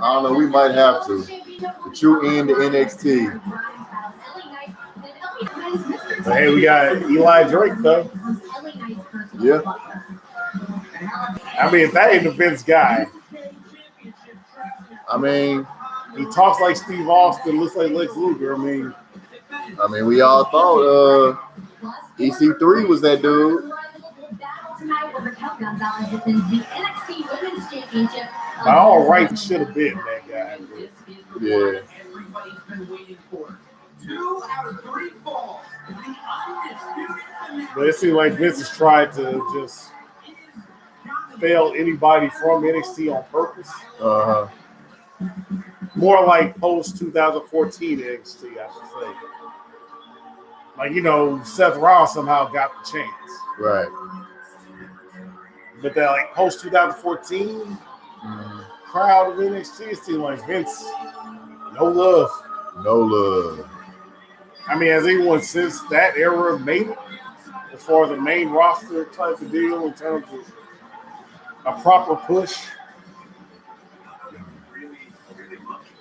I don't know. We might have to. But you in the NXT. But hey, we got Eli Drake though. Yeah. I mean, if that ain't the Vince guy, I mean, he talks like Steve Austin, looks like Lex Luger. I mean, we all thought EC3 was that dude. By all rights, should have been that guy. Yeah. But it seems like Vince has tried to just fail anybody from NXT on purpose. More like post 2014 NXT, I should say. Like, Seth Rollins somehow got the chance. Right. But that, like, post 2014 crowd of NXT, it seemed like Vince, no love. No love. I mean, has anyone since that era made it as far as a main roster type of deal in terms of a proper push?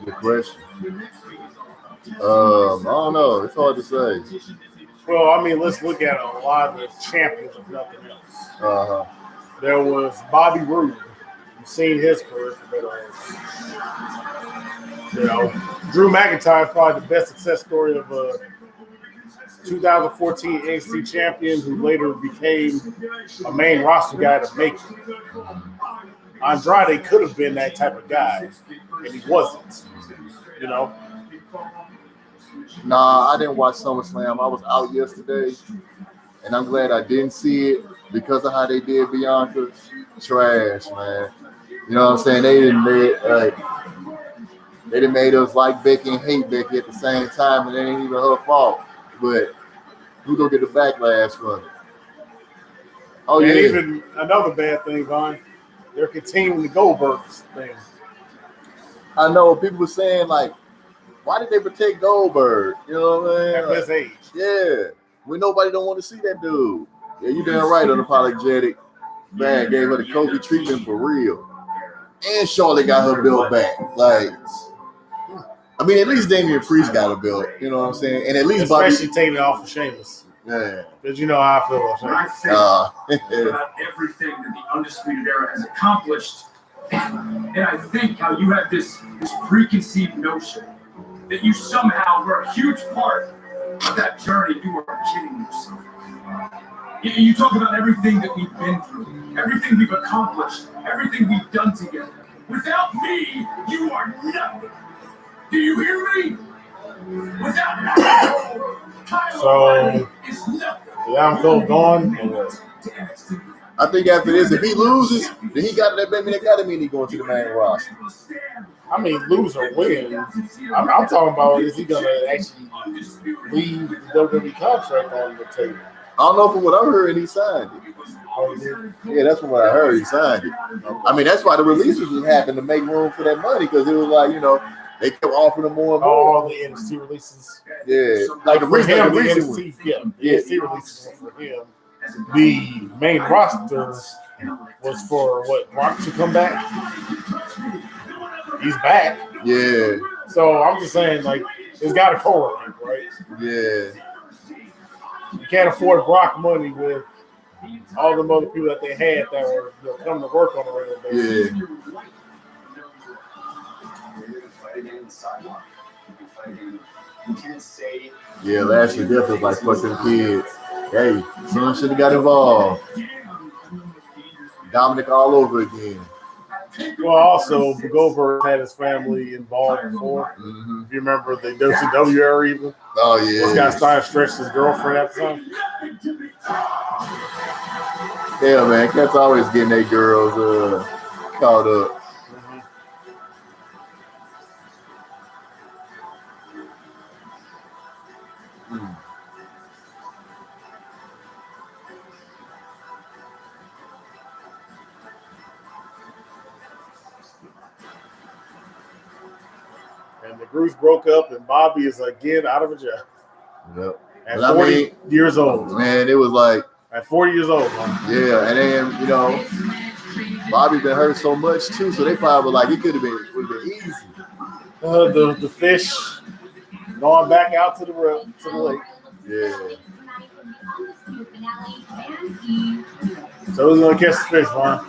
Good question. I don't know. It's hard to say. Well, I mean, let's look at a lot of the champions of nothing else. There was Bobby Roode. You've seen his career for better or worse. Drew McIntyre is probably the best success story of a 2014 NXT champion who later became a main roster guy to make it. Andrade could have been that type of guy, and he wasn't. Nah, I didn't watch SummerSlam. I was out yesterday, and I'm glad I didn't see it because of how they did Bianca. Trash, man. You know what I'm saying? They done made us like Becky and hate Becky at the same time, and it ain't even her fault. But who gonna get the backlash from it? Oh, and yeah. Even another bad thing, Vaughn, they're continuing the Goldbergs thing. I know people were saying, like, why did they protect Goldberg? You know what I mean? At this age. Yeah. When nobody don't want to see that dude. Yeah, you damn right, unapologetic. Man, gave her the Kofi treatment for real. And Charlotte got her belt back. Like, I mean, at least Damian Priest got a belt. You know what I'm saying? And at least especially taking it off of Sheamus. Yeah. Because you know how I feel about Sheamus. About everything that the Undisputed Era has accomplished. And I think how you have this preconceived notion that you somehow were a huge part of that journey. You are kidding yourself. You talk about everything that we've been through, everything we've accomplished, everything we've done together. Without me, you are nothing. Do you hear me? Without me, so is nothing. I'm still gone. I think after this, if he loses, then he got that baby. That got to mean he going to the main roster. I mean, lose or win. I'm talking about, is he going to actually leave the WWE contract on the table? I don't know from what I heard, he signed it. Oh, he did? Yeah, that's from what I heard. He signed it. I mean, that's why the releases was happening to make room for that money, because it was like, they kept offering him more and more. All the NXT releases. Yeah, like for him, the NXT releases were for him. The main roster was for what, Brock to come back? He's back. Yeah. So I'm just saying, like, it's got to correlate, right? Yeah. You can't afford Brock money with all the other people that they had that were coming to work on a regular basis. Yeah, Lashley definitely like fuck them kids. Hey, someone should have got involved. Dominic all over again. Well, also, Goldberg had his family involved before. Mm-hmm. If you remember the WCW era, even. Oh, yeah. This guy started stretching his girlfriend at the time. Yeah, man. Cats always getting their girls caught up. And the groups broke up, and Bobby is again out of a job. Yep. At 40 years old. Man, it was like. At 40 years old, man. Yeah, and then, Bobby been hurt so much too, so they probably like it would have been easy. The fish going back out to the lake. Yeah. So who's gonna catch the fish, Ron?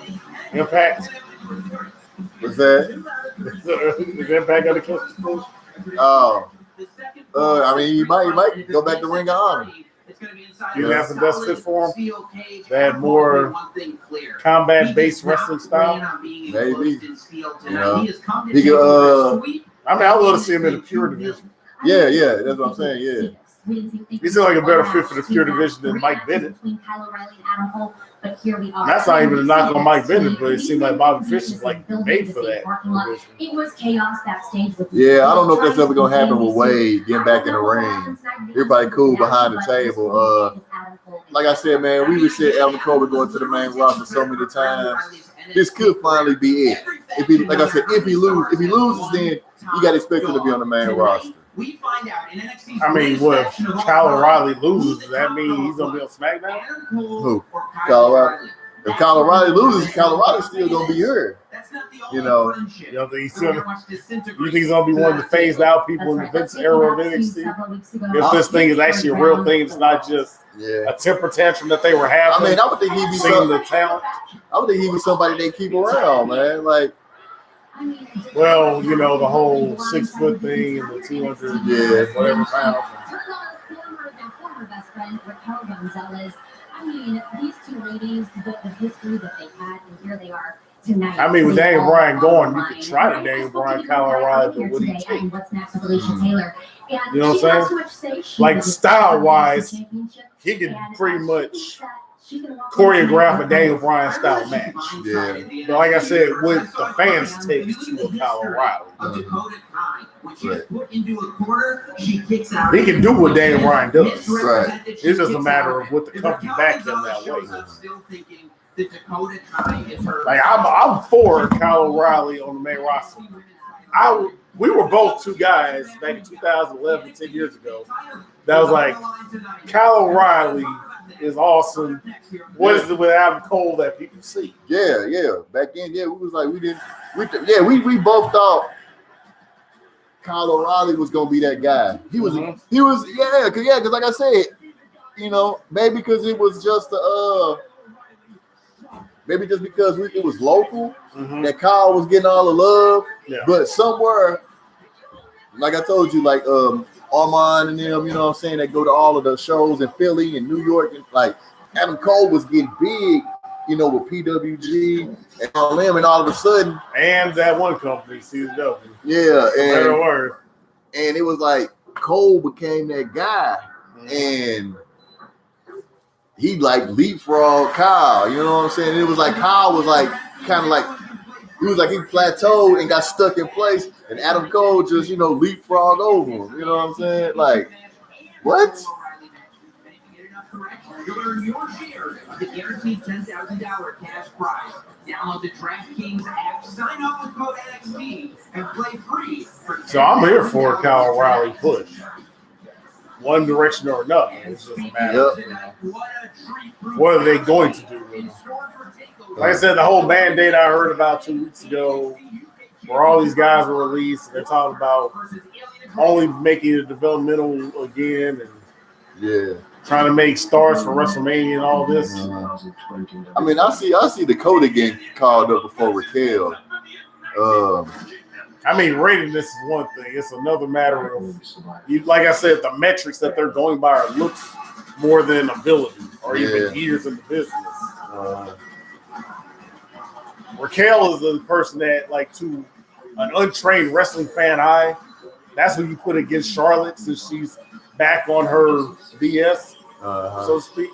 Impact. What's that? Is Impact gonna catch the fish? Oh. I mean, you might go back to Ring of Honor. You can have the best fit for him. They had more combat-based wrestling style. Maybe. You know, he could. I mean, I would love to see him in the pure division. Yeah, that's what I'm saying. Yeah. He seems like a better fit for the pure division than Mike Bennett. That's not even a knock on Mike Bennett, but it seems like Bobby Fish is like made for that division. It was chaos backstage. Yeah, I don't know if that's ever gonna happen with Wade getting back in the ring. Everybody cool behind the table. Like I said, man, we would say Adam Cole going to the main roster so many times. This could finally be it. If he, like I said, if he loses, then you got to expect him to be on the main roster. I mean, what if Kyle O'Reilly loses? Does that mean he's gonna be on SmackDown? Who? Kyle O'Reilly. If Kyle O'Reilly loses, Kyle O'Reilly's still gonna be here. You know. You don't think he's gonna be one of the phased out people in the Vince era of NXT? If this thing is actually a real thing, it's not just a temper tantrum that they were having. I mean, I would think he'd be the talent. I would think he'd be somebody they keep around, man. Like, well, you know, the whole 6 foot thing and the 200, whatever pounds. I mean, these two ladies, the history that they had, and here they are tonight. I mean, with Daniel Bryan going, you could try to Daniel Bryan, Kyle O'Reilly, but what do you take? What's next with Alicia Taylor? You know what I'm saying? Like, style-wise, he could pretty much choreograph a Daniel Bryan style match. Yeah. But like I said, with the fans take to a Kyle O'Reilly. He can do what Daniel Bryan does. Right. It's just a matter of what the company back him that way. Like I'm for Kyle O'Reilly on the main roster. We were both two guys back in 2011, 10 years ago. That was like, Kyle O'Reilly is awesome. What is it with Adam Cole that people see? Yeah. Back then, we was like, we both thought Kyle O'Reilly was gonna be that guy. He was, because like I said, you know, maybe because it was just maybe just because it was local that Kyle was getting all the love. Yeah. But somewhere, like I told you, like Armand and them, you know what I'm saying, that go to all of the shows in Philly and New York, and like Adam Cole was getting big, you know, with PWG and all them, and all of a sudden, and that one company, CW. Yeah, and it was like Cole became that guy, and he like leapfrog Kyle, you know what I'm saying? And it was like Kyle was like kind of like he plateaued and got stuck in place, and Adam Cole just, you know, leapfrog over him. You know what I'm saying? Like, what? You'll earn your share of the guaranteed $10,000 cash prize. Download the DraftKings app, sign up with code NXT, and play free. So I'm here for a Kyle O'Reilly push. One direction or another. It's just a matter of, you know, what are they going to do with him? Like I said, the whole Band-Aid I heard about 2 weeks ago, where all these guys were released, they're talking about only making it developmental again and trying to make stars for WrestleMania and all this. I mean, I see Dakota getting called up before Raquel. I mean, rating this is one thing. It's another matter of, like I said, the metrics that they're going by are looks more than ability or even years in the business. Raquel is the person that, like, to an untrained wrestling fan eye, that's when you put against Charlotte, since she's back on her BS, so to speak.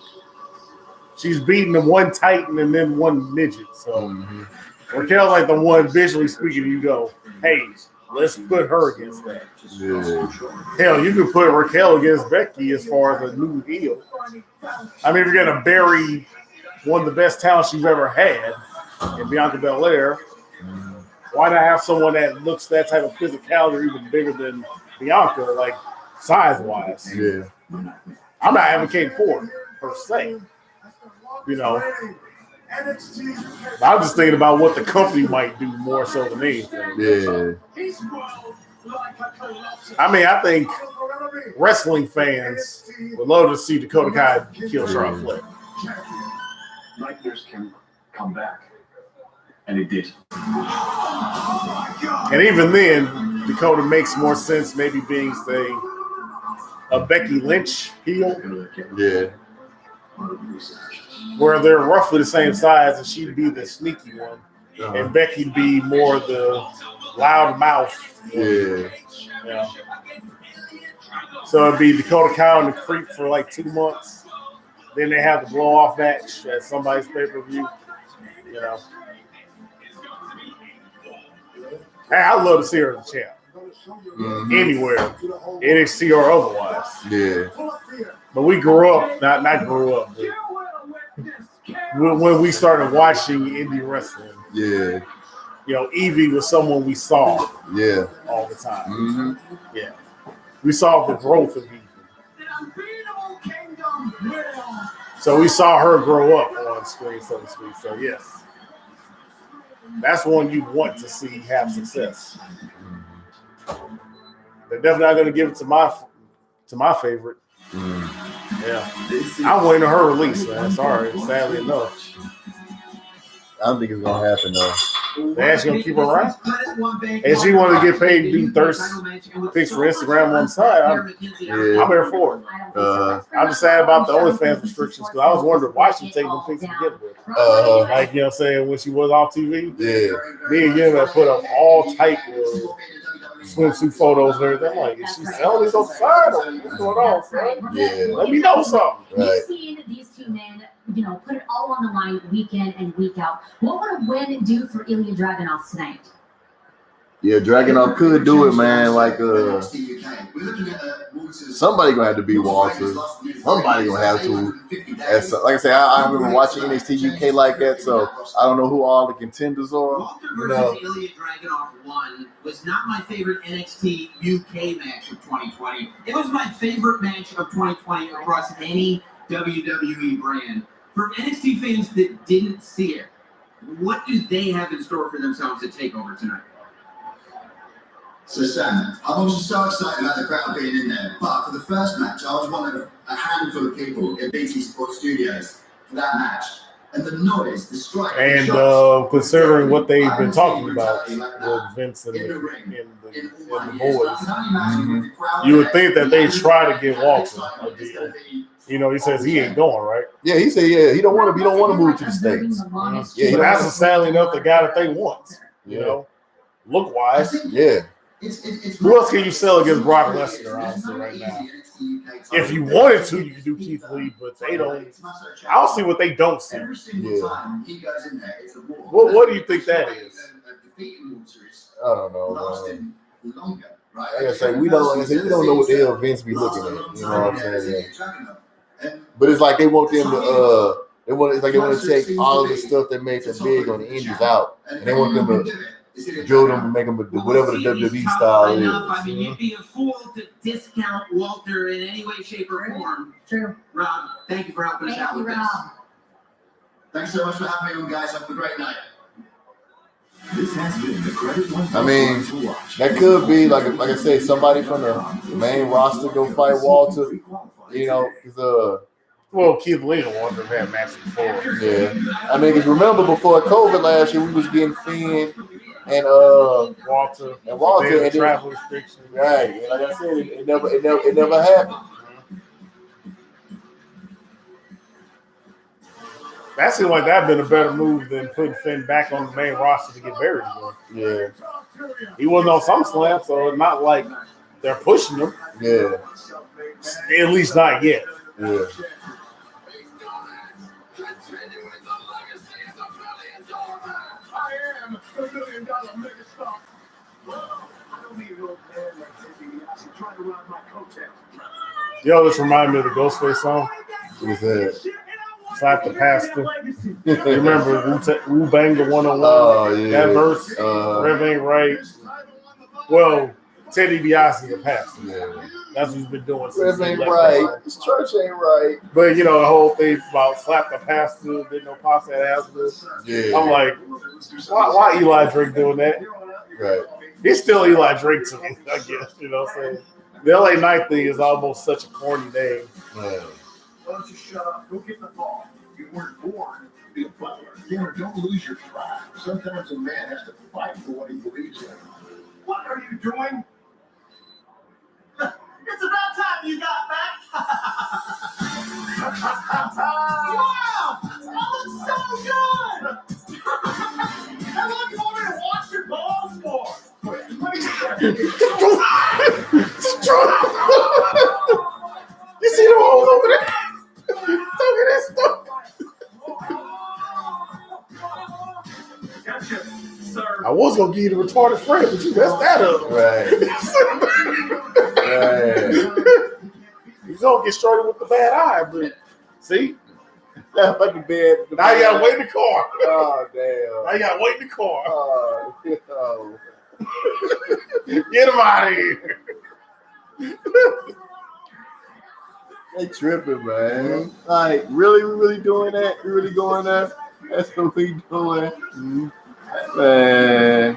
She's beating the one Titan and then one midget. So Raquel's like the one, visually speaking, you go, hey, let's put her against that. Yeah. Hell, you could put Raquel against Becky as far as a new heel. I mean, if you're going to bury one of the best talents you've ever had in Bianca Belair, why not have someone that looks that type of physicality or even bigger than Bianca, like size-wise? Yeah. I'm not advocating for it, per se. You know, I'm just thinking about what the company might do more so than anything. Yeah. I mean, I think wrestling fans would love to see Dakota Kai kill Charlotte Flair. Nightmares can come back. And it did. And even then, Dakota makes more sense maybe being, say, a Becky Lynch heel. Yeah. Where they're roughly the same size and she'd be the sneaky one. And Becky'd be more the loud mouth. Yeah. Yeah. So it'd be Dakota Kai and the Creep for like 2 months. Then they have the blow off match at somebody's pay-per-view. You know. Hey, I'd love to see her as a champ. Anywhere. NXT or otherwise. Yeah. But we grew up, not grew up, but when we started watching indie wrestling. Yeah. You know, Evie was someone we saw all the time. Mm-hmm. Yeah. We saw the growth of Evie. So we saw her grow up on screen, so to speak. So, yes. That's one you want to see have success. They're definitely not going to give it to my favorite. Yeah. I'm waiting on her release, man. Sorry, sadly enough. I don't think it's going to happen, though. They actually going to keep her around? And she wanted to get paid to do thirst pics for Instagram on the side. I'm here for it. I'm just sad about the OnlyFans restrictions because I was wondering why she taking them pics to begin with. Like, you know what I'm saying, when she was off TV. Yeah. Me and Yim had put up all type of swimsuit photos and everything. I'm like, is she selling these on the side or what's going on, son? Yeah. Let me know something. Right. We've seen these two men, put it all on the line week in and week out. What would a win do for Ilya Dragunov tonight? Yeah, Dragunov could do it, man. Like, somebody gonna have to beat Walter. Somebody gonna have to. Like I say, I remember watching NXT UK like that, so I don't know who all the contenders are. Walter versus Ilya Dragunov 1 was not my favorite NXT UK match of 2020. It was my favorite match of 2020 across any WWE brand. For NXT fans that didn't see it, what do they have in store for themselves at Takeover tonight? So Sam, I'm obviously so excited about the crowd being in there, but for the first match, I was one of a handful of people in BT Sports Studios for that match. And the noise, the strike, and considering what they've been talking about with Vince and the boys, you would think that they try to get Walter a deal. You know, he says he ain't going, right? Yeah, he said, he don't want to move to the States. Yeah, that's sadly enough the guy that they want. You know, look wise. Yeah. Who else can you sell against Brock Lesnar, honestly, right now? If you wanted to, you could do Keith Lee, but they don't. I don't see what they don't see. Yeah. What do you think that is? I don't know, man. Like I say, we don't know what the hell Vince be looking at. You know what I'm saying? Yeah. But it's like they want them to it's like they want to take all of the stuff that made them big on the indies out, and they want them to drill them and make them whatever the WWE style is. I mean, you'd be a fool to discount Walter in any way, shape, or form. True. Rob, thank you for helping us out with this. Thanks so much for having me on, guys. Have a great night. This has been the Credit One. I mean, that could be like I said, somebody from the main roster go fight Walter. You know, because well, Keith Lee and Walter have had matches before. Yeah, I mean, because remember before COVID last year, we was getting Finn and Walter and travel restrictions. Right, and like I said, it never happened. That seemed like that'd been a better move than putting Finn back on the main roster to get buried again. Yeah, he wasn't on SummerSlam, so it's not like they're pushing him. Yeah, at least not yet. Yeah. Yo, this reminded me of the Ghostface song. What was that? Slap the Pastor. You remember Wu Bang the 101? Oh, yeah. That verse, Rev ain't right. Well, Ted DiBiase a pastor. Yeah. That's what he's been doing since This he ain't left. right. This church ain't right. But you know the whole thing about slap the pastor, didn't know Pops had asthma. Yeah. I'm like, why Eli Drake doing that? Right. He's still Eli Drake to me, I guess. You know what I'm saying? The LA Knight thing is almost such a corny name. Man. Why don't you shut up? Go get the ball. You weren't born to be a butler. Cameron, don't lose your drive. Sometimes a man has to fight for what he believes in. What are you doing? It's about time you got back. Wow! That looks so good! How long you want me to wash your balls for? Let me You see the holes over there? Look at that stuff. Gotcha, sir. I was gonna give you the retarded friend, but you messed that up. Right. Right. He's gonna get started with the bad eye, but see, But the bed. now you gotta wait in the car. Oh, damn. Now you gotta wait in the car. Oh, Get him out of here. they tripping, man. Like, really, we really doing that? We really going there? That's what we doing. Man.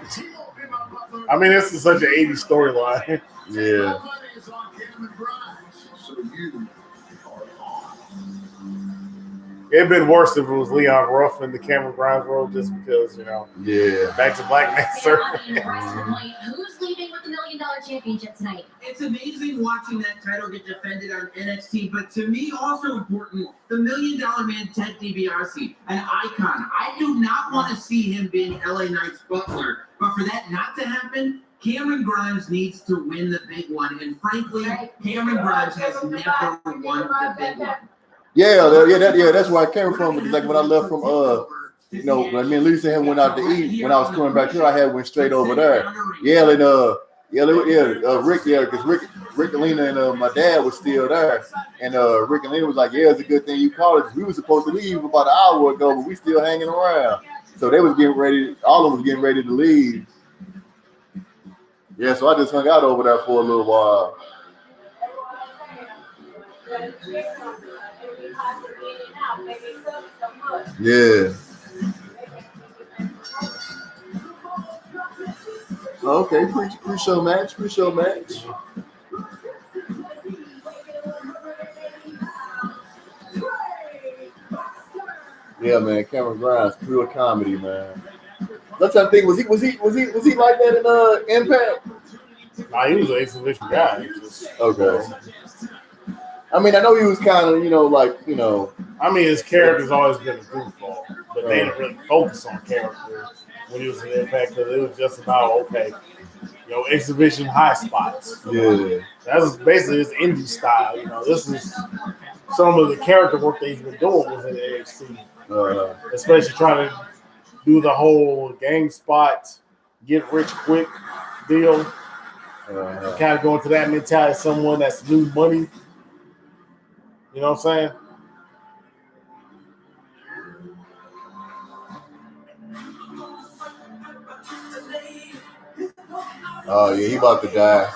I mean, this is such an 80s storyline. Yeah. It'd been worse if it was Leon Ruff in the Cameron Grimes role, just because, you know, Yeah. back to Black Man Surfing. Who's leaving with the $1 million championship tonight? It's amazing watching that title get defended on NXT, but to me, also important, the $1 Million Man Ted DiBiase, an icon. I do not want to see him being LA Knight's butler, but for that not to happen, Cameron Grimes needs to win the big one, and frankly, Cameron Grimes has never won the big one. Yeah, that's where I came from. Because like when I left from you know, when me and Lisa and went out to eat, when I was coming back here, I had went straight over there. Rick, because Rick and Lena and my dad was still there, and Rick and Lena was like, yeah, it's a good thing you called it. We were supposed to leave about an hour ago, but we still hanging around. So they was getting ready. All of them was getting ready to leave. Yeah, so I just hung out over there for a little while. Yeah. Okay, pre-show match. Yeah, man, Cameron Grimes, pure comedy, man. That's what I think. Was he like that in Impact? Nah, he was an exhibition guy. Okay. I mean, I know he was kind of, I mean, his character's always been a goofball, but they didn't really focus on character when he was in Impact because it was just about, exhibition high spots. Yeah. That's basically his indie style. This is some of the character work that he's been doing was in NXT. Especially trying to do the whole gang spot, get rich quick deal. Kind of going to that mentality of someone that's new money. You know what I'm saying? Oh, yeah, he about to die.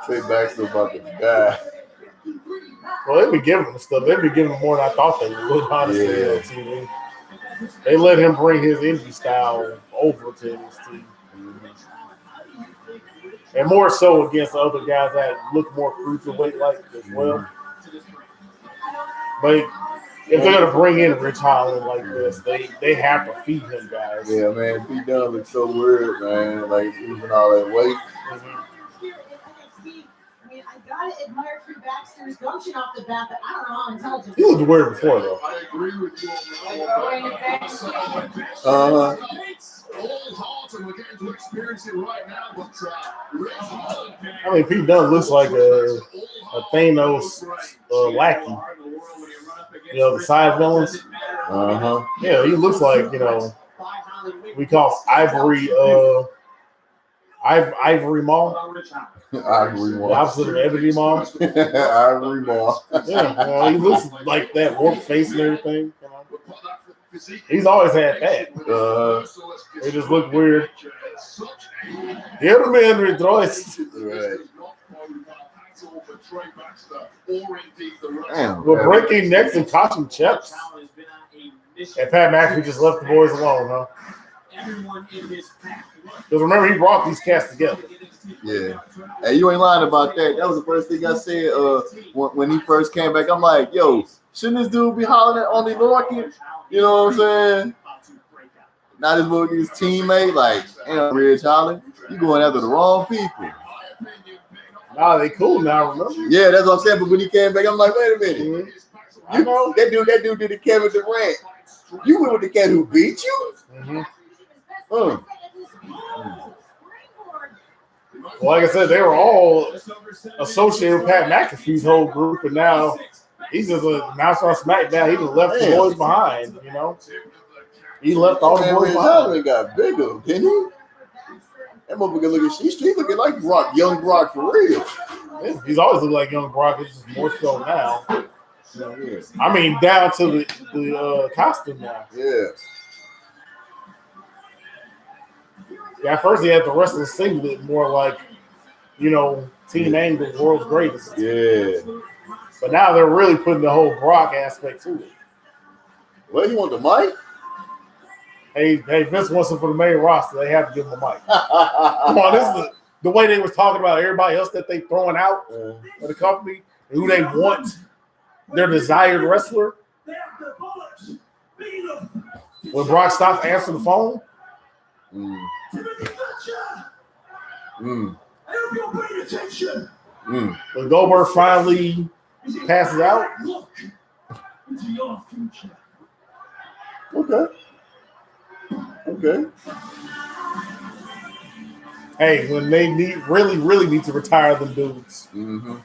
Trey Baxter about to die. Well, they be giving him stuff. They be giving him more than I thought they would, honestly, Yeah. on TV. They let him bring his indie style over to NXT. And more so against the other guys that look more cruiserweight-like as well. But if they're going to bring in Rich Holland like this, they have to feed him, guys. Yeah, man, Pete Dunne looks so weird, man. Like, losing all that weight. I gotta admire Trey Baxter's gumption off the bat, but I don't know how intelligent. He looked weird before, though. I agree with you. We're getting to experience it right now, but I mean, Pete Dunne looks like a Thanos lackey. The side villains. Yeah, he looks like, we call Ivory Mall. Ivory Mall. The opposite of Ebony Mall. Ivory Mall. Yeah, he looks like that warped face and everything. He's always had that. It just looked weird. Give him in rejoice. Right. Damn. We're breaking necks and caution checks. And Pat McAfee just left the boys alone, huh? Because remember, he brought these cats together. Yeah. Hey, you ain't lying about that. That was the first thing I said when he first came back. I'm like, yo, shouldn't this dude be hollering at Only Lorcan? You know what I'm saying? Not his with his teammate. Like, damn, Ridge Holland, you going after the wrong people. Nah, they cool now, remember? Yeah, that's what I'm saying. But when he came back, I'm like, wait a minute. Mm-hmm. You know, that dude did the Kevin Durant. You went with the cat who beat you? Mm-hmm. Huh. Well, like I said, they were all associated with Pat McAfee's whole group, and now he's just a announcer on SmackDown. He just left the boys behind, you know? He left all the boys behind. He got bigger, didn't he? That motherfucker he's looking like Brock, young Brock for real. Yeah, he's always looked like young Brock. It's just more so now. Yeah. I mean, down to the costume now. Yeah. Yeah, at first he had the wrestling singlet more like, you know, Team Angle, world's greatest. Yeah. But now they're really putting the whole Brock aspect to it. Well, you want the mic? Hey, Vince wants him for the main roster. They have to give him a mic. Come on, this is the way they was talking about everybody else that they throwing out of the company and who they want, their desired wrestler. When Brock stops answering the phone. When Goldberg finally passes out. Okay. Hey, when they really need to retire them dudes. Mm-hmm.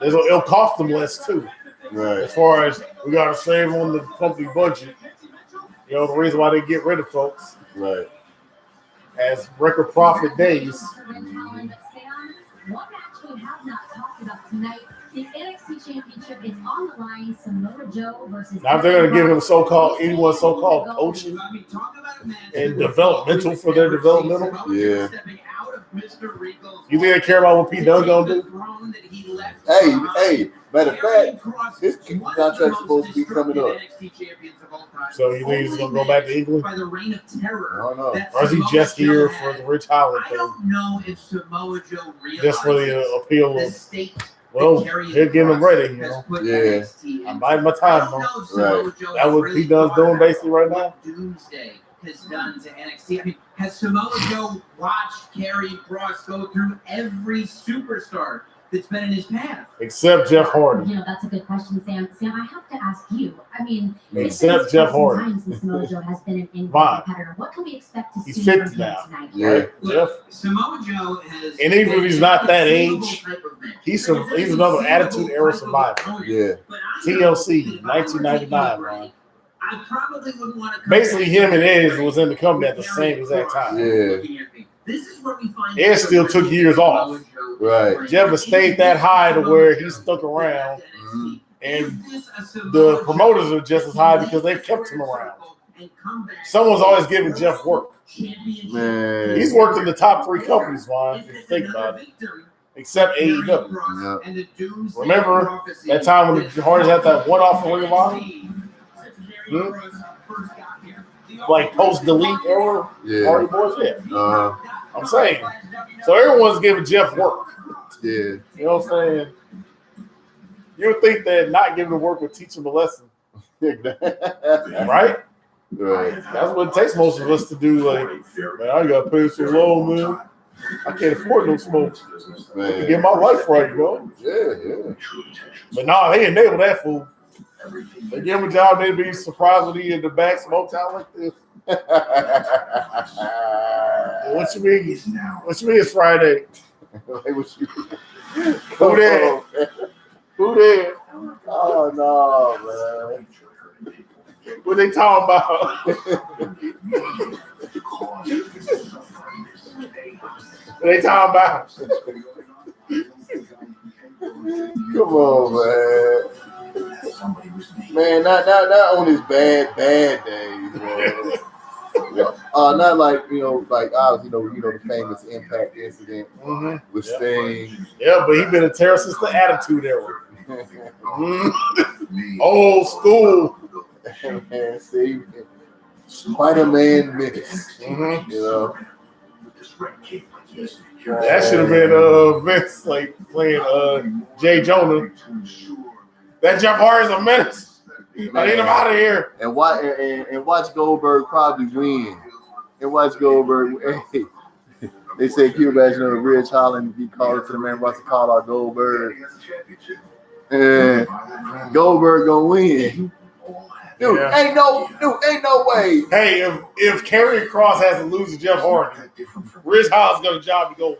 It'll cost them less too. Right. As far as we got to save on the company budget. You know, the reason why they get rid of folks. Right. As record profit days. One match we have not talked about tonight. The NXT Championship is on the line. Samoa Joe versus. Now if they're going to give him anyone so-called coaching and developmental for their developmental. Yeah. You think they care about what Pete Dunne going to do? Hey, matter of fact, his contract's supposed to be coming up. So you think he's going to go back to England? I don't know. Or is he just here for the Rich Holland thing? I don't know if Samoa Joe just for the appeal of, well, he'll get him ready, you know. Yeah. I'm biding my time, though. Right. That's what Pete Dunne's doing basically right now. Doomsday has done to NXT. I mean, has Samoa Joe watched Kerry Cross go through every superstar that's been in his path? Except Jeff Hardy. You know, that's a good question, Sam. Sam, I have to ask you. I mean, except Jeff Hardy. Times since Samoa Joe has been an in-ring competitor. What can we expect to see He's 50 from now. him tonight? Yeah. Right? Jeff. Samoa Joe has. And even if he's not that age, he's another Attitude Era survivor. Yeah. TLC, 1999, man. I probably wouldn't want to. Basically, him and Edge was in the company at the same exact time. Yeah. This is where we find Edge still took years off. Right. Jeff has stayed that high to where he stuck around, and the promoters are just as high because they've kept him around. Someone's always giving Jeff work. Man. He's worked in the top 3 companies, Vaughn, if you think about it, except AEW. Yeah. Remember that time when the Hardys had that one-off for Ring of Honor? Like post-delete era? Yeah. Hardy Boys? Yeah. I'm saying. So everyone's giving Jeff work. Yeah. You know what I'm saying? You would think that not giving him work would teach him a lesson. Right? Right. That's what it takes most of us to do. Like, man, I got to pay so low, man. I can't afford no smoke. Man. Get my life right, bro. Yeah. But nah, they enable that fool. They give him a job, they'd be surprised when he in the back smoke out like this. What you mean? What you mean it's Friday? Who there? Who there? Oh no, man. What they talking about? What they talking about? Come on, man. Man, not on his bad days, man. Not like like the famous Impact incident with Sting. Yeah, but he been a terror since the Attitude Era. Old school. Man, see, Spider-Man Menace. That should have been Vince like playing Jay Jonah. That Jeff Hardy's a menace. I need him out of here. And watch Goldberg probably win. And watch Goldberg. Hey, they say, can you imagine a Rich Holland be called to the man wants to call out Goldberg? And Goldberg gonna win. Dude, ain't no way. Hey, if Karrion Kross has to lose to Jeff Hardy, Rich Holland's got a job to go.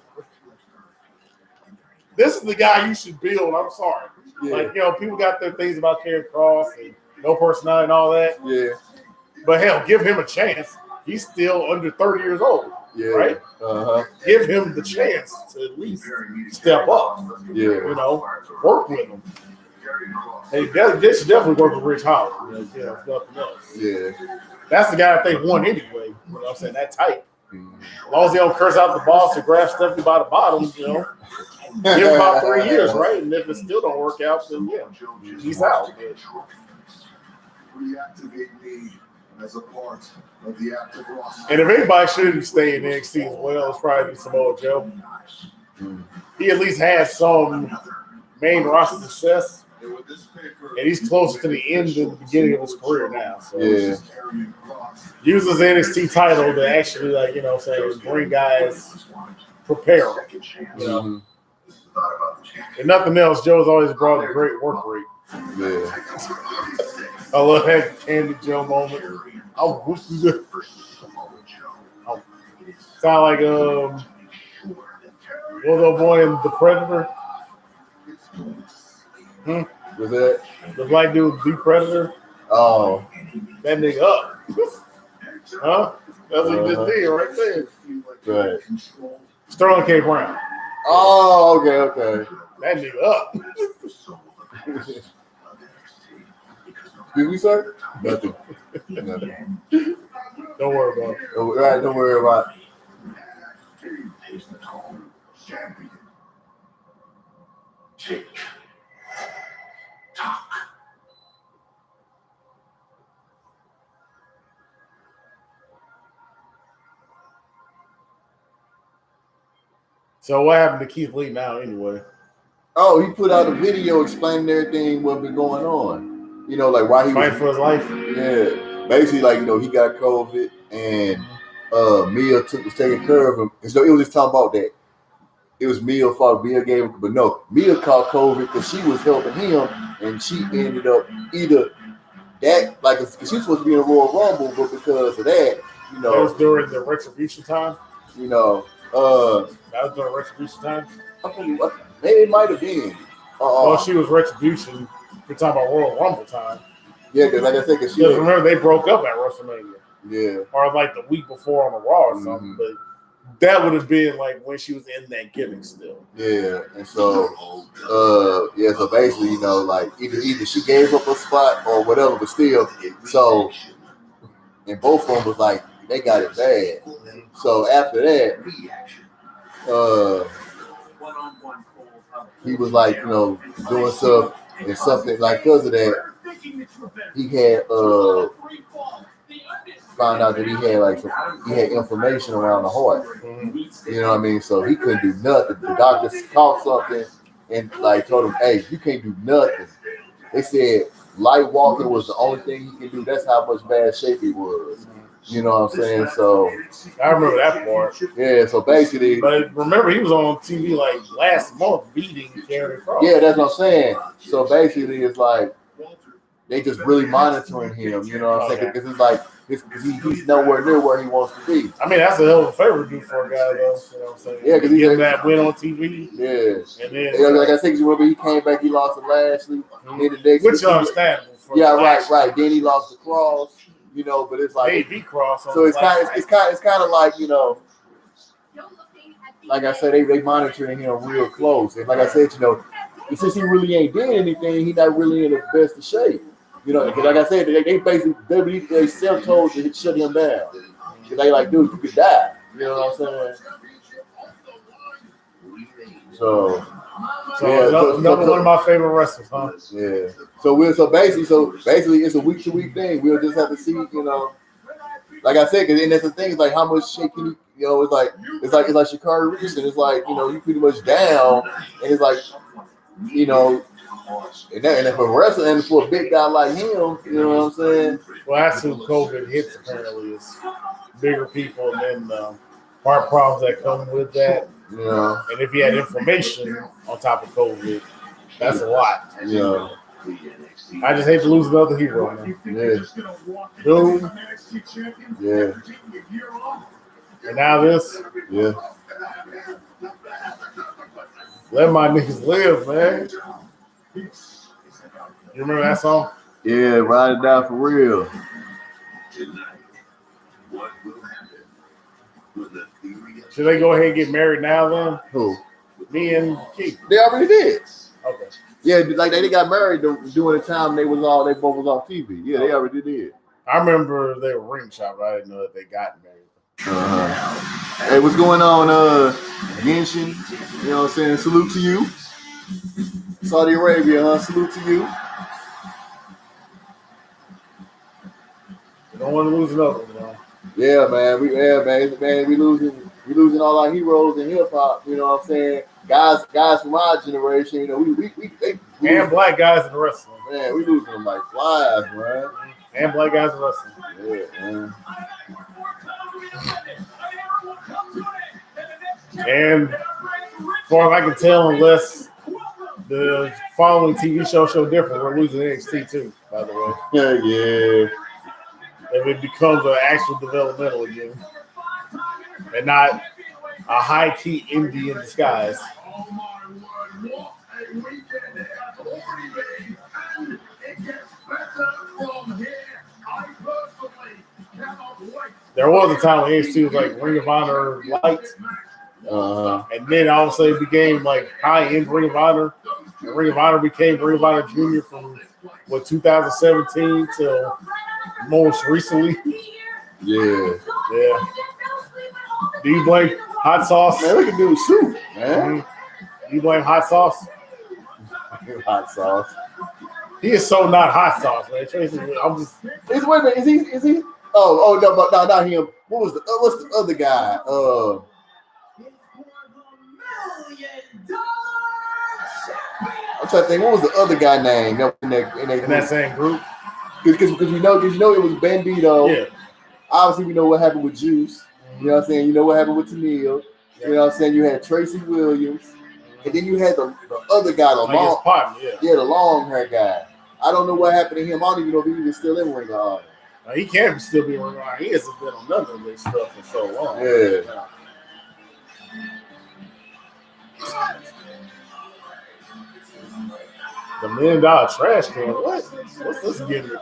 This is the guy you should build. I'm sorry. Yeah. Like, people got their things about Karrion Kross and no personality and all that. Yeah. But hell, give him a chance. He's still under 30 years old. Yeah. Right? Give him the chance to at least step up. Yeah. Work with him. Hey, they should definitely work with Rich Holland. If nothing else. Yeah. That's the guy that they won anyway. You know what I'm saying? That type. As long as they don't curse out the boss and grab Stephanie by the bottom, give him about 3 years, right? And if it still don't work out, then he's out. Reactivate me as a part of the active roster. And if anybody should stay in NXT as well, it's probably Samoa Joe. He at least has some main roster success. And he's closer to the end than the beginning of his career now. So uses the NXT title to actually, bring guys, prepare them. If nothing else, Joe's always brought a great work rate. Yeah. I love that Candy Joe moment. Oh, sound like what was the boy in The Predator? Was that the black dude, The Predator? Oh, that nigga up. Huh? That's what he just did right there. Right. Sterling K. Brown. Oh, okay. That nigga up. Excuse me, sir? Nothing. Don't worry about it. All right, don't worry about it. So what happened to Keith Lee now anyway? Oh, he put out a video explaining everything what been going on. Like why he fighting for his life. Yeah. Basically, he got COVID and Mia was taking care of him. And so it was just talking about that. It was Mia's fault. Mia gave him, but no, Mia caught COVID because she was helping him, and she ended up either that, because she was supposed to be in a Royal Rumble, but because of that, That was during the Retribution time. That was during Retribution time. Maybe it might have been. Well, she was Retribution. We're talking about Royal Rumble time. Yeah, because like I said, because remember they broke up at WrestleMania. Yeah. Or like the week before on the Raw or something, but that would have been like when she was in that gimmick still. Yeah, and so, so basically, either she gave up a spot or whatever, but still, so, and both of them was like, they got it bad. So after that, he was like, doing stuff and something like because of that, he had found out that he had inflammation around the heart. You know what I mean? So he couldn't do nothing. The doctor caught something and told him, "Hey, you can't do nothing." They said light walking was the only thing he could do. That's how much bad shape he was. You know what I'm saying? So I remember that part. Yeah. So basically, but remember he was on TV last month beating Karrion Kross. Yeah, that's what I'm saying. So basically, it's like they just really monitoring him. You know what I'm saying? Because because he's nowhere near where he wants to be. I mean, that's a hell of a favor to do for a guy, though. You know what I'm saying? Yeah, because he getting that win on TV. Yeah. And then, like I said, you remember he came back, he lost to Lashley. Which understandable. Yeah, right. Then he lost to Kross. But it's like they beat Kross. So it's kind of like like I said, they monitoring him real close. And like I said, since he really ain't did anything, he not really in the best of shape. You know, because like I said, they basically they self-told to shut him down. Because they like, dude, you could die. You know what I'm saying? So another one of my favorite wrestlers, huh? Yeah. So basically it's a week-to-week thing. We'll just have to see, you know. Like I said, because that's the thing. It's like how much shit can you know? It's like Sha'Carri Richardson. It's like, you know, you pretty much down, and it's like, you know, and for a wrestler and for a big guy like him, you know what I'm saying? Well, that's who COVID hits apparently is bigger people and then heart problems that come with that. Yeah. And if you had inflammation on top of COVID, that's a lot. Yeah. I just hate to lose another hero, man. Yeah. Boom. Yeah. And now this. Yeah. Let my niggas live, man. You remember that song? Yeah, Ride It Down for real. Should they go ahead and get married now then? Who? Me and Keith. They already did. Okay. Yeah, like they got married during the time they both was off TV. Yeah, they already did. I remember they were ring shop, but I didn't know that they got married. Hey, what's going on, Genshin? You know what I'm saying? Salute to you. Saudi Arabia, huh? Salute to you. You don't want to lose another one, man. Yeah, man. We losing all our heroes in hip hop. You know what I'm saying? Guys from our generation. You know, we and black guys in wrestling. Man, we losing them like flies, man. And black guys in wrestling. Yeah, man. And as far as I can tell, unless the following TV show different, we're losing NXT too, by the way. Yeah. If it becomes an actual developmental again. And not a high-key indie in disguise. There was a time when NXT was like Ring of Honor light. And then all of a sudden it became like high-end Ring of Honor. And Ring of Honor became Ring of Honor Junior from, 2017 till most recently. Yeah. Do you blame hot sauce? Man, we can do soup, man. You blame hot sauce? Hot sauce. He is so not hot sauce, man. I'm just. Wait a minute. Is he? Oh no, but no, not him. What's the other guy? I'm trying to think. What was the other guy name in that same group? Because you know it was Bandito. Yeah. Obviously, we know what happened with Juice. You know what I'm saying? You know what happened with Tennille. You know what I'm saying? You had Tracy Williams. And then you had the other guy, the long hair guy. I don't know what happened to him. I don't even know if he was still in Ring of Honor. He can't still be in Ring of Honor. He hasn't been on none of this stuff for so long. Yeah. The $1 million trash can. What? What's this gimmick?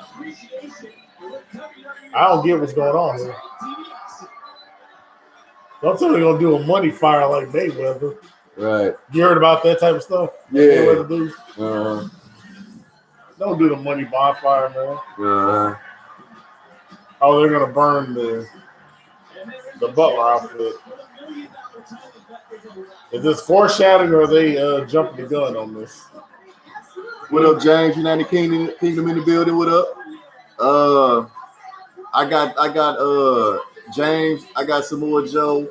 I don't get what's going on here. Don't tell me they're gonna do a money fire like Mayweather. Right. You heard about that type of stuff? Yeah. Don't do the money bonfire, man. Uh-huh. Oh, they're gonna burn the Butler outfit. Is this foreshadowing or are they jumping the gun on this? What up, James? United Kingdom in the building. What up? I got James. I got Samoa Joe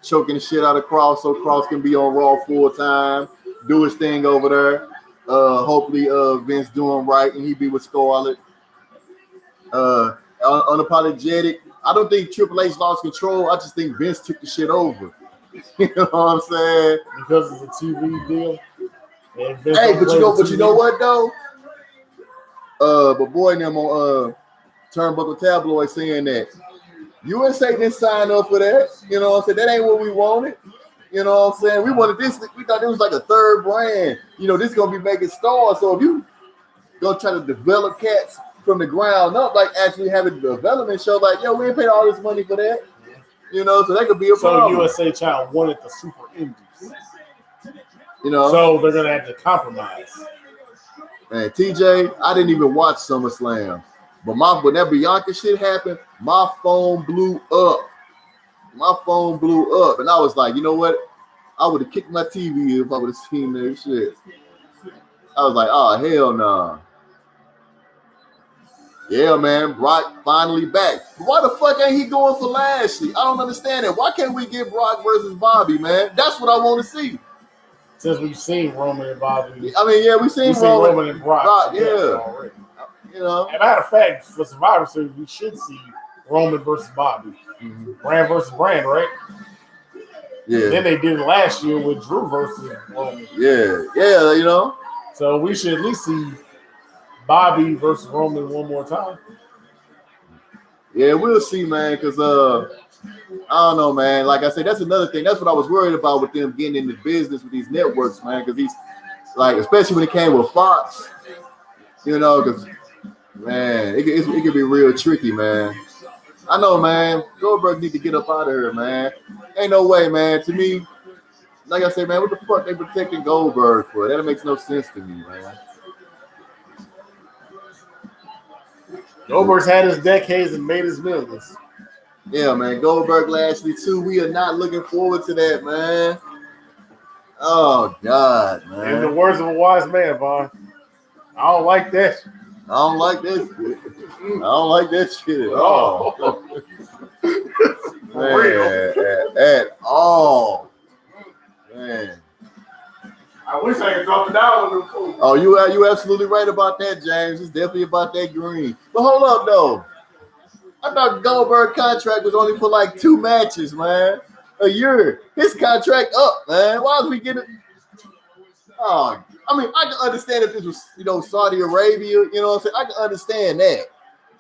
choking the shit out of Cross so Cross can be on Raw full time, do his thing over there. Hopefully, Vince doing right and he be with Scarlett. Unapologetic. I don't think Triple H lost control. I just think Vince took the shit over. You know what I'm saying? Because of the TV deal. Hey, but you know what though? But boy, them on Turnbuckle Tabloid saying that USA didn't sign up for that. You know what I'm saying? That ain't what we wanted. You know what I'm saying? We wanted this. We thought it was like a third brand. You know, this is gonna be making stars. So if you gonna try to develop cats from the ground up, like actually have a development show, like yo, we ain't paid all this money for that. You know, so that could be a problem. So USA Child wanted the Super Indies. You know, so they're gonna have to compromise. Man, TJ, I didn't even watch SummerSlam. But when that Bianca shit happened, my phone blew up. My phone blew up. And I was like, you know what? I would have kicked my TV if I would have seen that shit. I was like, oh, hell no. Nah. Yeah, man, Brock finally back. But why the fuck ain't he going for Lashley? I don't understand it. Why can't we get Brock versus Bobby, man? That's what I want to see. Since we've seen Roman and Bobby. I mean, yeah, we've seen Roman and Brock yeah. Already. You know. As a matter of fact, for Survivor Series, we should see Roman versus Bobby. Brand versus Brand, right? Yeah. And then they did it last year with Drew versus Roman. Yeah, you know. So we should at least see Bobby versus Roman one more time. Yeah, we'll see, man, because I don't know, man. Like I said, that's another thing. That's what I was worried about with them getting into business with these networks, man, because these, like, especially when it came with Fox, you know, because, man, it could be real tricky, man. I know, man. Goldberg need to get up out of here, man. Ain't no way, man. To me, like I said, man, what the fuck they protecting Goldberg for? That makes no sense to me, man. Goldberg's had his decades and made his millions. Yeah, man. Goldberg, Lashley, too. We are not looking forward to that, man. Oh, God, man. In the words of a wise man, Vaughn, I don't like that. I don't like this shit. I don't like that shit at all. Man, at all. Man. I wish I could drop it down a little. Oh, you absolutely right about that, James. It's definitely about that green. But hold up, though. I thought Goldberg contract was only for like 2 matches, man. A year. His contract up, man. Why is we getting? Oh, I mean, I can understand if this was, you know, Saudi Arabia. You know what I'm saying? I can understand that.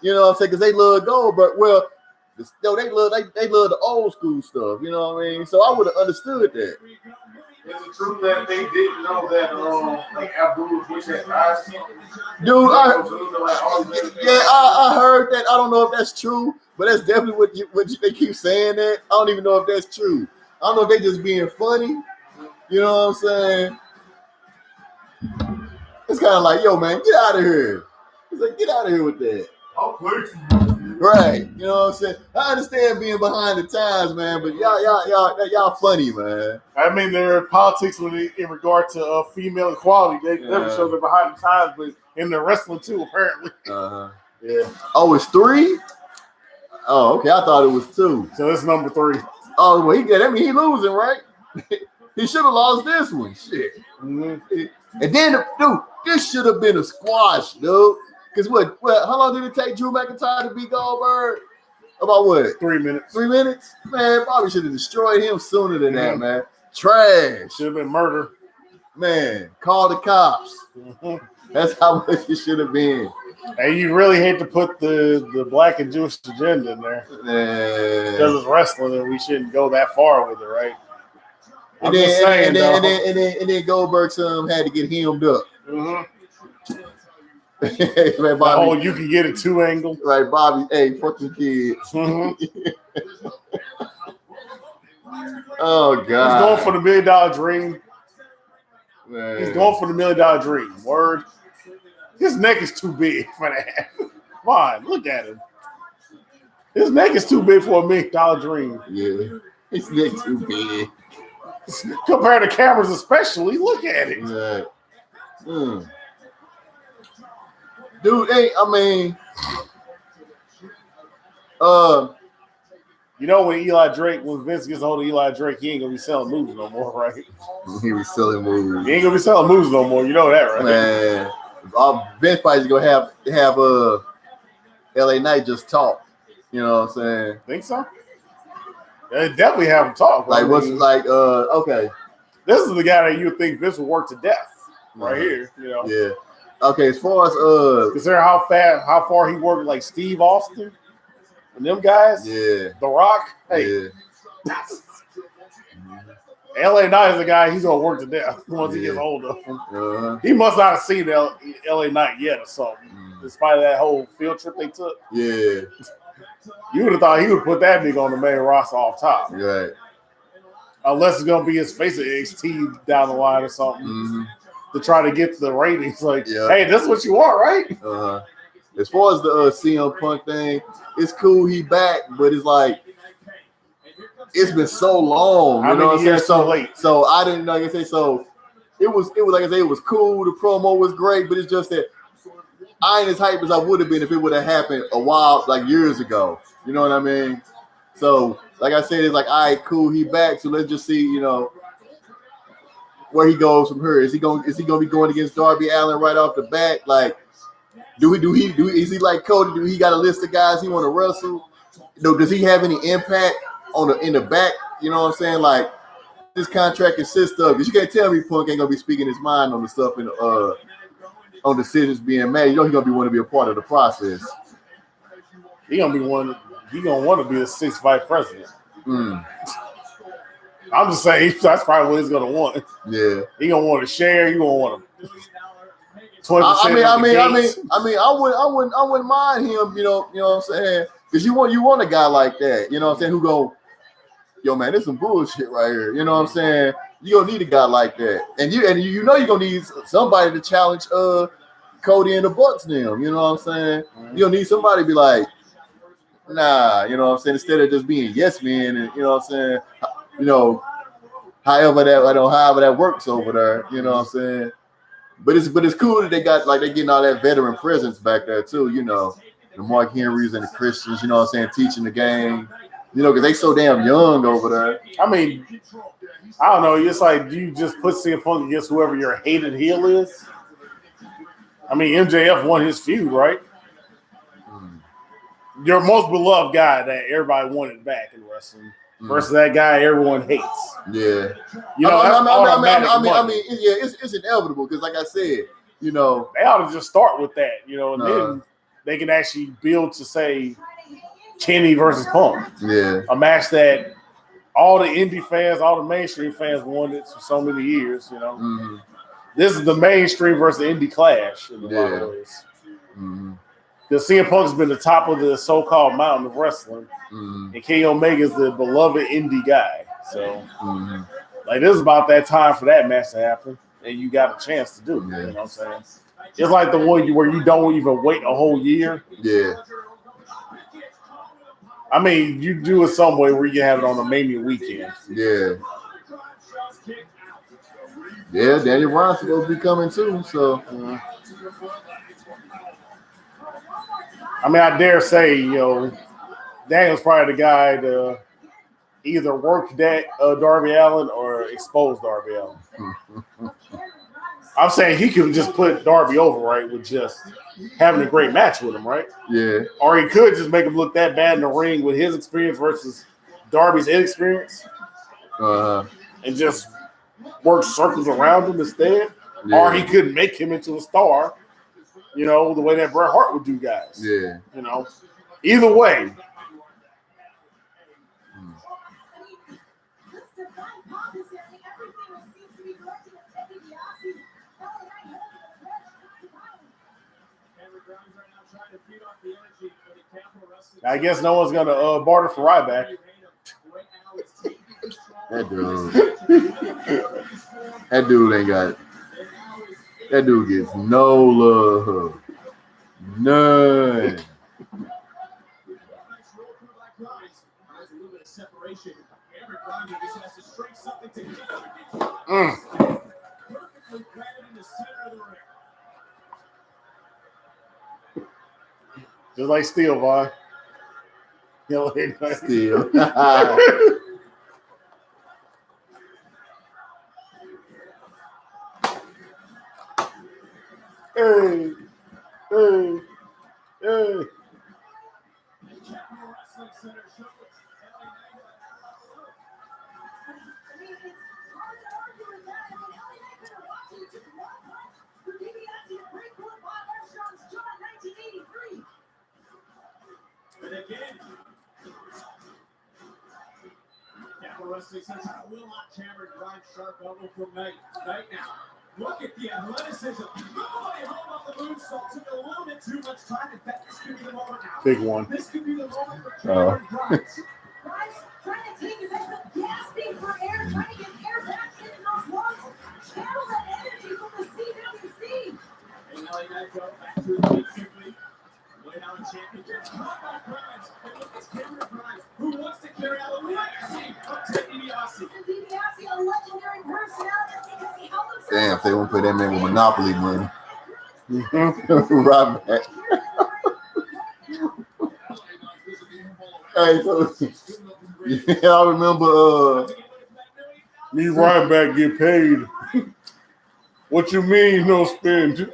You know what I'm saying? Because they love Goldberg. Well, they love the old school stuff. You know what I mean? So I would have understood that. Is it true that they didn't know that like Abdul Bush had eyes? Dude, I heard that. I don't know if that's true, but that's definitely what they keep saying that. I don't even know if that's true. I don't know if they just being funny. You know what I'm saying? It's kind of like, yo, man, get out of here. It's like, get out of here with that. Right. You know what I'm saying? I understand being behind the times, man, but y'all funny, man. I mean, there are politics in regard to female equality. They never show they're behind the times, but in the wrestling too, apparently. Yeah. Oh, it's 3? Oh, okay. I thought it was 2. So it's number 3. Oh, well, that means he losing, right? He should have lost this one. Shit. Mm-hmm. And then, dude, this should have been a squash, dude. Because how long did it take Drew McIntyre to beat Goldberg? About what? 3 minutes. 3 minutes? Man, Bobby should have destroyed him sooner than that, man. Trash. Should have been murder. Man, call the cops. That's how much it should have been. And you really hate to put the black and Jewish agenda in there. Because it's wrestling and we shouldn't go that far with it, right? And then Goldberg had to get hemmed up. Mm-hmm. Man, Bobby, you can get it 2 angle. Right, Bobby. Hey, fuck your kids. Mm-hmm. Oh, God. He's going for the $1 million dream. Man. He's going for the $1 million dream. Word. His neck is too big for that. Come on, look at him. His neck is too big for a $1 million dream. Yeah. His neck too big. Compared to cameras especially, look at it. Right. Dude, I mean, you know when Vince gets a hold of Eli Drake, he ain't gonna be selling moves no more, right? He be selling moves. He ain't gonna be selling moves no more. You know that, right? Man, Vince probably gonna have LA Knight just talk. You know what I'm saying? Think so? They definitely have him talk. Like okay. This is the guy that you would think Vince would work to death right here. You know? Yeah. Okay, as far as consider how far he worked with like Steve Austin and them guys. Yeah. The Rock. Hey. Yeah. LA Knight is a guy he's gonna work to death once he gets hold of him. He must not have seen LA Knight yet or something. Despite that whole field trip they took. Yeah. You would have thought he would put that nigga on the main roster off top. Right. Unless it's gonna be his face at NXT down the line or something. Mm-hmm. to try to get the ratings. Like, Yeah. hey, this is what you want, right? As far as the CM Punk thing, it's cool he back, but it's like it's been so long. You know what I'm saying? So I didn't like I say. So it was like I say, it was cool. The promo was great, but it's just that I ain't as hyped as I would have been if it would have happened a while, like years ago. You know what I mean? So like I said, it's like, all right, cool, he back. So let's just see, you know, where he goes from here. Is he gonna be going against Darby Allin right off the bat? Like, is he like Cody? Do he got a list of guys he want to wrestle? Does he have any impact in the back? You know what I'm saying? Like, this contract consists of, because you can't tell me Punk ain't gonna be speaking his mind on the stuff in on decisions being made. You know he's gonna want to be a part of the process. He gonna want to be the sixth vice president. I'm just saying that's probably what he's gonna want. Yeah, he gonna want to share. He gonna want to. I wouldn't mind him. You know what I'm saying? Because you want a guy like that. You know what I'm saying? Who go, yo man, this some bullshit right here. You know what I'm saying? You gonna need a guy like that, and you know you're gonna need somebody to challenge Cody and the Bucks. Them. You know what I'm saying? You gonna need somebody to be like, nah. You know what I'm saying? Instead of just being yes man, and you know what I'm saying? You know, however that works over there. You know what I'm saying? But it's cool that they getting all that veteran presence back there too. You know, the Mark Henrys and the Christians. You know what I'm saying? Teaching the game. You know, because they so damn young over there. I mean, I don't know. It's like, do you just put CM Punk against whoever your hated heel is? I mean, MJF won his feud, right? Your most beloved guy that everybody wanted back in wrestling versus that guy everyone hates. Yeah. You know, it's inevitable because, like I said, you know, they ought to just start with that, you know, and then they can actually build to say Kenny versus Punk. Yeah. A match that all the indie fans, all the mainstream fans wanted for so many years, you know. Mm-hmm. This is the mainstream versus indie clash in a lot of ways. Because CM Punk's been the top of the so-called mountain of wrestling, and Kenny Omega is the beloved indie guy. So, like, this is about that time for that match to happen, and you got a chance to do it. You know what I'm saying? It's like the one where you don't even wait a whole year. Yeah. I mean, you do it some way where you have it on the Mania weekend. Yeah. Yeah, Daniel Bryan's supposed to be coming too, so. I mean, I dare say, you know, Daniel's probably the guy to either work that Darby Allin or expose Darby Allin. I'm saying he could just put Darby over, right, with just having a great match with him, right? Yeah. Or he could just make him look that bad in the ring with his experience versus Darby's inexperience, and just work circles around him instead. Yeah. Or he could make him into a star, you know, the way that Bret Hart would do guys. Yeah. You know, either way. I guess no one's gonna barter for Ryback. That dude ain't got it. That dude gets no love. None. Just like Steel, boy. Steel. Hey. Wrestling Central will not chamber drive sharp elbow from night now. Look at the athleticism. Nobody home off the moonsault. Took a little bit too much time. In fact, this could be the moment now. Big one. This could be the moment for Cameron Grimes. Grimes trying to take it back, but gasping for air, trying to get air back in those lungs. Channel that energy from the Damn, if they won't pay that man with Monopoly money. Mm-hmm. Right back. Hey, so yeah, I remember Me right back get paid. What you mean no spend?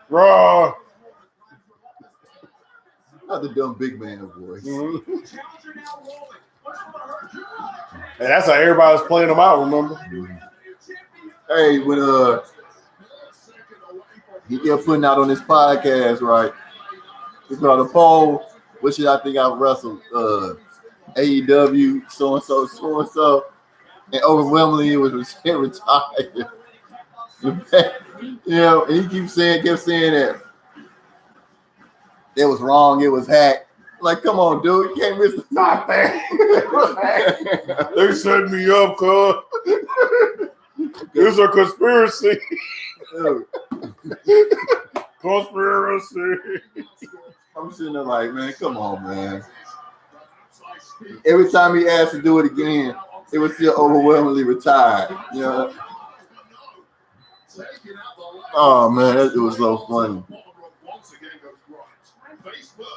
Raw. not the dumb big man voice. Mm-hmm. And that's how everybody was playing them out, remember? Hey, when he kept putting out on this podcast, right? He put out a poll. What should I think I've wrestled? AEW, so and so, and overwhelmingly it was retired. Yeah, and he kept saying that it was wrong, it was hacked. Like, come on, dude, you can't miss the Not that. They set me up, cuz. It's a conspiracy. Conspiracy. I'm sitting there like, man, come on, man. Every time he asked to do it again, it was still overwhelmingly retired. You know? Oh man, it was so funny.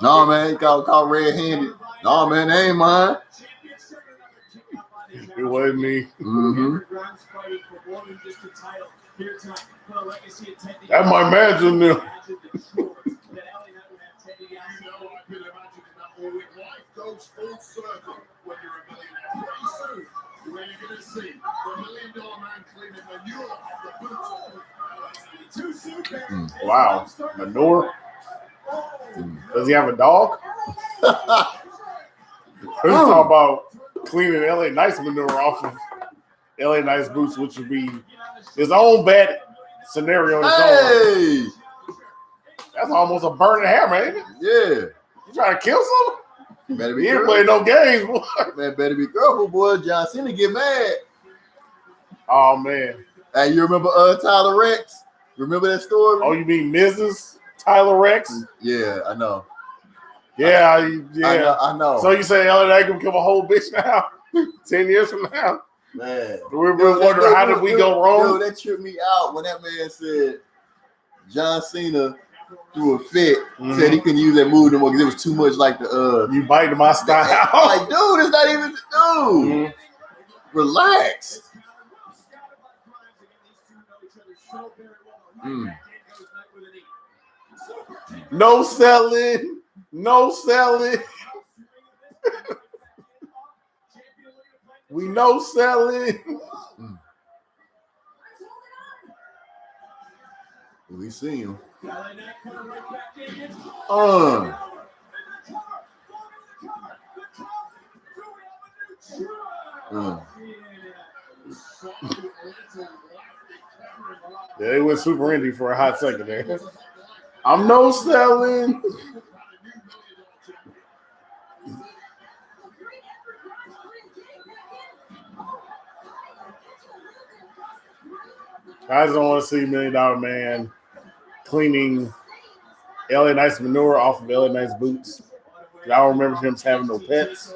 No man, he caught red-handed. No man, that ain't mine. It wasn't me. Mm-hmm. That my man's in there. Wow. Manure? Does he have a dog? Let's talk about cleaning LA Nice manure off of LA Nice boots, which would be his own bad scenario. In his own. Hey, That's almost a burning hammer, ain't it? yeah. You trying to kill someone? Better He be ain't careful. playing no games, boy. Man, better be careful, boy. John Cena get mad. Oh, man. Hey, you remember Tyler Rex? Remember that story? Oh, you mean Mrs. Tyler Rex? Yeah, I know. Yeah, I know. So you say LA Knight can become a whole bitch now? 10 years from now? Man. We're wondering how did we go wrong? Dude, that tripped me out when that man said John Cena threw a fit, said he couldn't use that move no more because it was too much like the You biting my style. like, dude, it's not even dude. Relax. No selling. No selling. We no selling. We see him. Yeah, they went super indie for a hot second there. I'm no selling. I just don't want to see $1 Million Man cleaning LA Nice manure off of LA Nice boots. I don't remember him having no pets.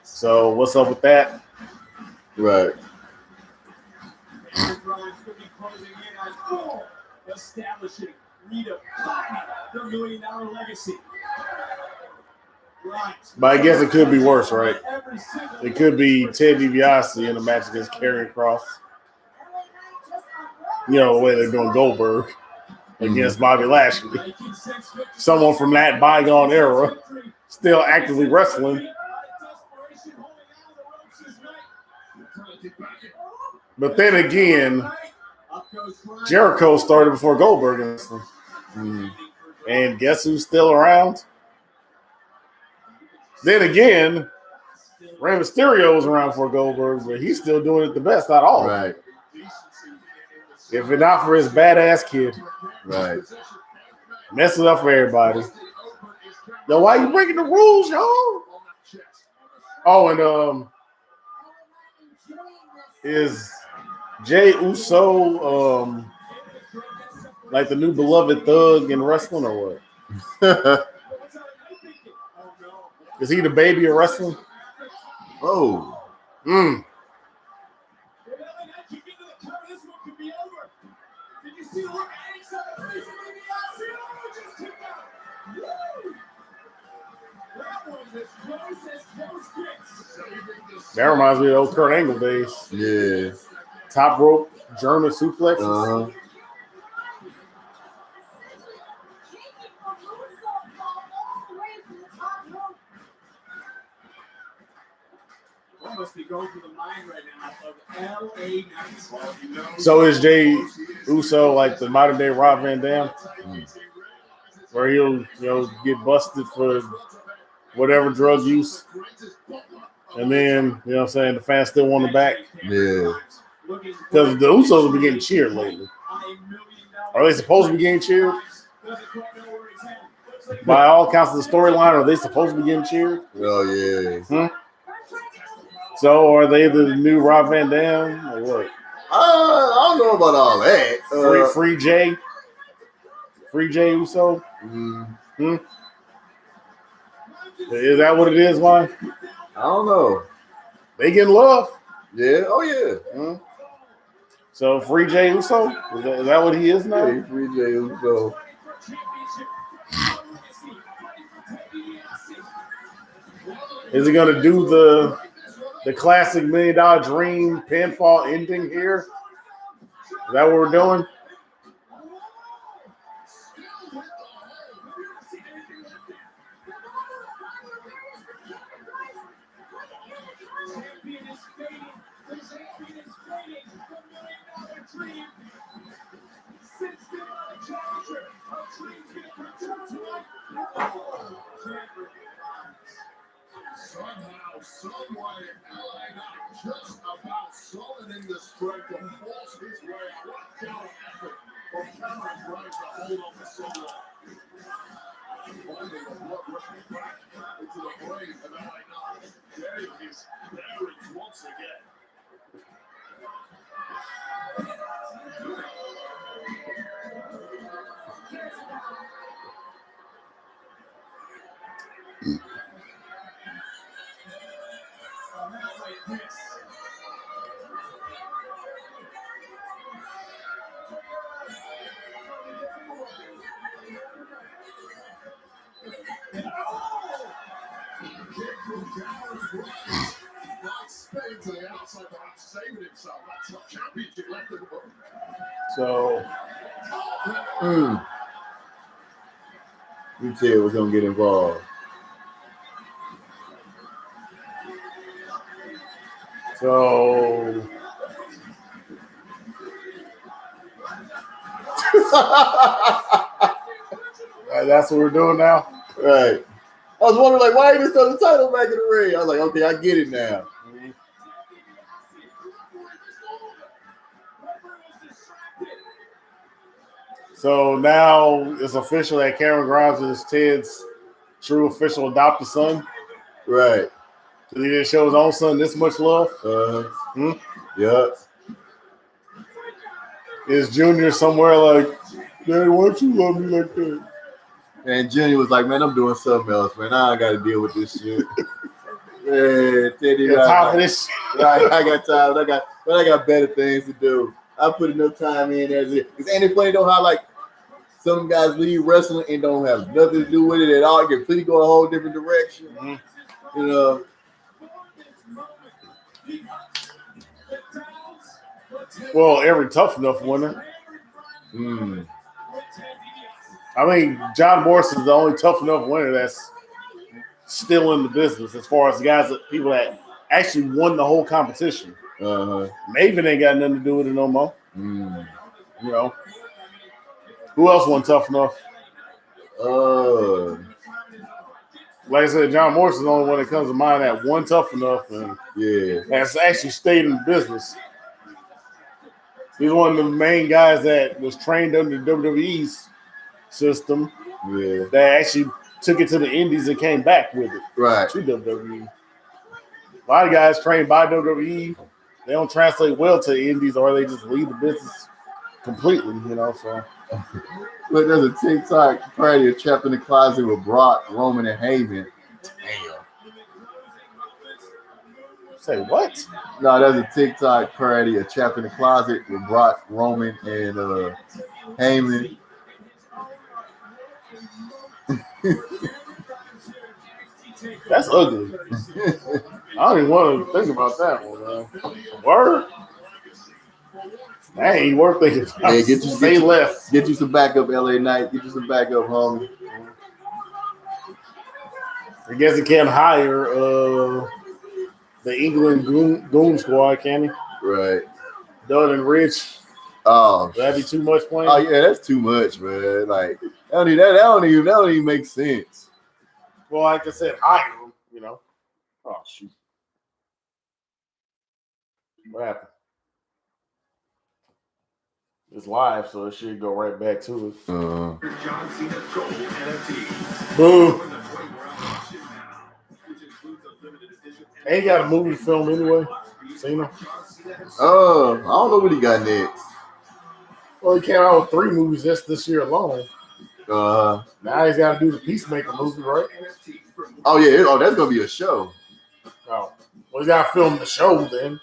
So what's up with that? Right. Establishing, redefining the $1 Million legacy. But I guess it could be worse, right? It could be Ted DiBiase in a match against Karrion Kross. You know, the way they're doing Goldberg against Bobby Lashley. Someone from that bygone era still actively wrestling. But then again, Jericho started before Goldberg wrestling. And guess who's still around? Then again, Rey Mysterio was around for Goldberg, but he's still doing it the best out of all. Right. If it not for his badass kid. Right. Mess it up for everybody. Yo, why you breaking the rules, yo? Oh, and is Jay Uso like the new beloved thug in wrestling or what? Is he the baby of wrestling? Oh. Mm. That reminds me of the old Kurt Angle days. Yeah. Top rope German suplexes. Uh-huh. So is Jay Uso like the modern day Rob Van Dam? Where he'll get busted for whatever drug use. And then, you know what I'm saying, the fans still want him back. Yeah. Because the Usos have been getting cheered lately. Are they supposed to be getting cheered? By all counts of the storyline, are they supposed to be getting cheered? Oh, yeah. So are they the new Rob Van Dam or what? I don't know about all that. Free Jay Uso? Is that what it is, man? I don't know. They getting love. Yeah. Oh, yeah. So Free Jay Uso? Is that what he is now? Yeah, Free Jay Uso. Is he going to do the classic $1 Million Dream pinfall ending here? Is that what we're doing? Somehow, someway, LA Knight just about summoning the strength to force his way out. What kind of effort from Cameron Grimes to hold on for so long? Finding the blood rushing back into the brain of LA Knight. Getting his bearings once again. So, You tell what's gonna get involved. So that's what we're doing now. Right. I was wondering, like, why you just throw the title back in the ring? I was like, okay, I get it now. So now it's official that Cameron Grimes is Ted's true official adopted son. Right. He didn't show his own son this much love. Yep. Is Junior somewhere like, Daddy, why don't you love me like that? And Junior was like, man, I'm doing something else, man. I gotta deal with this shit. Yeah, Teddy. Time for this shit. I got time. I got better things to do. I put enough time in as it. Ain't it funny though how like some guys leave wrestling and don't have nothing to do with it at all? Get completely go a whole different direction. You know. Well, every Tough Enough winner. I mean, John Morris is the only Tough Enough winner that's still in the business as far as people that actually won the whole competition. Maven ain't got nothing to do with it no more. You know. Who else won Tough Enough? Like I said, John Morris is the only one that comes to mind that won Tough Enough and has actually stayed in the business. He's one of the main guys that was trained under WWE's system. That actually took it to the Indies and came back with it. Right. To WWE. A lot of guys trained by WWE, they don't translate well to the Indies or they just leave the business completely, you know. So Look, there's a TikTok party trapped in the closet with Brock, Roman, and Heyman. Damn. Say what? No, that's a TikTok parody of Trapped in the Closet with Brock, Roman, and Heyman. That's ugly. I don't even want to think about that one, man. Word? That ain't worth thinking about. Hey, Say less. Get you some backup, LA Knight. Get you some backup, homie. I guess he can't hire the England Goon Squad, can he? Right. Doug and Rich. Oh, that'd be too much playing. Oh yeah, that's too much, man. Like that don't even make sense. Well, like I said, hire him. You know. Oh shoot. What happened? It's live, so it should go right back to it. Boo. Ain't got a movie to film anyway. Seen him? I don't know what he got next. Well, he came out with 3 movies just this year alone. Now he's got to do the Peacemaker movie, right? Oh yeah. Oh, that's gonna be a show. Oh, well, he's got to film the show then,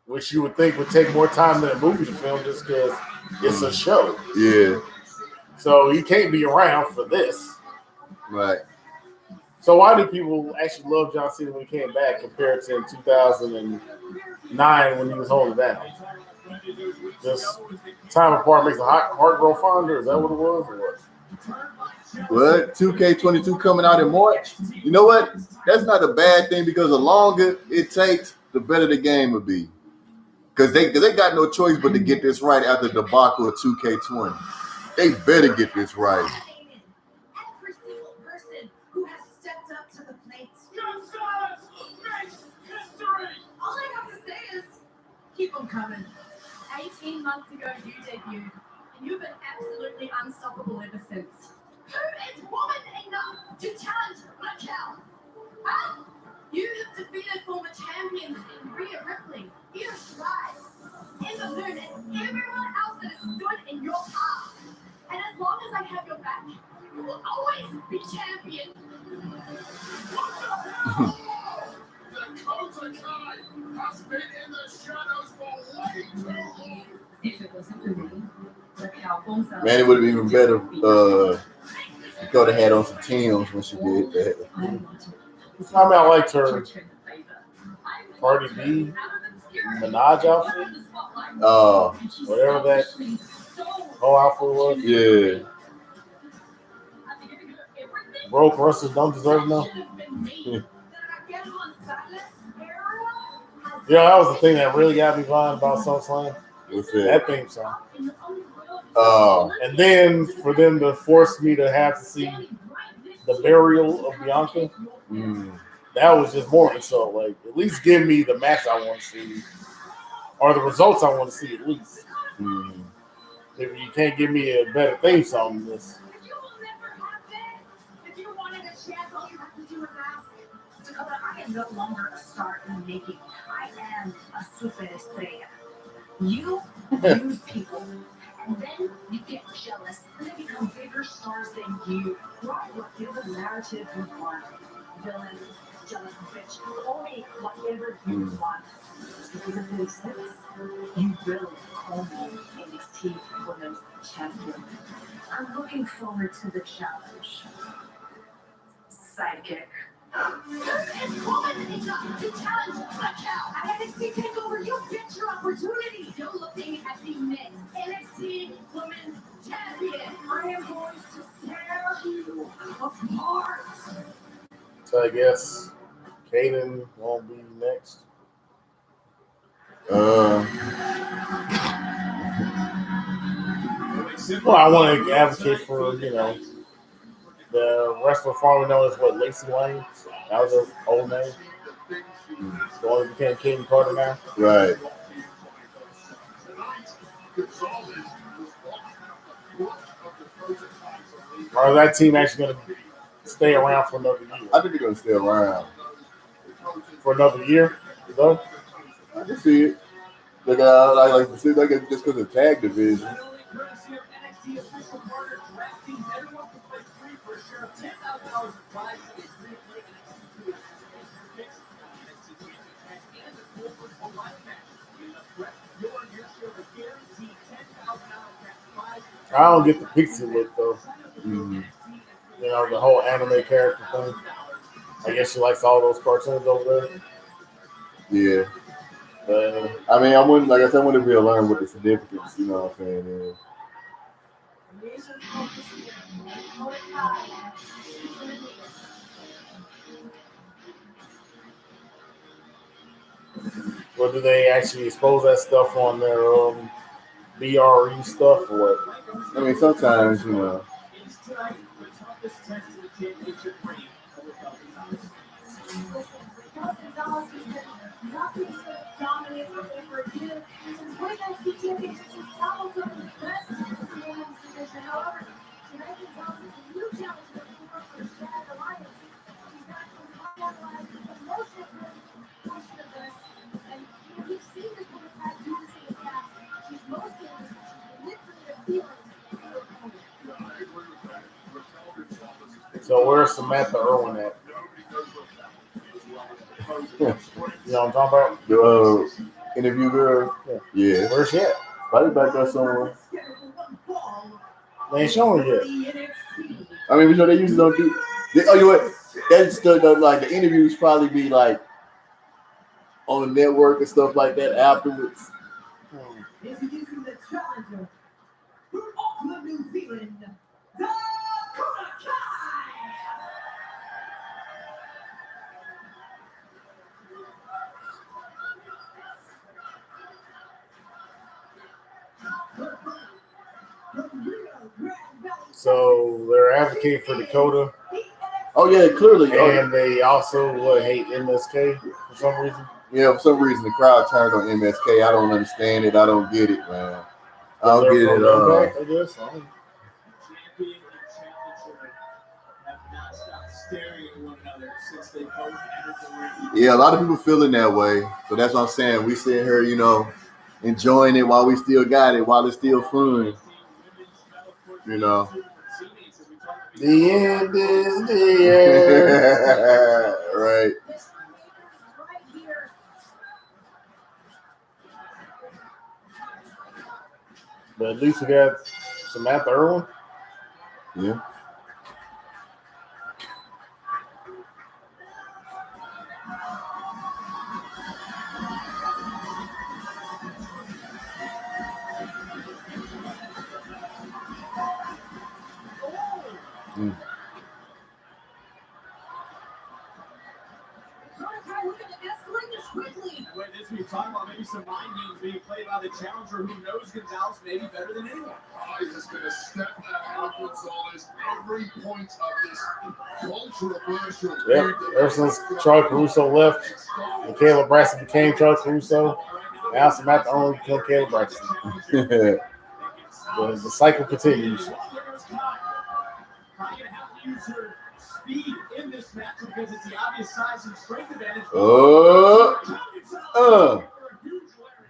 which you would think would take more time than a movie to film, just because it's a show. Yeah. So he can't be around for this. Right. So why do people actually love John Cena when he came back compared to in 2009 when he was holding down? Just time apart makes the heart grow fonder? Is that what it was? Or what? 2K22 coming out in March? You know what? That's not a bad thing because the longer it takes, the better the game will be. Because they got no choice but to get this right after the debacle of 2K20. They better get this right. Every single person who has stepped up to the plate. All I have to say is, keep them coming. 18 months ago, you debuted, and you've been absolutely unstoppable ever since. Who is woman enough to challenge Raquel? Huh? You have defeated former champions in Rhea Ripley, Io Shirai, Ember Moon, and everyone else that has stood in your path. And as long as I have your back, you will always be champion. What the hell? Dakota Kai has been in the shadows for way too long. If it wasn't for me, Raquel Gonzalez. Man, it would have been even better Dakota had on some Timbs when she did that. I mean, I liked her Cardi B Minaj outfit. Whatever that whole outfit was. Yeah. Broke wrestlers don't deserve no. Yeah, that was the thing that really got me violent about SummerSlam. That theme song. And then for them to force me to have to see the burial of Bianca, that was just more insult. Like, at least give me the match I want to see, or the results I want to see at least. If you can't give me a better theme song than this. If you wanted a chance, all you have to do is ask. Dakota, I am no longer a star in the making. I am a super estrella. You use people, and then you get jealous, and they become bigger stars than you. Right? Give the narrative you want. Villain, jealous bitch, only whatever you want. Because it makes sense. You really call me NXT Women's Champion. I'm looking forward to the challenge. Sidekick. And woman enough to challenge Raquel at NXT Takeover. You get your opportunity. You're looking at the next NXT Women's Champion. I am going to tear you apart. So I guess Kaden won't be next. Well, I want to advocate for, the wrestler formerly known as Lacey Lane. That was her old name. The one who became Kaden Carter now. Right. Or is that team actually going to stay around for another year? I think they're going to stay around. For another year? Though? I can see it. Like just because of tag division. I don't get the pixie look though. Mm-hmm. You know, the whole anime character thing. I guess she likes all those cartoons over there. Yeah. But I mean, I wouldn't, like I said, I wouldn't be able to learn what the significance, you know what I'm saying, is. or do they actually expose that stuff on their BRE stuff or what? I mean, sometimes, you know. So where's Samantha Irwin at? You know what I'm talking about? The interview girl? Yeah. Where's she at? Probably back there somewhere. They ain't showing yet. I mean, you know, they usually don't do. You know what? That's like the interviews probably be like on the network and stuff like that afterwards. Introducing the challenger from Auckland, New Zealand, the So they're advocating for Dakota. Oh yeah, clearly. And they also hate MSK for some reason. Yeah, for some reason the crowd turned on MSK. I don't understand it. I don't get it, man. I don't get it at all. I guess. Yeah, a lot of people feeling that way. So that's what I'm saying. We sitting here, you know, enjoying it while we still got it, while it's still fun. You know. The end is near. Right. But at least we got Samantha Irwin. Yeah. Mm. This we're talking about maybe some mind games being played by the challenger who knows Gonzalez maybe better than anyone. I has been a step ahead of Gonzalez every point of this controversial. Yep. Ever since Charlie Caruso left and Caleb Braxton became Charlie Caruso, now Samantha Irwin became Caleb Braxton. The cycle continues. Speed in this match because it's the obvious size and strength advantage.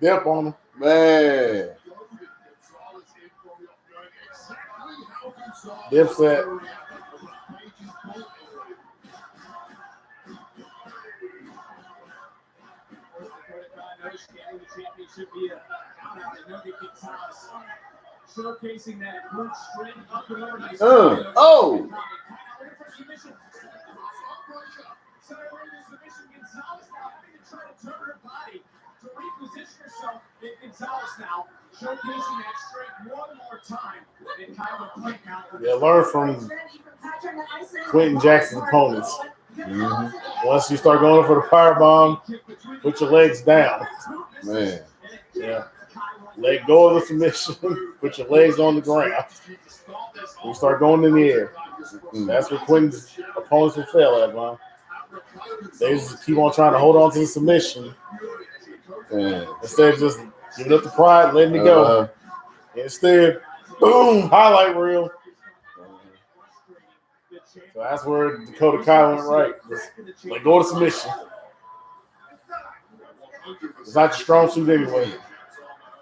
Dip on him. Man. Dip set. Showcasing that brute strength up and over. Oh. Showcasing that strength one more time. And Kyler Yeah, learn from Quentin Jackson's opponents. Mm-hmm. Once you start going for the powerbomb, put your legs down. Man. Yeah. Let go of the submission. Put your legs on the ground. You start going in the air. That's what Quentin's opponents will fail at, man. They just keep on trying to hold on to the submission. Instead of just giving up the pride, letting it go. Instead, boom, highlight reel. So that's where Dakota Kai went right. Just let go of the submission. It's not your strong suit anyway.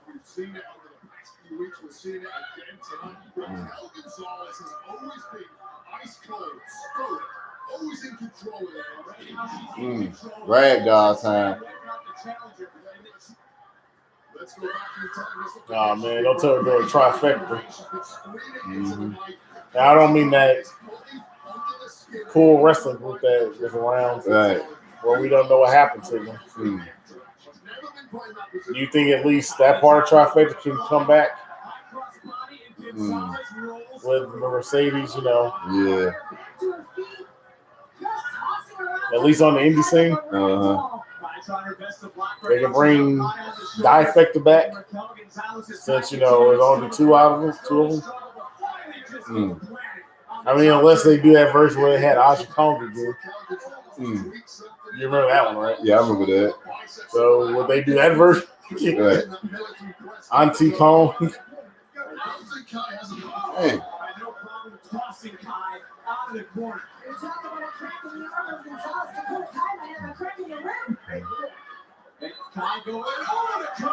We've seen it over the past few weeks. We're seeing it again tonight. El Gonzalez has always been ice cold, stoic, always in control of it. Ragdoll time. Nah, man, don't tell me they're a trifecta. Mm-hmm. And I don't mean that cool wrestling group that was around Right. where we don't know what happened to them. Mm. Do you think at least that part of trifecta can come back Mm. with the Mercedes, you know, Yeah. at least on the indie scene? Uh-huh. They can bring Difecta back since, you know, there's only two of them. Mm. I mean, unless they do that version where they had Aja Kong do. Mm. You remember that one, right? Yeah, I remember that. So would they do that version? Right. Auntie Kong. Hey.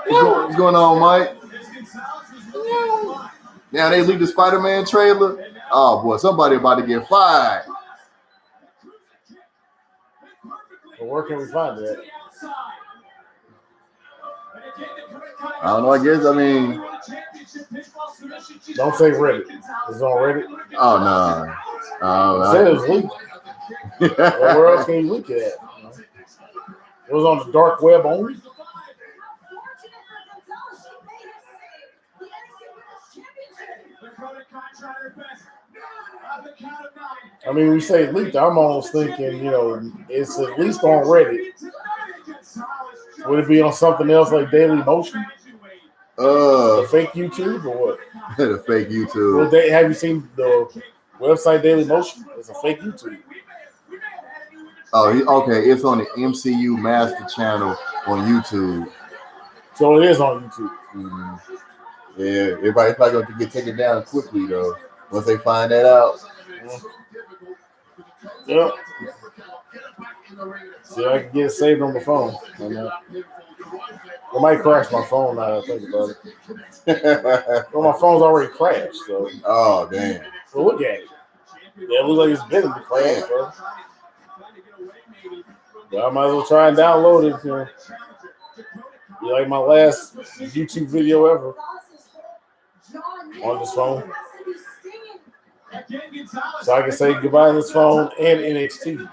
What's going on, Mike? Now they leaked the Spider-Man trailer. Oh boy, somebody about to get fired. Well, where can we find that? I don't know. I guess. I mean, Don't say Reddit. It's on Reddit. oh no. It said it was leaked. Well, where else can you leak it at? It was on the dark web only. I mean, we say leaked. I'm almost thinking, you know, it's at least on Reddit. Would it be on something else like Daily Motion? The fake YouTube or what? The fake YouTube. Well, have you seen the website Daily Motion? It's a fake YouTube. Oh, okay. It's on the MCU Master Channel on YouTube. So it is on YouTube. Mm-hmm. Yeah, everybody's probably going to get taken down quickly though once they find that out. Yep. See, I can get it saved on the phone. I might crash my phone now that I think about it. Well, my phone's already crashed, so. Oh, damn. Well, look at it. Yeah, it looks like it's been in the crash, bro. Yeah, I might as well try and download it. You know. Be like my last YouTube video ever on this phone. So I can say goodbye to this phone and NXT.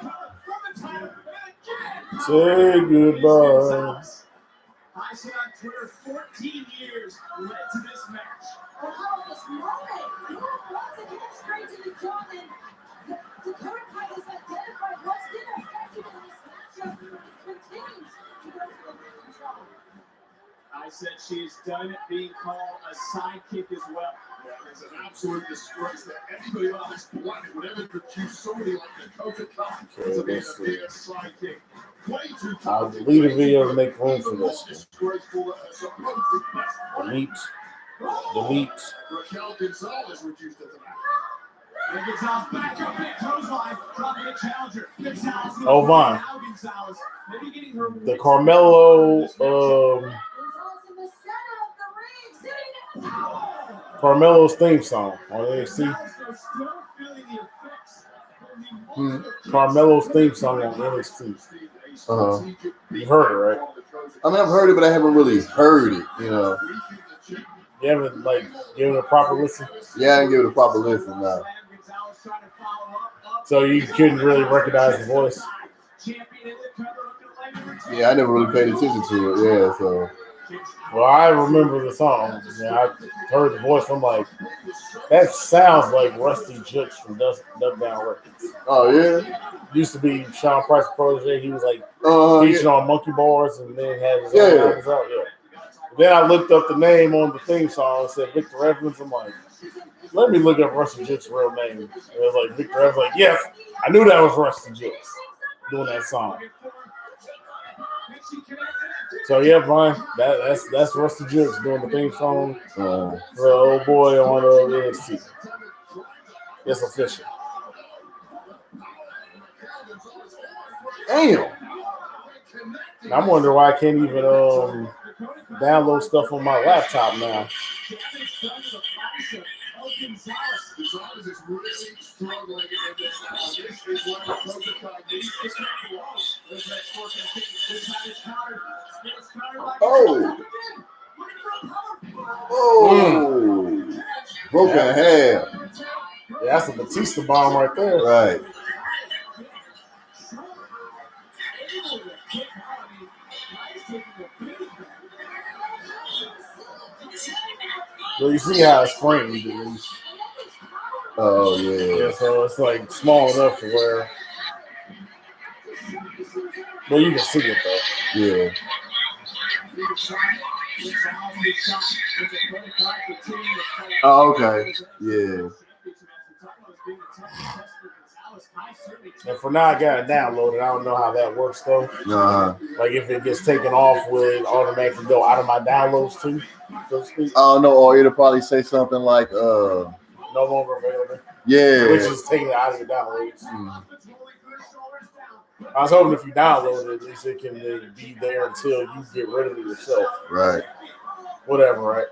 Say goodbye. I said on Twitter, 14 years led to this match. I said she is done being called a sidekick as well. Yeah, it's an absolute disgrace that anybody on this planet would ever accuse somebody like Dakota Kai to be a sidekick. I'll delete a video to make room for this one. Delete. Raquel Gonzalez reduced it to that. Oh, Vaughn. The Carmelo Carmelo's theme song on NXT. Carmelo's theme song on NXT. You've heard it, right? I mean, I've heard it, but I haven't really heard it, you know. You haven't, like, given it a proper listen? Yeah, I didn't give it a proper listen, no. So you couldn't really recognize the voice? Yeah, I never really paid attention to it, yeah, so. Well, I remember the song. Yeah, I heard the voice. I'm like, that sounds like Rusty Jukes from Dub Down Records. Oh, yeah? Used to be Sean Price's protege. He was like featured on Monkey Bars and then had his own albums out. Yeah. Then I looked up the name on the theme song and said Victor Evans. I'm like, let me look up Rusty Jukes' real name. And it was like Victor Evans. Like, yes, I knew that was Rusty Jukes doing that song. So yeah, Brian, that's Rusty Jukes doing the theme song for the old boy on NXT. It's official. Damn. I'm wondering why I can't even download stuff on my laptop now. Oh. Oh, broken Yeah. half. Yeah, that's a Batista bomb right there. Right. Well, you see how it's framed at least. Oh yeah. Yeah, so it's like small enough to where. Well, you can see it though. Yeah. Oh, okay. Yeah. And for now, I got it downloaded. I don't know how that works though. Like if it gets taken off, will it automatically go out of my downloads too, so to speak? I don't know, or it'll probably say something like No longer available. yeah. Which is taking it out of your downloads. I was hoping if you download it, at least it can be there until you get rid of it yourself. Right. Whatever, right?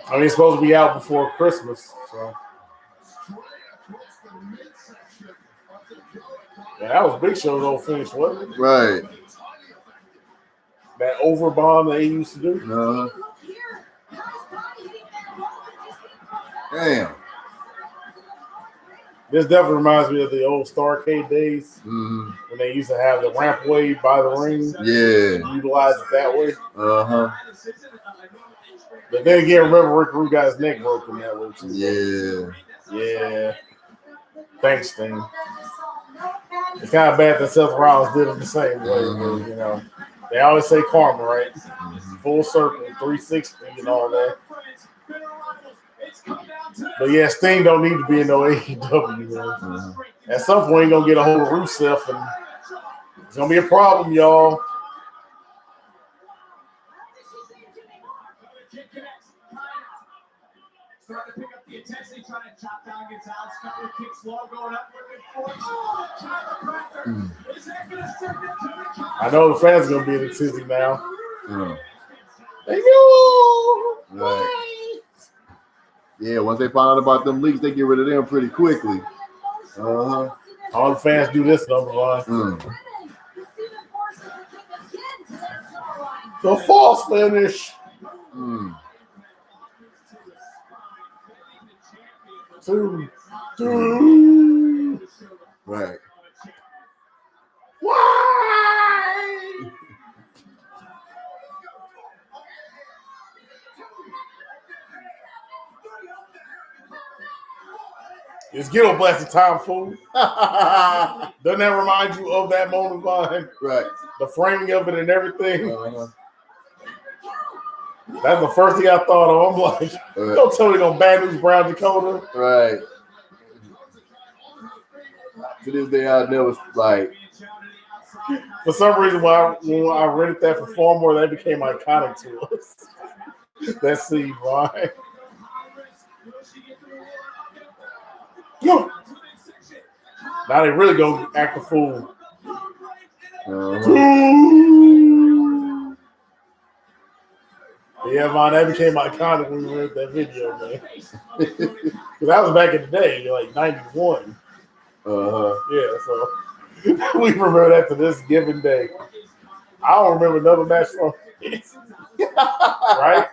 I mean, it's supposed to be out before Christmas, so. Yeah, that was Big Show's old finish, wasn't it? Right. That overbomb they used to do. Damn. This definitely reminds me of the old Starcade days when they used to have the rampway by the ring. Yeah. Utilize it that way. But then again, remember Rick Rude got his neck broken that way too. Yeah. Yeah. Thanks, Sting. It's kind of bad that Seth Rollins did it the same way, but, you know. They always say karma, right? Full circle, 360 and all that. But yeah, Sting don't need to be in no AEW, man. At some point, he's going to get a hold of Rusev, and it's going to be a problem, y'all. Starting to pick up the intensity, trying to chop down against Alex. Couple of kicks low, going up, looking for chiropractor. Is that going to send it to the I know the fans are going to be in the tizzy now. They go. Right. Yeah, once they find out about them leaks, they get rid of them pretty quickly. All the fans do this number line. The false finish. Two. Right. Why? It's ghetto blasted time, fool. Doesn't that remind you of that moment, Vaughn? Right. The framing of it and everything. That's the first thing I thought of. I'm like, don't tell me no Bad News Brown Dakota. Right. To this day, I never like. For some reason, when I rented that for Farmore, that became iconic to us. That scene, right? Now they really gonna act a fool. Yeah, man, that became iconic when we rented that video, man. Because that was back in the day, like 91. Yeah, so we remember that to this given day. I don't remember another match from it. Right?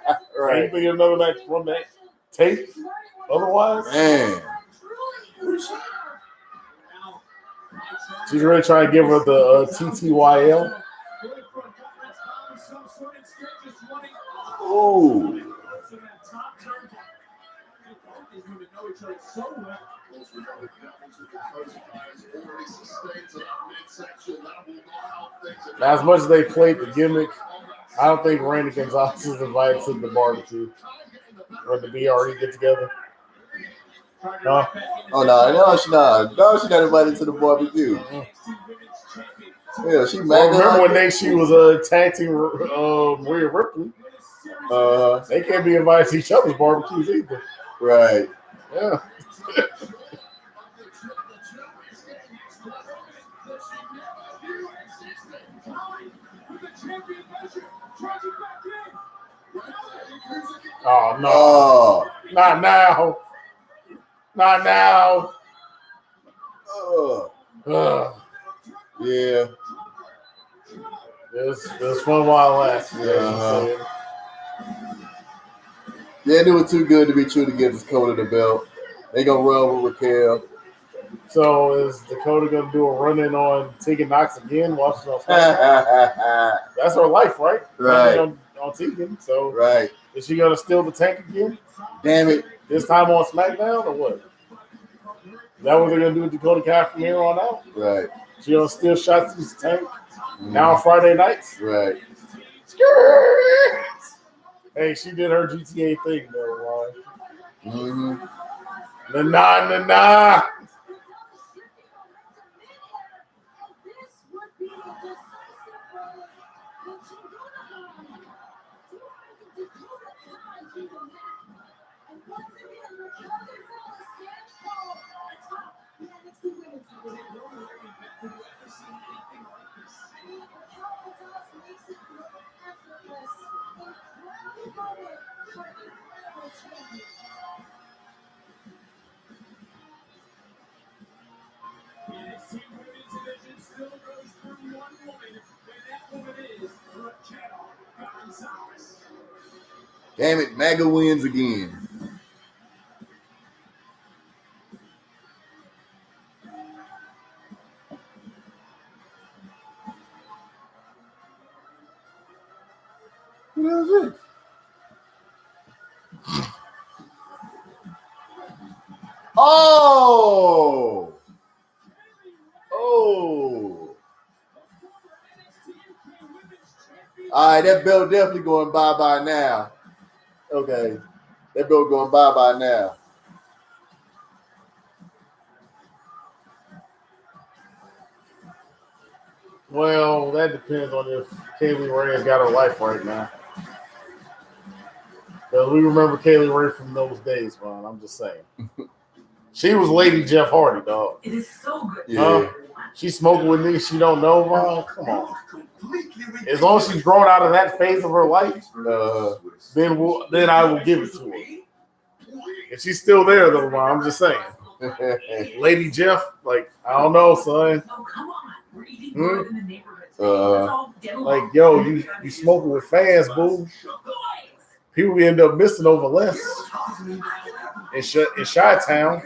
Anything another match from that tape? Otherwise? Man. She's really trying to give her the TTYL. Oh. Now, as much as they played the gimmick, I don't think Randy Gonzalez is invited to the barbecue or the BRE get together. No. Oh no, she's not. No, she's not invited to the barbecue. Yeah, she mad. Remember when she was a tag team Rhea Ripley? They can't be invited to each other's barbecues either. Right. Yeah. Oh no! Oh. Not now! Not now! Yeah. Yeah, It was fun while it lasted. Yeah, they were too good to be true to give Dakota the belt. They gonna run with Raquel. So is Dakota gonna do a run-in on Tegan Knox again? Watching on SmackDown? That's her life, right? Right. On Tegan. So Right. is she gonna steal the tank again? Damn it. This time on SmackDown or what? Is that what they're gonna do with Dakota Kai from here on out? Right. She gonna steal shots to the tank now on Friday nights? Right. Hey, she did her GTA thing though, Mm-hmm. Nah. Damn it, MAGA wins again. What is it? Oh! All right, that belt definitely going bye-bye now. Okay. That belt going bye-bye now. Well, that depends on if Kaylee Ray has got her life right now. Because we remember Kaylee Ray from those days, man. I'm just saying. She was Lady Jeff Hardy, dog. It is so good. Yeah. She smoking with me. She don't know, Ron. Come on. As long as she's grown out of that phase of her life, then I will give it to her. If she's still there, though, Ron, I'm just saying. Lady Jeff, like, I don't know, son. Oh, come on. We're eating good in the neighborhood. Like, yo, you smoking with fans, boo. People end up missing over less in Chi-Town.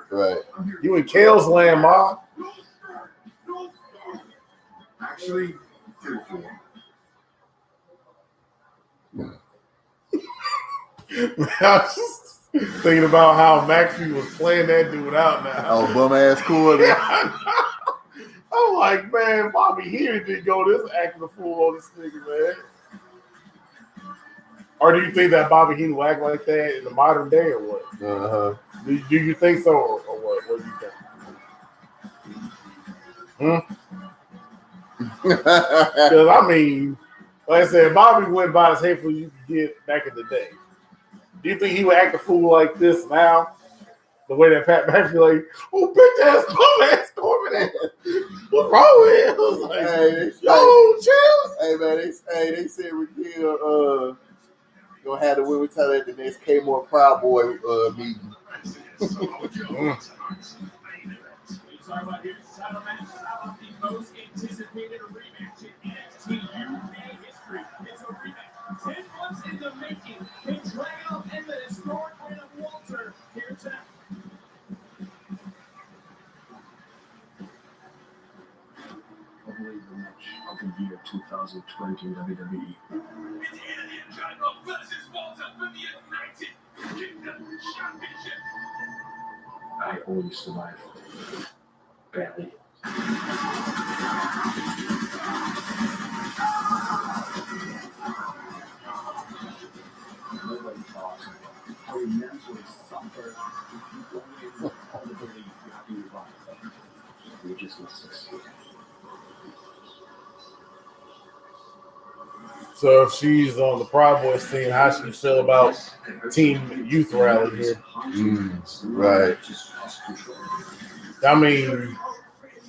Right. You in Kale's land, Ma. Actually, I was just thinking about how Maxie was playing that dude out now. Oh, bum ass quarter. I'm like, man, Bobby here didn't go this acting a fool on this nigga, man. Or do you think that Bobby Heenan will act like that in the modern day or what? Uh-huh. Do you think so or what? What do you think? Because, I mean, like I said, Bobby went about as hateful as you could get back in the day. Do you think he would act a fool like this now? The way that Pat McAfee like, oh, bitch ass, bum ass, Corbin ass. What's wrong with him? Like, Hey, chill. Hey, man, they said Raquel gonna have the women tell at the next Kmart Proud Boy meeting. Most anticipated rematch in NXT UK history. It's a rematch 10 months in the making. Betrayal and the historic win of Walter here tonight. I believe the match of the year 2020 in WWE. It's Ilya Dragunov versus Walter for the United Kingdom Championship. I only survived badly. Nobody talks about how you mentally suffer if you don't even all the belief you have to revive. You just must succeed. So if she's on the Proud Boys team, how should you feel about Team Youth Rally here? Right. I mean,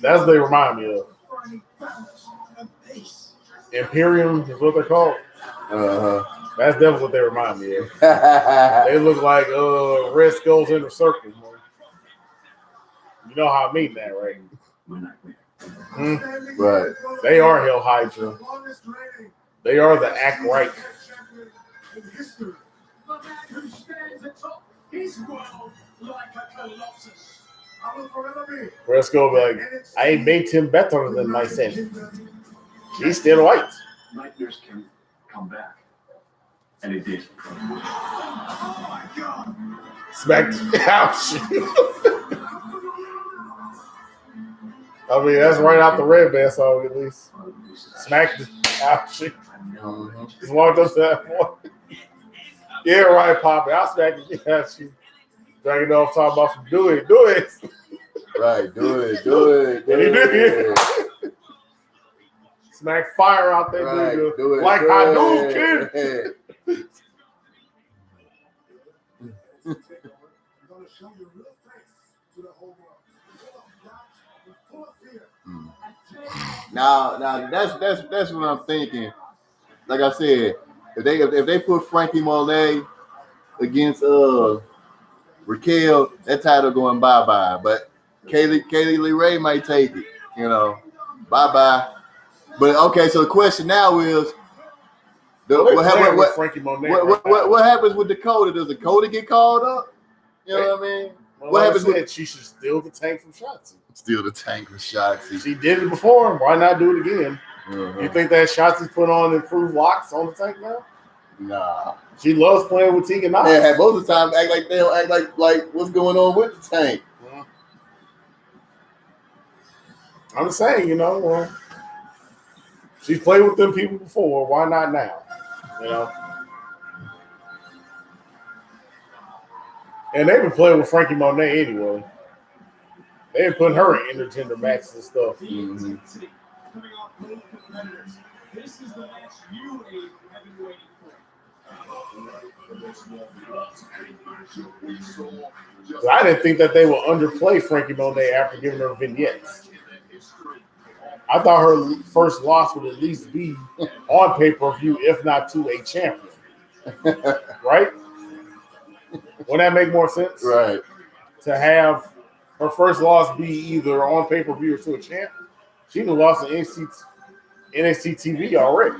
that's what they remind me of. Imperium is what they're called. Uh-huh. That's definitely what they remind me of. They look like Red Skull's Inner Circle. You know how I mean that, right? Right. They are Hell Hydra. They are the act right. In history, the man who stands atop his world like a colossus. I will forever be. Briscoe be like, I made him better than myself. He's still white. Nightmares can come back. And it did. Oh my God. Smacked. Ouch. I mean, that's right out the Red Band song, at least. Smacked. Ouch. Just walked up to that point. Yeah, right, Poppy. I'll smack it. Yeah, she dragging off talking about some do it. Right, do it. And he did it. Smack fire out there, Right, dude. do it. Like do I it. do, kid. Now that's what I'm thinking. Like I said, if they put Frankie Monet against Raquel, that title going bye-bye. But Kaylee Lee Ray might take it, bye-bye. But okay, so the question now is what happens with Dakota? Does Dakota get called up? You know what I mean? Well, What happens with she should steal the tank from Shotzi. steal the tank with Shotzi? She did it before. Why not do it again? Uh-huh. You think that Shotzi's put on improved locks on the tank now? Nah. She loves playing with Tegan Knox. Yeah, most of the time act like they don't act like what's going on with the tank. I'm just saying, well, she's played with them people before. Why not now? And they've been playing with Frankie Monet anyway. They've been putting her in intergender matches and stuff. Mm-hmm. Coming off both competitors. This is the match you have been waiting for. I didn't think that they would underplay Frankie Monet after giving her vignettes. I thought her first loss would at least be on pay-per-view, if not to a champion. Right? Wouldn't that make more sense? Right. To have her first loss be either on pay-per-view or to a champ. She done lost to NXT TV already.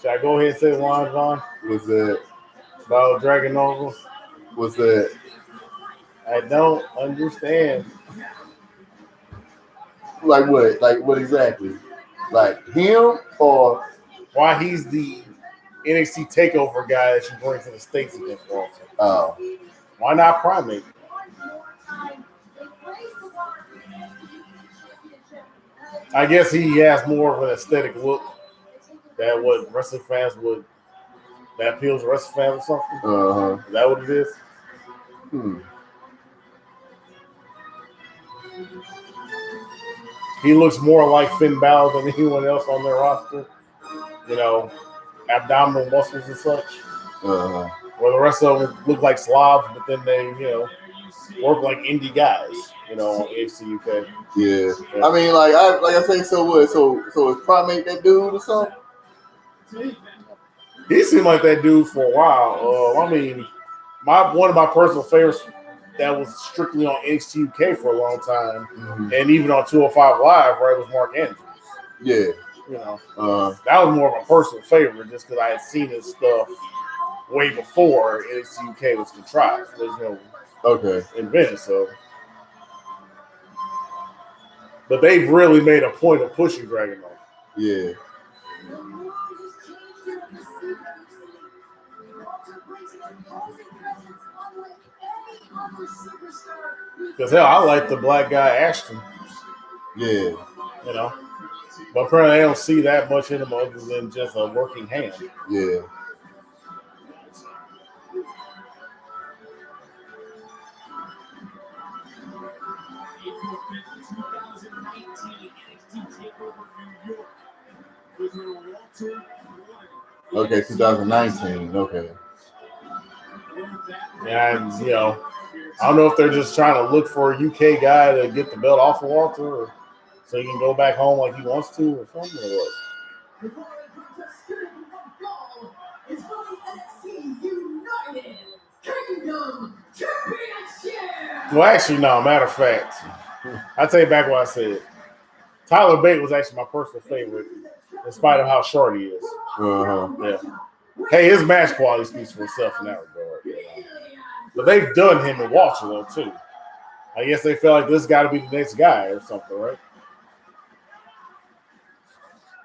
Should I go ahead and say the line, John? What's that? About Dragon Nova? What's that? I don't understand. Like what? Like what exactly? Like him or why he's the NXT Takeover guy that you bring to the States against Walter? Oh. Why not Primate? I guess he has more of an aesthetic look that what wrestling fans would that appeals to wrestling fans or something. Uh-huh. Is that what it is? He looks more like Finn Balor than anyone else on their roster. Abdominal muscles and such. Uh-huh. Where the rest of them look like slobs, but then they, work like indie guys, on NXT UK. Yeah. I mean, like I say, so what? So is Primate that dude or something? He seemed like that dude for a while. I mean, one of my personal favorites that was strictly on NXT UK for a long time, and even on 205 Live, right, was Mark Andrews. Yeah. That was more of a personal favorite just because I had seen his stuff way before NXT UK was contrived. Invented, so. But they've really made a point of pushing Dragon Ball. Yeah. Because hell, I like the black guy Ashton. Yeah. But apparently I don't see that much in him other than just a working hand. Yeah. Okay, 2019. Okay. And, I don't know if they're just trying to look for a UK guy to get the belt off of Walter or so he can go back home like he wants to or something or what. It's for the NXT United Kingdom Championship! Well, actually, no. Matter of fact, I take back what I said. Tyler Bate was actually my personal favorite, in spite of how short he is. Yeah. Hey, his match quality speaks for itself in that regard. But they've done him and Walter though too. I guess they feel like this got to be the next guy or something, right?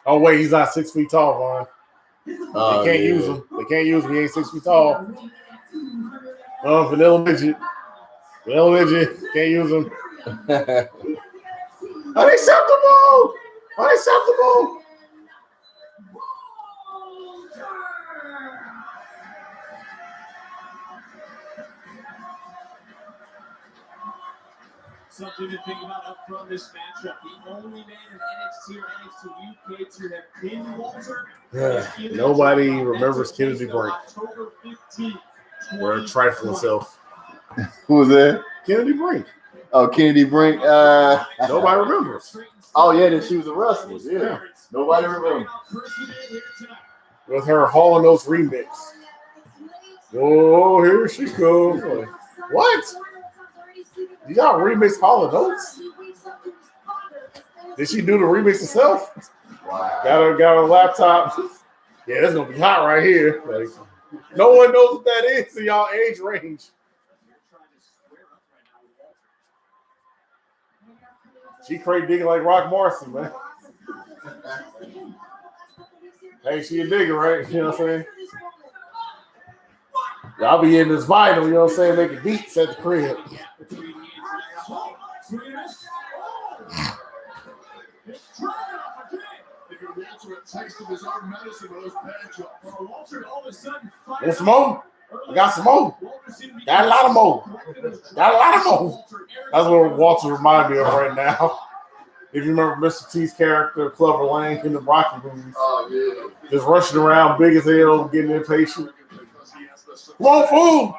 Oh wait, he's not 6 feet tall, Vaughn. They can't use him. They can't use him. He ain't 6 feet tall. Vanilla midget. Vanilla midget. Can't use him. Unacceptable! Unacceptable! Something to think about up front this matchup. The only man in NXT or NXT UK to have been Walter. Nobody remembers Kennedy Brink. October 15th. We're trifling himself. Who was that? Kennedy Brink. Oh, Kennedy Brink. Nobody remembers. Oh yeah, that she was a wrestler. Yeah. Nobody remembers. With her Hall & Oates remix. Oh, here she goes. What? Did y'all remix Hall & Oates? Did she do the remix herself? Wow. Got her laptop. Yeah, that's gonna be hot right here. Like, no one knows what that is in y'all age range. She crate digging like Rock Morrison, man. Hey, she a digger, right? You know what I'm saying? Y'all be in this vinyl, you know what I'm saying? Making beats at the crib. Want some more? I got some more. Got a lot of more. Got a lot of more. That's what Walter reminded me of right now. If you remember Mr. T's character, Clubber Lang, in the Rocky movies. Oh, yeah. Just rushing around, big as hell, getting impatient. Come on, fool!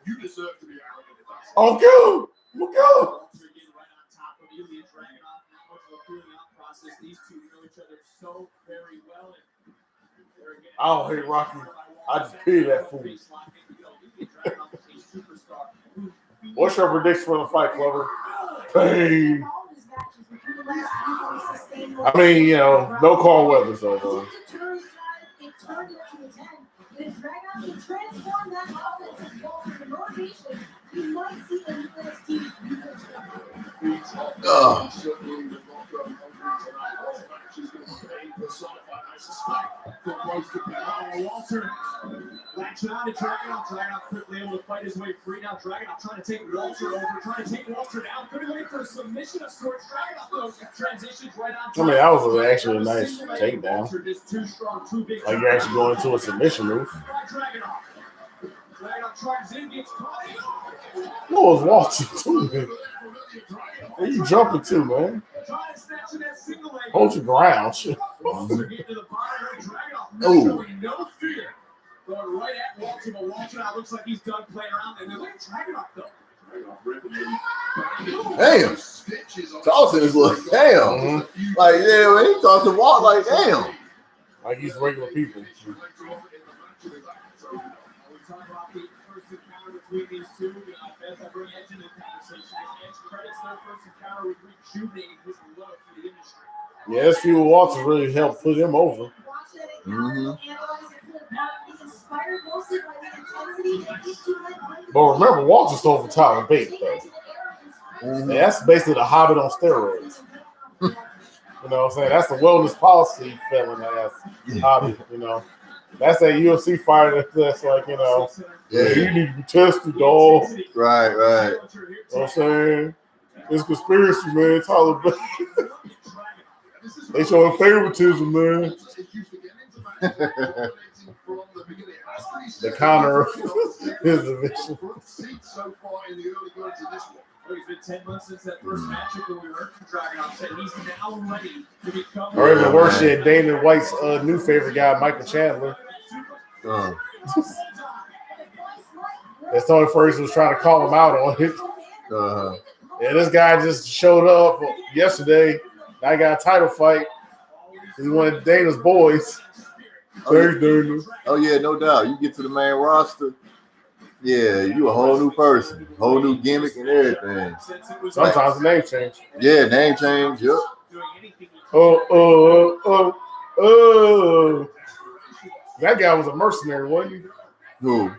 You deserve to be arrogant. On cue! On cue! I don't hate Rocky. I just pity that fool. What's your prediction for the fight, Clover? Pain. I mean, you know, no Carl Weathers though. Walter latching on to Dragunov. Dragunov quickly able to fight his way free. Now Dragunov trying to take Walter over, trying to take Walter down. Could be waiting for a submission of sorts. Dragunov though transitions right on. I mean, that was actually a nice takedown. Like you're actually going into a submission move. Dragunov tries in, gets caught. What was Walter doing? Where you jumping to, man? Hold your ground. Oh. No fear. Going right at Walter, but Walter now looks like he's done playing around. And they're like, Dragunov though. Damn. Tossing is like, damn. Like, yeah, when he tossed the wall, like, damn. Like he's regular people. We talk about the first encounter between these two. Beth, I bring Edge into the conversation. Edge credits their first encounter with rejuvenating his love for the industry. Yeah, this few Walters really helped put him over. Mm-hmm. But remember, Walter's stole for Tyler Bate, though. Mm-hmm. Yeah, that's basically the Hobbit on steroids. You know what I'm saying? That's the wellness policy felon ass Hobbit, you know. That's that UFC fighter that's like, you know, yeah, you need to be tested, dog. Right. You know what I'm saying? It's conspiracy, man. Tyler Bate. They showing favoritism, man. The counter of his division. It's been 10 months since that first matchup when we heard from Dragunov said he's now ready to become. Or even worse yet, Dana White's new favorite guy, Michael Chandler. That's Tony Ferguson was trying to call him out on it. Yeah, this guy just showed up yesterday. Now he got a title fight. He's one of Dana's boys. Oh yeah, no doubt. You get to the main roster, Yeah, you a whole new person, whole new gimmick and everything. Sometimes the name change. Yeah, name change. Yep. Oh. That guy was a mercenary, wasn't he? Who?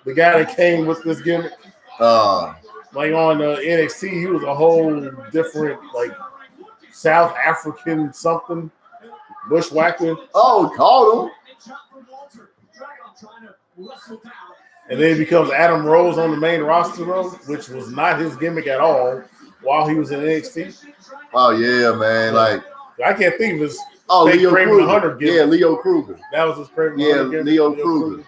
The guy that came with this gimmick. Like on NXT, he was a whole different, like, South African something, bushwhacker. Oh, called him. And then he becomes Adam Rose on the main roster, though, which was not his gimmick at all while he was in NXT. Oh yeah, man. Like I can't think of his. Leo Craven Kruger. the Hunter gimmick. Yeah, Leo Kruger. That was his Craven the Yeah, Hunter gimmick. Leo Kruger.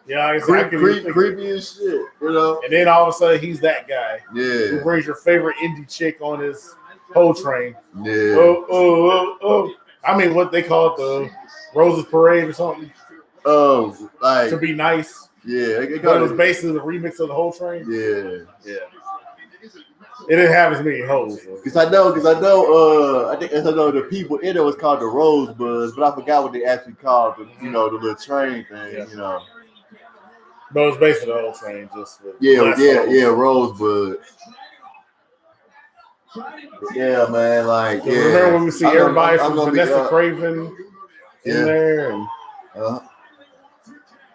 Yeah, I can creepy as shit, you know. And then all of a sudden, he's that guy. Yeah. Who brings your favorite indie chick on his whole train. Yeah. Oh. I mean, what they call it, the Roses Parade or something. Oh, like to be nice. Yeah, it was basically the remix of the whole train. Yeah. It didn't have as many hoes. Because I know, I know the people in it was called the Rosebuds, but I forgot what they actually called the, the little train thing, But it was basically the whole train, just with Rosebud. Yeah, man, like remember when we see everybody from Vanessa Craven in there, and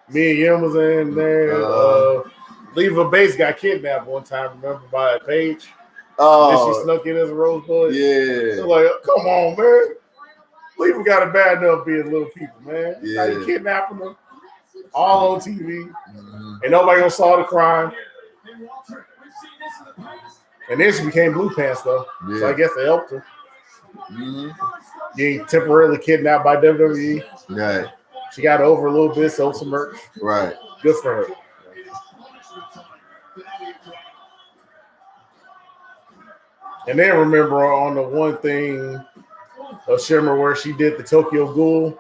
me and Yim was in there. Leva Bates got kidnapped one time, remember, by Paige. And she snuck in as a Rosebud. Yeah. They're like, come on, man. Leva got it bad enough being little people, man. Yeah. Now you kidnapping them all on TV. And nobody gonna saw the crime. And then she became Blue Pants, though. Yeah. So I guess they helped her. Getting temporarily kidnapped by WWE. Right. She got over a little bit, sold some merch. Right. Good for her. And then remember on the one thing of Shimmer where she did the Tokyo Ghoul.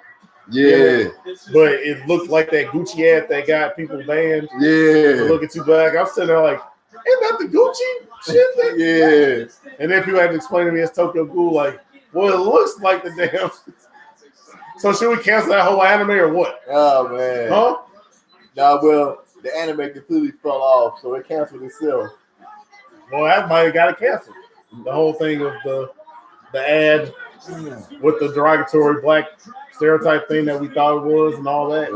Yeah. But it looked like that Gucci ad that got people banned. Yeah. Looking too black. I'm sitting there like, ain't that the Gucci shit? Yeah. And then people had to explain to me it's Tokyo Ghoul. Like, well, it looks like the damn. So should we cancel that whole anime or what? Oh, man. Huh? Nah, well, the anime completely fell off, so it canceled itself. Well, that might have got it canceled. The whole thing of the ad with the derogatory black stereotype thing that we thought it was and all that.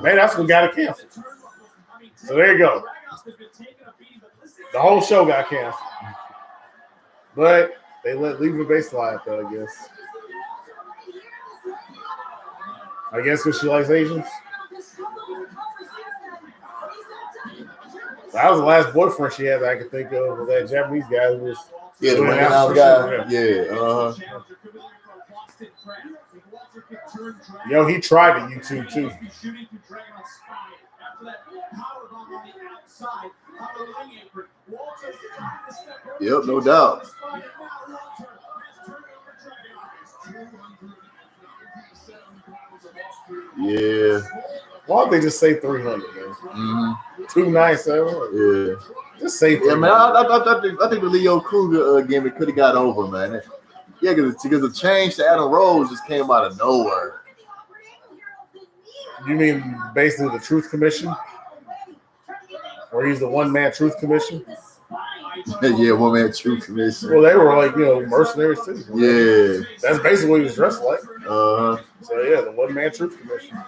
Man, that's what got it canceled. So there you go. The whole show got canceled. But they let Leva Bates slide, though, I guess because she likes Asians. That was the last boyfriend she had that I could think of, was that Japanese guy who was the Ringhouse guy. Yeah. Yo, he tried to YouTube too. Yep, no doubt. Yeah. Why don't they just say 300, man? 297. Yeah. Just say 300. Yeah, man. I think the Leo Kruger gimmick could have got over, man. Yeah, because the change to Adam Rose just came out of nowhere. You mean basically the Truth Commission? Or he's the one-man Truth Commission? Yeah, one-man Truth Commission. Well, they were like, mercenaries too. Yeah. That's basically what he was dressed like. So, yeah, the one-man Truth Commission.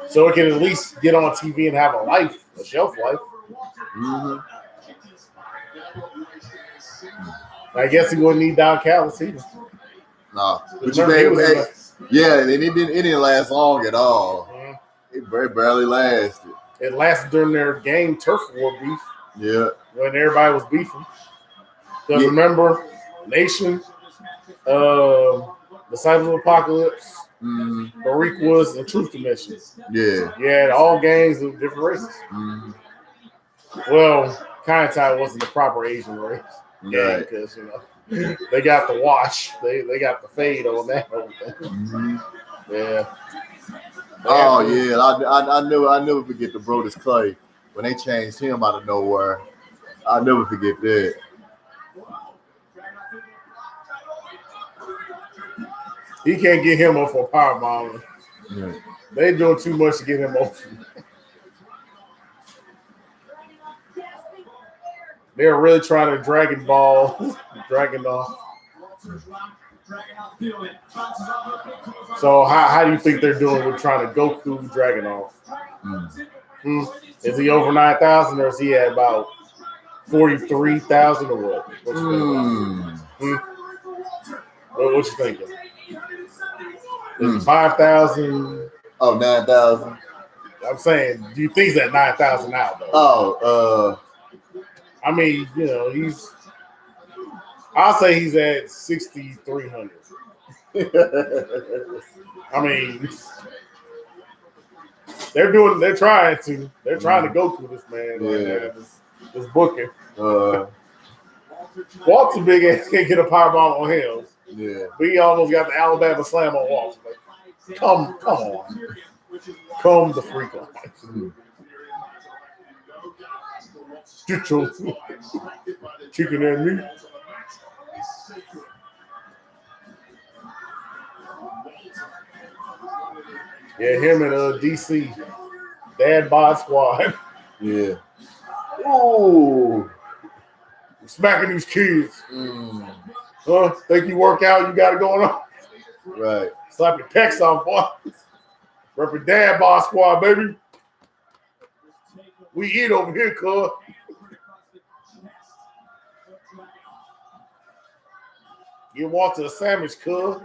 So it can at least get on TV and have a life, a shelf life. I guess he wouldn't need Don Callis either. No. But you made it didn't last long at all. It barely lasted. It lasted during their game turf war beef. Yeah. When everybody was beefing. Because remember, Nation, Disciples of Apocalypse, Barik was and Truth Commission. Yeah. You had all gangs of different races. Well, Kantai wasn't the proper Asian race. Yeah, because they got the wash, they got the fade on that whole thing. Yeah. Oh yeah, I never forget the Brodus Clay when they changed him out of nowhere. I'll never forget that. He can't get him up for a power bomb. Yeah. They doing too much to get him over. They're really trying to Dragon off. So how do you think they're doing with trying to Goku Dragon off? Is he over 9,000 or is he at about 43,000 or what? What you thinking? Is 5,000? Oh, 9,000. I'm saying, do you think he's at 9,000 now though? Oh, I mean, you know, I'll say he's at 6,300. I mean, they're trying to go through this man right now. This booking. Walt's a big ass, can't get a powerbomb on him. Yeah. But he almost got the Alabama slam on Walt. Like, come on. Come the freak on. Get your chicken and meat. Yeah, him and DC. Dad Bod Squad. Yeah. Ooh. Smacking these kids. Think you work out, you got it going on? Right. Slap your pecs off, boy. Repping Dad Bod Squad, baby. We eat over here, cuz. You want to a sandwich, cuz.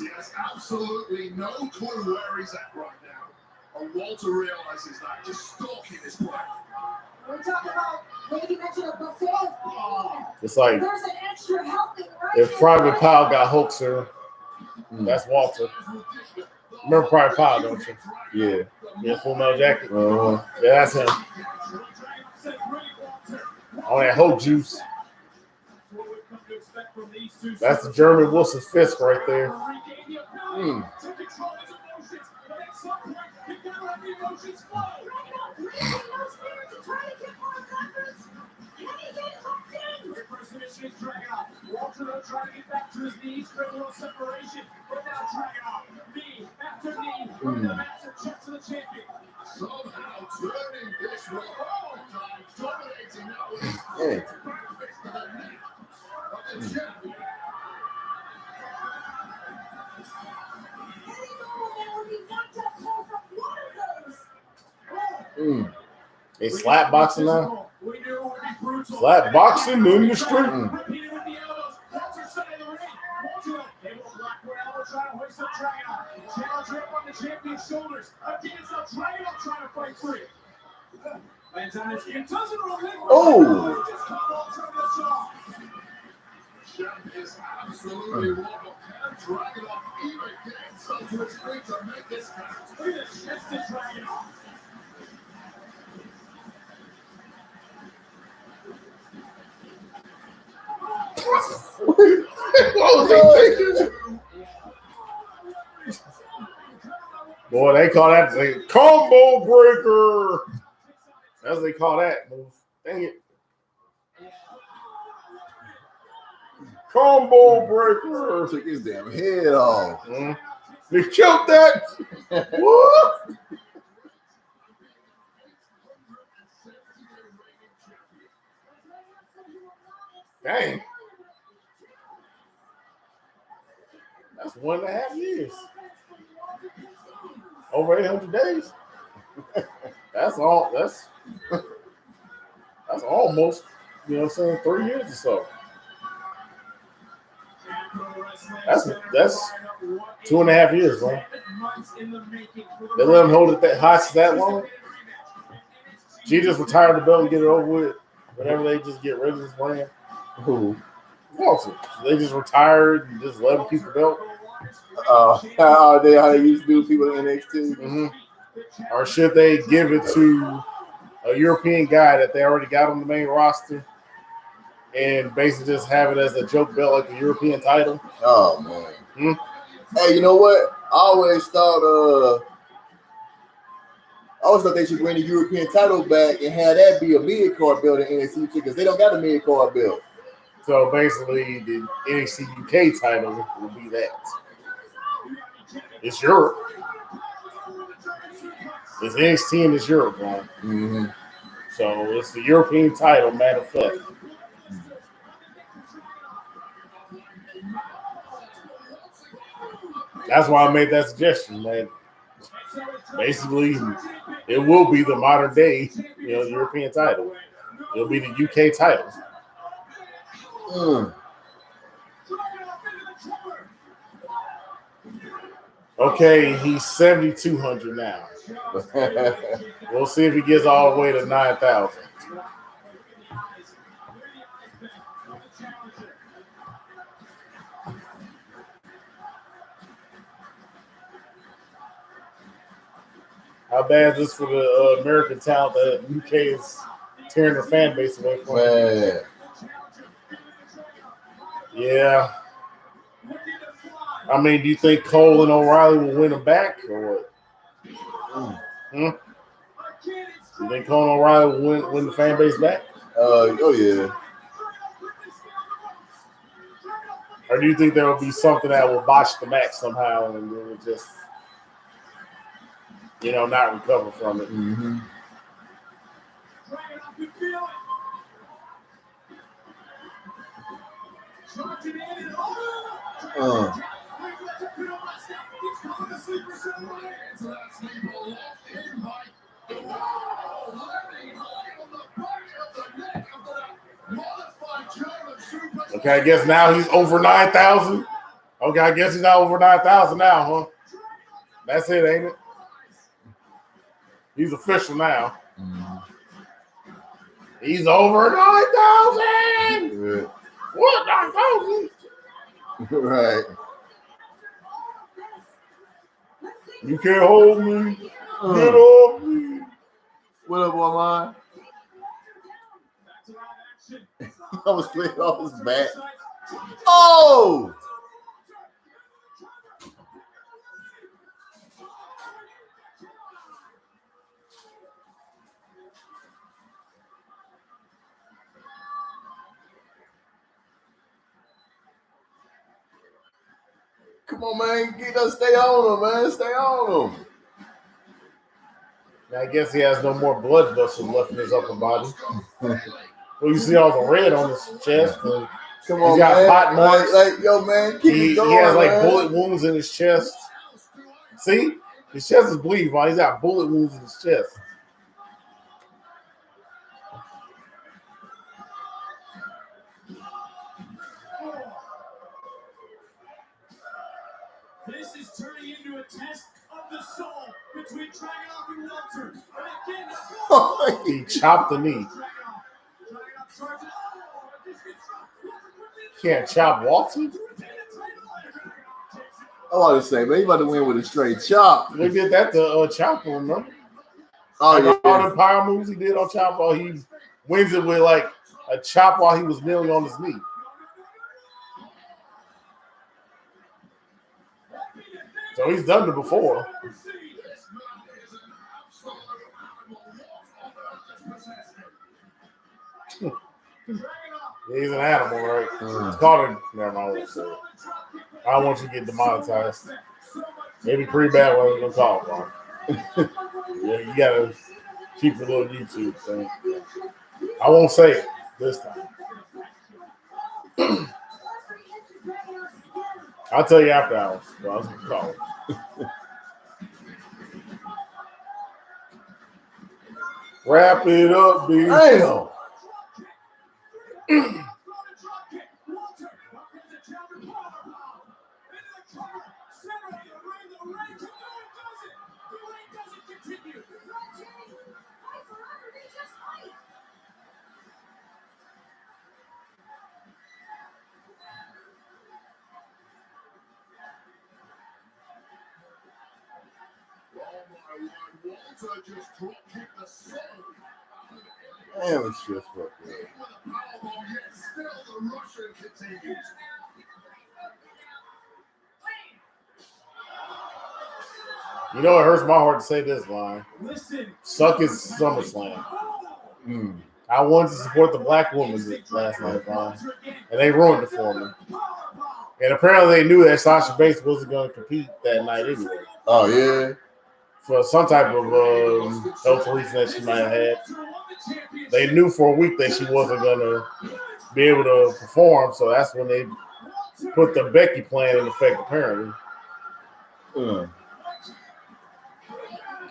Yes, absolutely no clue where he's at right now. And Walter realizes that, just stalking his play. We're talking about, maybe mentioned a buffet of food. It's like There's an extra helping right if Private Pile got Hoaxer, that's Walter. Remember Private Pile, don't you? Yeah. Yeah, Full Metal Jacket. Uh-huh. Yeah, that's him. On that Hope juice. That's the German Wilson Fisk right there. Walter trying to get back to his knees, create a little separation, but now Dragunov, knee after knee, from the massive chest to the champion. Somehow turning this one time, dominating now with Hey. perfect to the neck of the champion. They slap boxing now. Slap boxing in the street. Oh. Champ is absolutely wrong, but can Dragunov even get himself to his feet to make this count? Look at this chest to Dragunov. What was he thinking? Boy, they call that the combo breaker. That's what they call that move. Dang it. Combo breaker. Took his damn head off. They killed that. What? Dang. That's 1.5 years. Over 800 days. That's almost, you know what I'm saying, 3 years or so. That's 2.5 years, man. They let him hold it that hostage that long. She just retired the belt and get it over with. Whenever they just get rid of this brand. Who? Walter. They just retired and just let him keep the belt. How they used to do people in NXT. Mm-hmm. Or should they give it to a European guy that they already got on the main roster and basically just have it as a joke belt like the European title? Oh, man. Hey, you know what? I always thought they should bring the European title back and have that be a mid-card belt in NXT because they don't got a mid-card belt. So basically, the NXT UK title will be that. It's Europe. It's NXT and it's Europe, man. Mm-hmm. So it's the European title, matter of fact. That's why I made that suggestion, man. Basically, it will be the modern day, European title. It'll be the UK title. Okay, he's 7,200 now. We'll see if he gets all the way to 9,000. How bad is this for the American talent that UK is tearing their fan base away from? Man. Yeah. I mean, do you think Cole and O'Reilly will win them back or what? You think Cole and O'Reilly will win the fan base back? Oh, yeah. Or do you think there will be something that will botch the match somehow and then it just, not recover from it? Mm-hmm. Okay, I guess now he's over 9,000. Okay, I guess he's not over 9,000 now, huh? That's it, ain't it? He's official now. Mm-hmm. He's over 9,000. Yeah. What 9,000? Right. You can't hold me. Get off me. What up, boy, man? I was playing off his back. Oh! Come on, man. Stay on him, man. Stay on him. I guess he has no more blood vessels left in his upper body. Well, you see all the red on his chest. Come on, he's got man. hot marks. Like, yo, man, keep it going, he has like man. bullet wounds in his chest. See? His chest is bleeding, man. He's got bullet wounds in his chest. This is turning into a test of the soul between Dragunov and Walter. He chopped the knee. Can't chop Walter? I want to say, man, you about to win with a straight chop. We did that to Chopper, remember? Oh, like yeah. All the power moves he did on Chopper, he wins it with like a chop while he was kneeling on his knee. So he's done it before. He's an animal, right? It's called a. Never mind, I won't say it. I don't want you to get demonetized. Maybe pretty bad what I'm gonna call it, bro. Yeah, you gotta keep the little YouTube thing. I won't say it this time. I'll tell you after hours. But I was gonna call it. Wrap it up, B. Damn. Damn, it's just fucked up. You know, it hurts my heart to say this line. Suck his SummerSlam. I wanted to support the black woman last night, Brian, and they ruined it for me. And apparently they knew that Sasha Banks wasn't going to compete that night anyway. Oh, yeah? For some type of health reason that she might have had. They knew for a week that she wasn't going to be able to perform, so that's when they put the Becky plan in effect, apparently. And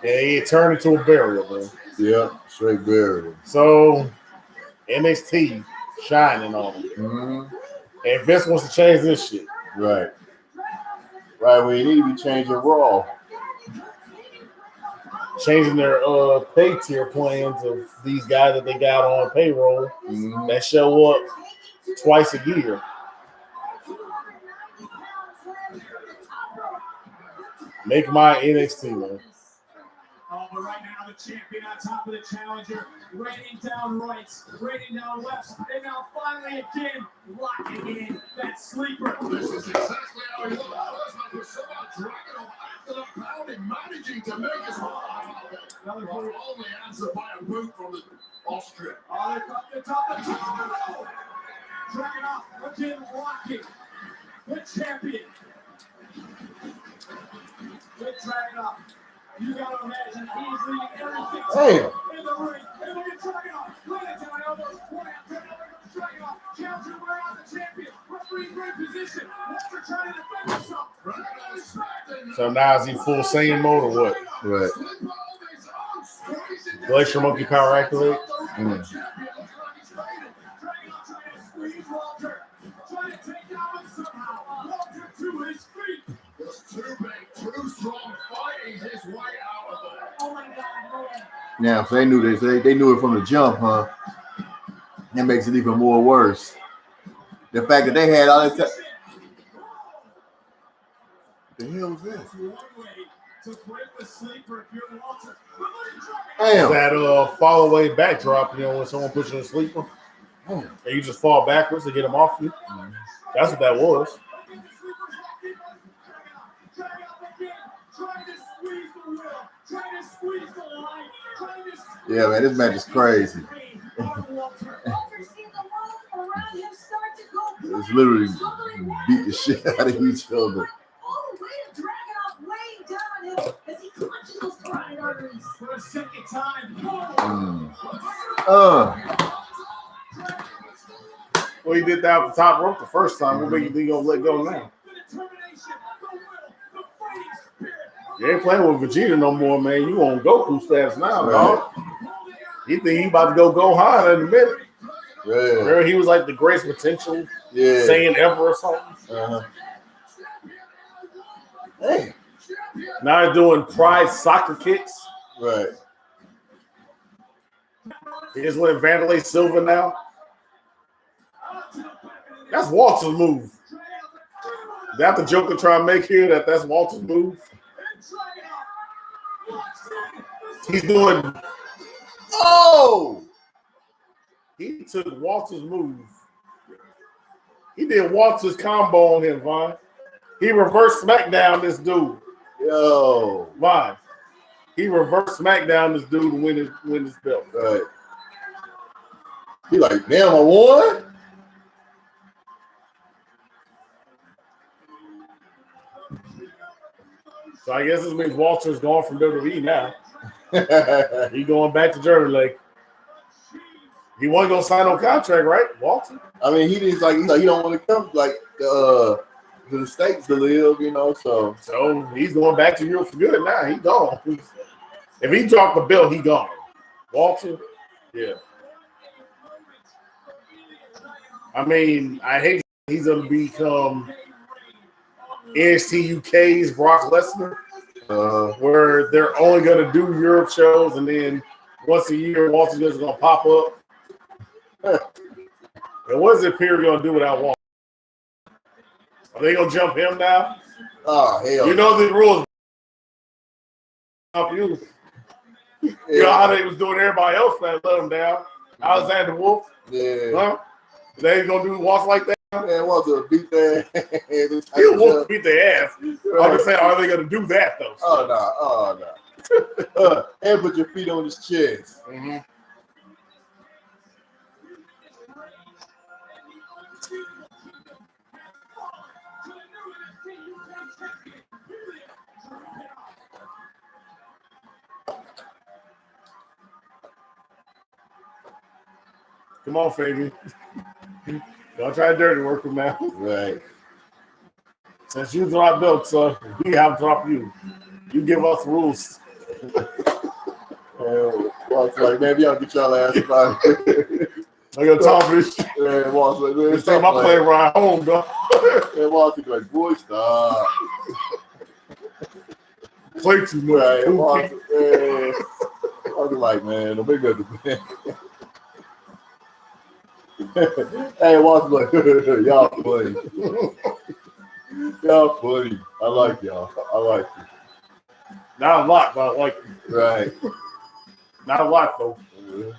it turned into a burial, man. Yeah, straight burial. So, NXT shining on them. Mm-hmm. And Vince wants to change this shit. Right. Right, we need to be changing Raw. Changing their pay tier plans of these guys that they got on payroll that show up twice a year. Make my NXT, man. Oh, but right now the champion on top of the challenger, raining down rights, raining down lefts, and now finally again locking in that sleeper. This is exactly how he looked. Dragging him after the pounding, managing to make his way out of it. Another But only answered by a boot from the Austrian. Oh, they're up the top of the top. Dragging off again, locking the champion. Good drag off. You gotta imagine he's leaving everything in the ring. And look at Dragon off. Laying down elbows. One after another. Dragon off. Challenger wear out the champion. Referee great position. Walker trying to defend himself. So now is he full Saiyan mode or what? Right. Glacier Monkey Power activate? Dragon off trying to squeeze Walter. Trying to take down him somehow. Walter to his feet. Just too big, too strong, fighting his way out of there. Oh my God. Yeah, so they knew this. They knew it from the jump, huh? That makes it even more worse. The fact that they had all that time. What the hell was that? Damn. That fall away backdrop, when someone puts you in a sleeper. And you just fall backwards to get them off you. That's what that was. Yeah, man, this match is crazy. It's literally beat the shit out of each other. For a second time. Well, he did that off the top rope the first time. What make you think he's gonna let go now? You ain't playing with Vegeta no more, man. You on Goku status now, dog. You think he about to go Gohan in a minute? Yeah. Remember, he was like the greatest potential saying ever or something. Hey. Now he's doing pride soccer kicks. Right. He's with Vanderlei Silva now. That's Walter's move. That the Joker trying to make here that's Walter's move. He's doing. Oh! He took Walter's move. He did Walter's combo on him, Vaughn. He reversed SmackDown this dude. Yo. Vaughn. He reversed SmackDown this dude to win his belt. Right. He like, damn, I won? So I guess this means Walter's gone from WWE now. He going back to Germany. Like, he wasn't gonna sign no contract, right, Walter? I mean, he don't want to come to the States to live, So he's going back to Europe for good now. He's gone. If he dropped the belt, he gone. Walter, yeah. I mean, I hate he's gonna become NXT UK's Brock Lesnar, where they're only gonna do Europe shows, and then once a year, Walter's just gonna pop up. And what is Imperial gonna do without Walter? Are they gonna jump him now? Oh hell! You know the rules. You. You know how they was doing everybody else that let him down. Alexander Wolf. Yeah. Huh? They ain't gonna do Walter like that. Man, Walter beat their ass. He'll Wolf beat their ass. I'm just saying, are they gonna do that though? Oh no. And put your feet on his chest. Mm-hmm. Come on, Fabian. Don't try to dirty work him now. Right. Since you drop belts, we have to drop you. You give us rules. Walt's like, man, y'all get y'all ass about it. I got time for this shit. Yeah, Walt's like, man, This take my plane ride home, dog. And Walt's like, boy, stop. Play too much. Right. Walt's like, man, don't make that the Hey, Walt's like, y'all funny. Y'all funny. I like y'all. I like you. Not a lot, but I like you. Right. Not a lot, though. Yeah.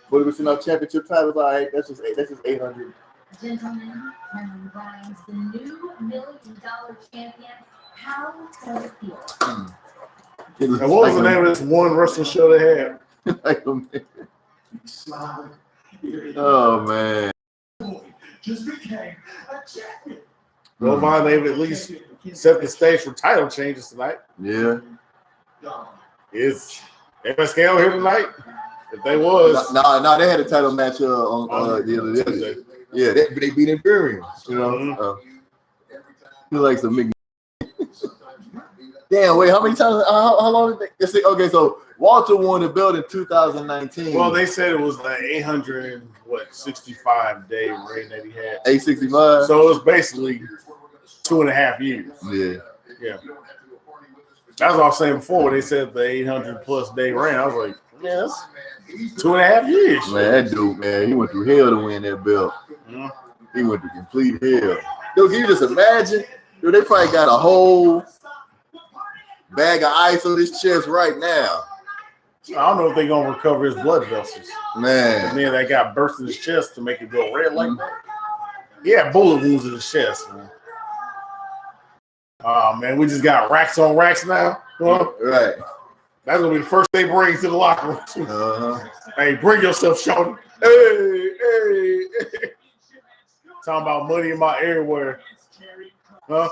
What do we see now? Championship titles? All right, that's just 800. Gentlemen, Cameron Grimes, the new $1 million champion. How does it feel? And what was the name of this one wrestling show they had? Oh man. Just became a champion. Well, fine, they've at least set the stage for title changes tonight. Yeah. Is MSK here tonight? If they was. No, they had a title match on the other day. Yeah, they beat Imperium. You know, he likes to make. Damn, wait, how many times? How long did they say? Okay, so Walter won the belt in 2019. Well, they said it was the 865 day reign that he had. 865. So it was basically 2.5 years. Yeah. That's what I was saying before. When they said the 800 plus day reign, I was like, man, that's 2.5 years. Man, that dude, man, he went through hell to win that belt. Mm-hmm. He went through complete hell. Dude, can you just imagine? Dude, they probably got a whole bag of ice on his chest right now. I don't know if they're going to recover his blood vessels. Man. And then that got burst in his chest to make it go red like that. He had bullet wounds in his chest, man. Oh, man, we just got racks on racks now. Huh? Right. That's going to be the first they bring to the locker room. Uh-huh. Hey, bring yourself, Shorty. Hey. Talking about money in my everywhere. Huh?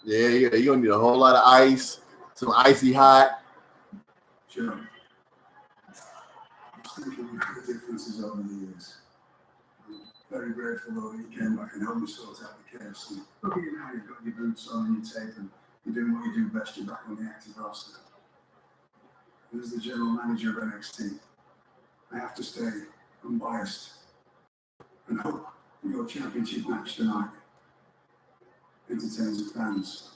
Yeah, you're going to need a whole lot of ice, some icy hot. Joe, I'm thinking of the differences over the years. I'm very grateful though you came back and helped me sort out the KFC. Looking at how you've got your boots on and your tape and you're doing what you do best, you're back on the active roster. As the general manager of NXT, I have to stay unbiased and hope your championship match tonight entertains the fans.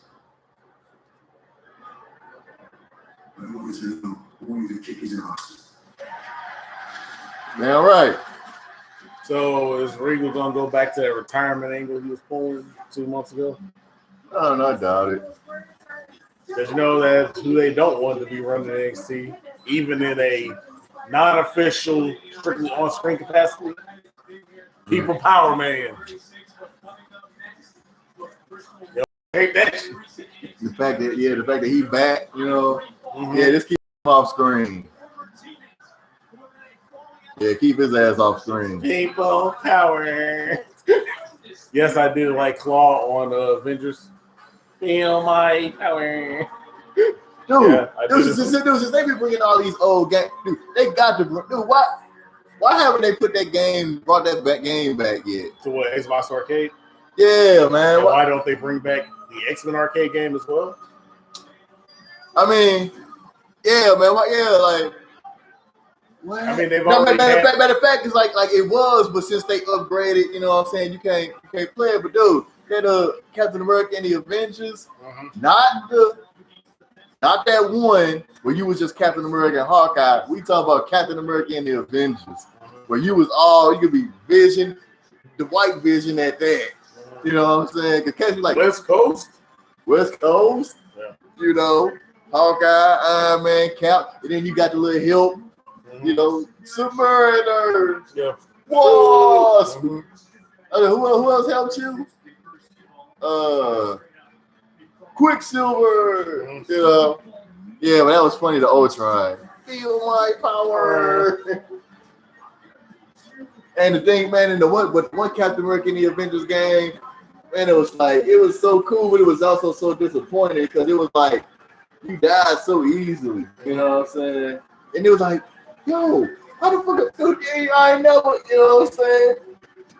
But I want you to know, I want you to kick his ass. Man, all right. So is Regal going to go back to that retirement angle he was pulling 2 months ago? I don't know, I doubt it. Because you know that's who they don't want to be running NXT, even in a non-official, strictly on-screen capacity. People Power Man. They hate that shit. The fact that he back, you know, Mm-hmm. yeah, just keep him off screen. Yeah, keep his ass off screen. People Power. Yes, I did like Claw on Avengers. Feel my power. Dude, Yeah, since they be bringing all these old games, dude, they got to bring. Dude, why haven't they brought that game back yet? To what, Xbox Arcade? Yeah, man. And why don't they bring back the X-Men arcade game as well? I mean, yeah, man. Like. What? I mean, they've already matter of fact, it's like it was, but since they upgraded, you know what I'm saying, you can't play it. But dude, that Captain America and the Avengers, not that one where you was just Captain America and Hawkeye. We talk about Captain America and the Avengers, where you could be Vision, the White Vision at that. You know what I'm saying? Because like West Coast, yeah. You know, Hawkeye, Iron Man, Cap, and then you got the little help. You know, Submariner. Yeah. Wasp. Who else helped you? Quicksilver. You know. Yeah, but that was funny. The Ultron. Feel my power. And the thing, man, in the one Captain America in the Avengers game, man, it was so cool, but it was also so disappointing because it was like You died so easily. You know what I'm saying? And it was like, yo, how the fuck, dude, I ain't never, you know what I'm saying?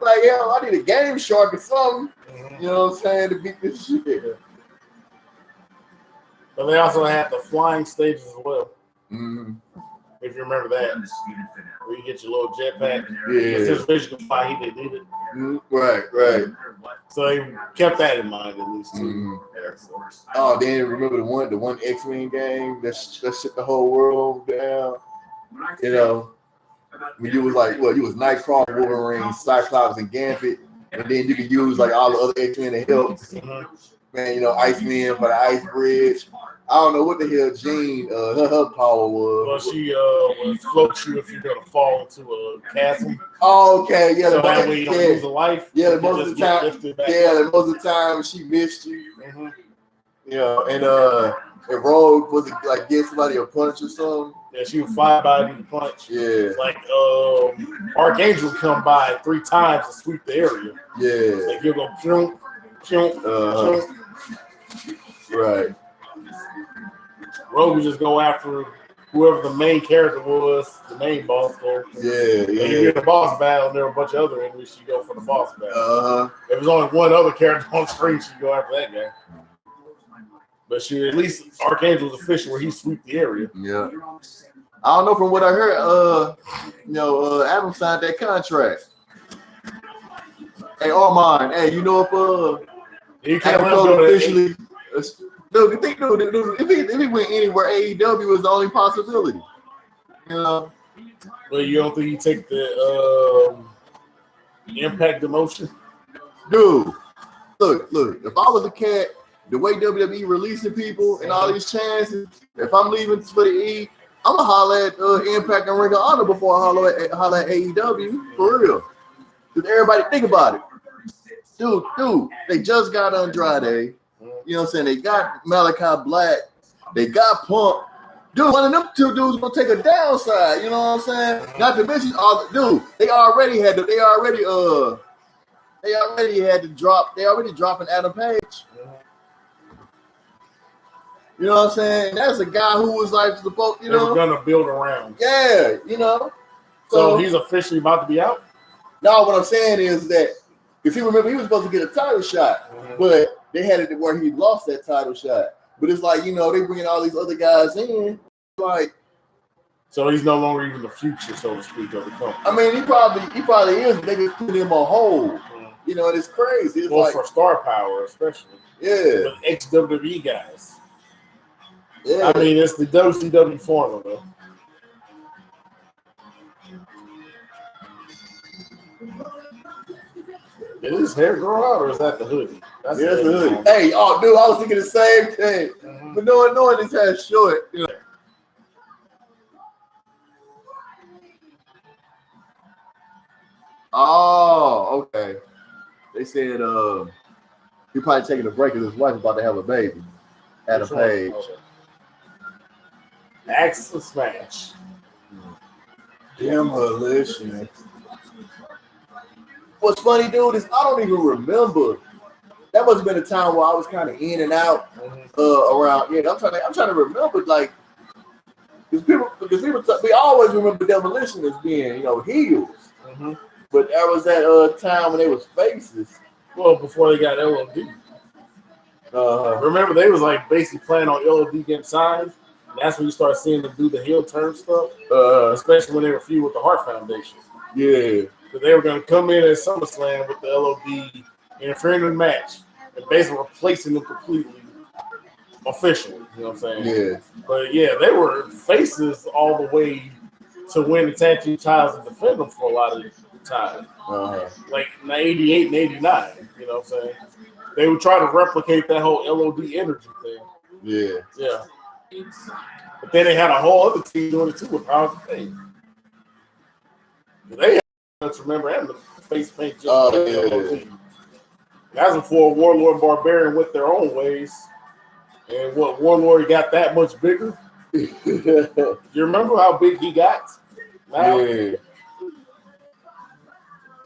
Like, hell, I need a Game Shark or something. You know what I'm saying, to beat this shit. But they also had the flying stages as well. Mm-hmm. If you remember that, where you get your little jetpack. Yeah. His vision can fly, he didn't need it. Mm-hmm. Right. So they kept that in mind at least too. Mm-hmm. Oh, then remember the one X-Men game that shut the whole world down. You know, when you was like, you was Nightcrawler, Wolverine, Cyclops, and Gambit, and then you could use like all the other X-Men to help. Man, you know, Iceman for the ice bridge. I don't know what the hell Jean, her power was. Well, she would float you if you're gonna fall into a chasm. Oh, okay, yeah. So that way you don't lose a life. Yeah, most of the time she missed you. Mm-hmm. Yeah, and Rogue was it like get somebody a punch or something. Yeah, she would fly by you to punch. Yeah, like Archangel would come by 3 times to sweep the area. Yeah, like you'll go jump. Right. Rogue would just go after whoever the main character was, the main boss there. Yeah. And you get the boss battle, and there were a bunch of other enemies. She go for the boss battle. If there's only one other character on screen, she go after that guy. But she at least Archangel's official where he sweep the area. Yeah. I don't know from what I heard. Adam signed that contract. Hey, Armand. Hey, you know if you can't officially. Dude, you think if he went anywhere, AEW was the only possibility. You know. Well, you don't think he take the Impact demotion? Dude, look. If I was a cat, the way WWE releasing people and all these chances, if I'm leaving for the E, I'm gonna holler at Impact and Ring of Honor before I holler at AEW for real. Because everybody think about it, dude. They just got Andrade. You know what I'm saying? They got Malachi Black. They got Punk. Dude, one of them 2 dudes gonna take a downside. You know what I'm saying? Not to mention, they already dropping Adam Page. You know what I'm saying? That's a guy who was like supposed, They were gonna build around. Yeah, you know. So he's officially about to be out? No, what I'm saying is that if you remember, he was supposed to get a title shot, but they had it where he lost that title shot. But it's like, they bringing all these other guys in, like. So he's no longer even the future, so to speak, of the company. I mean, he probably is, but they just put him on hold. You know, and it's crazy. It's for star power, especially. Yeah. With ex-WWE guys. Yeah. I mean, it's the WCW formula, though. Is his hair grow out, or is that the hoodie? That's the hoodie. Hey, dude, I was thinking the same thing. But knowing his hair short, Oh, okay. They said he probably taking a break because his wife about to have a baby. Adam Page. Axe to smash. Demolition. What's funny, dude, is I don't even remember. That must have been a time where I was kind of in and out around. Yeah, I'm trying to remember, like, because we always remember Demolition as being, heels. Mm-hmm. But there was that time when they was faces. Well, before they got LOD. Remember, they was like basically planning on LOD getting signed. That's when you start seeing them do the heel turn stuff, especially when they were feud with the Hart Foundation. Yeah. Because they were going to come in at SummerSlam with the LOD interfering in the match and basically replacing them completely officially. You know what I'm saying? Yeah. But yeah, they were faces all the way to win the tag team titles and defend them for a lot of the time. Like in 88 and 89. You know what I'm saying? They would try to replicate that whole LOD energy thing. Yeah. Yeah. But then they had a whole other team doing it too with Powers of Pain. They had to remember and the face paint just That's before Warlord and Barbarian went their own ways. And what Warlord got that much bigger? You remember how big he got? Now? Yeah.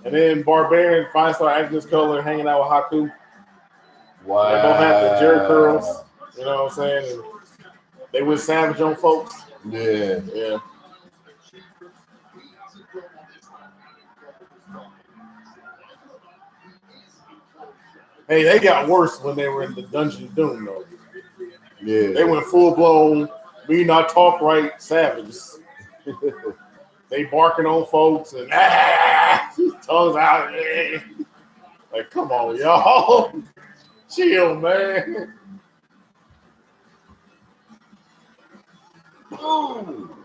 And then Barbarian finally started acting this color, hanging out with Haku. Wow. They both had the Jerry curls. You know what I'm saying? And They went savage on folks. Yeah. Hey, they got worse when they were in the Dungeon of Doom, though. Yeah. They went full blown, we not talk right savages. They barking on folks and tongues out. Like, come on, y'all. Chill, man. Ooh.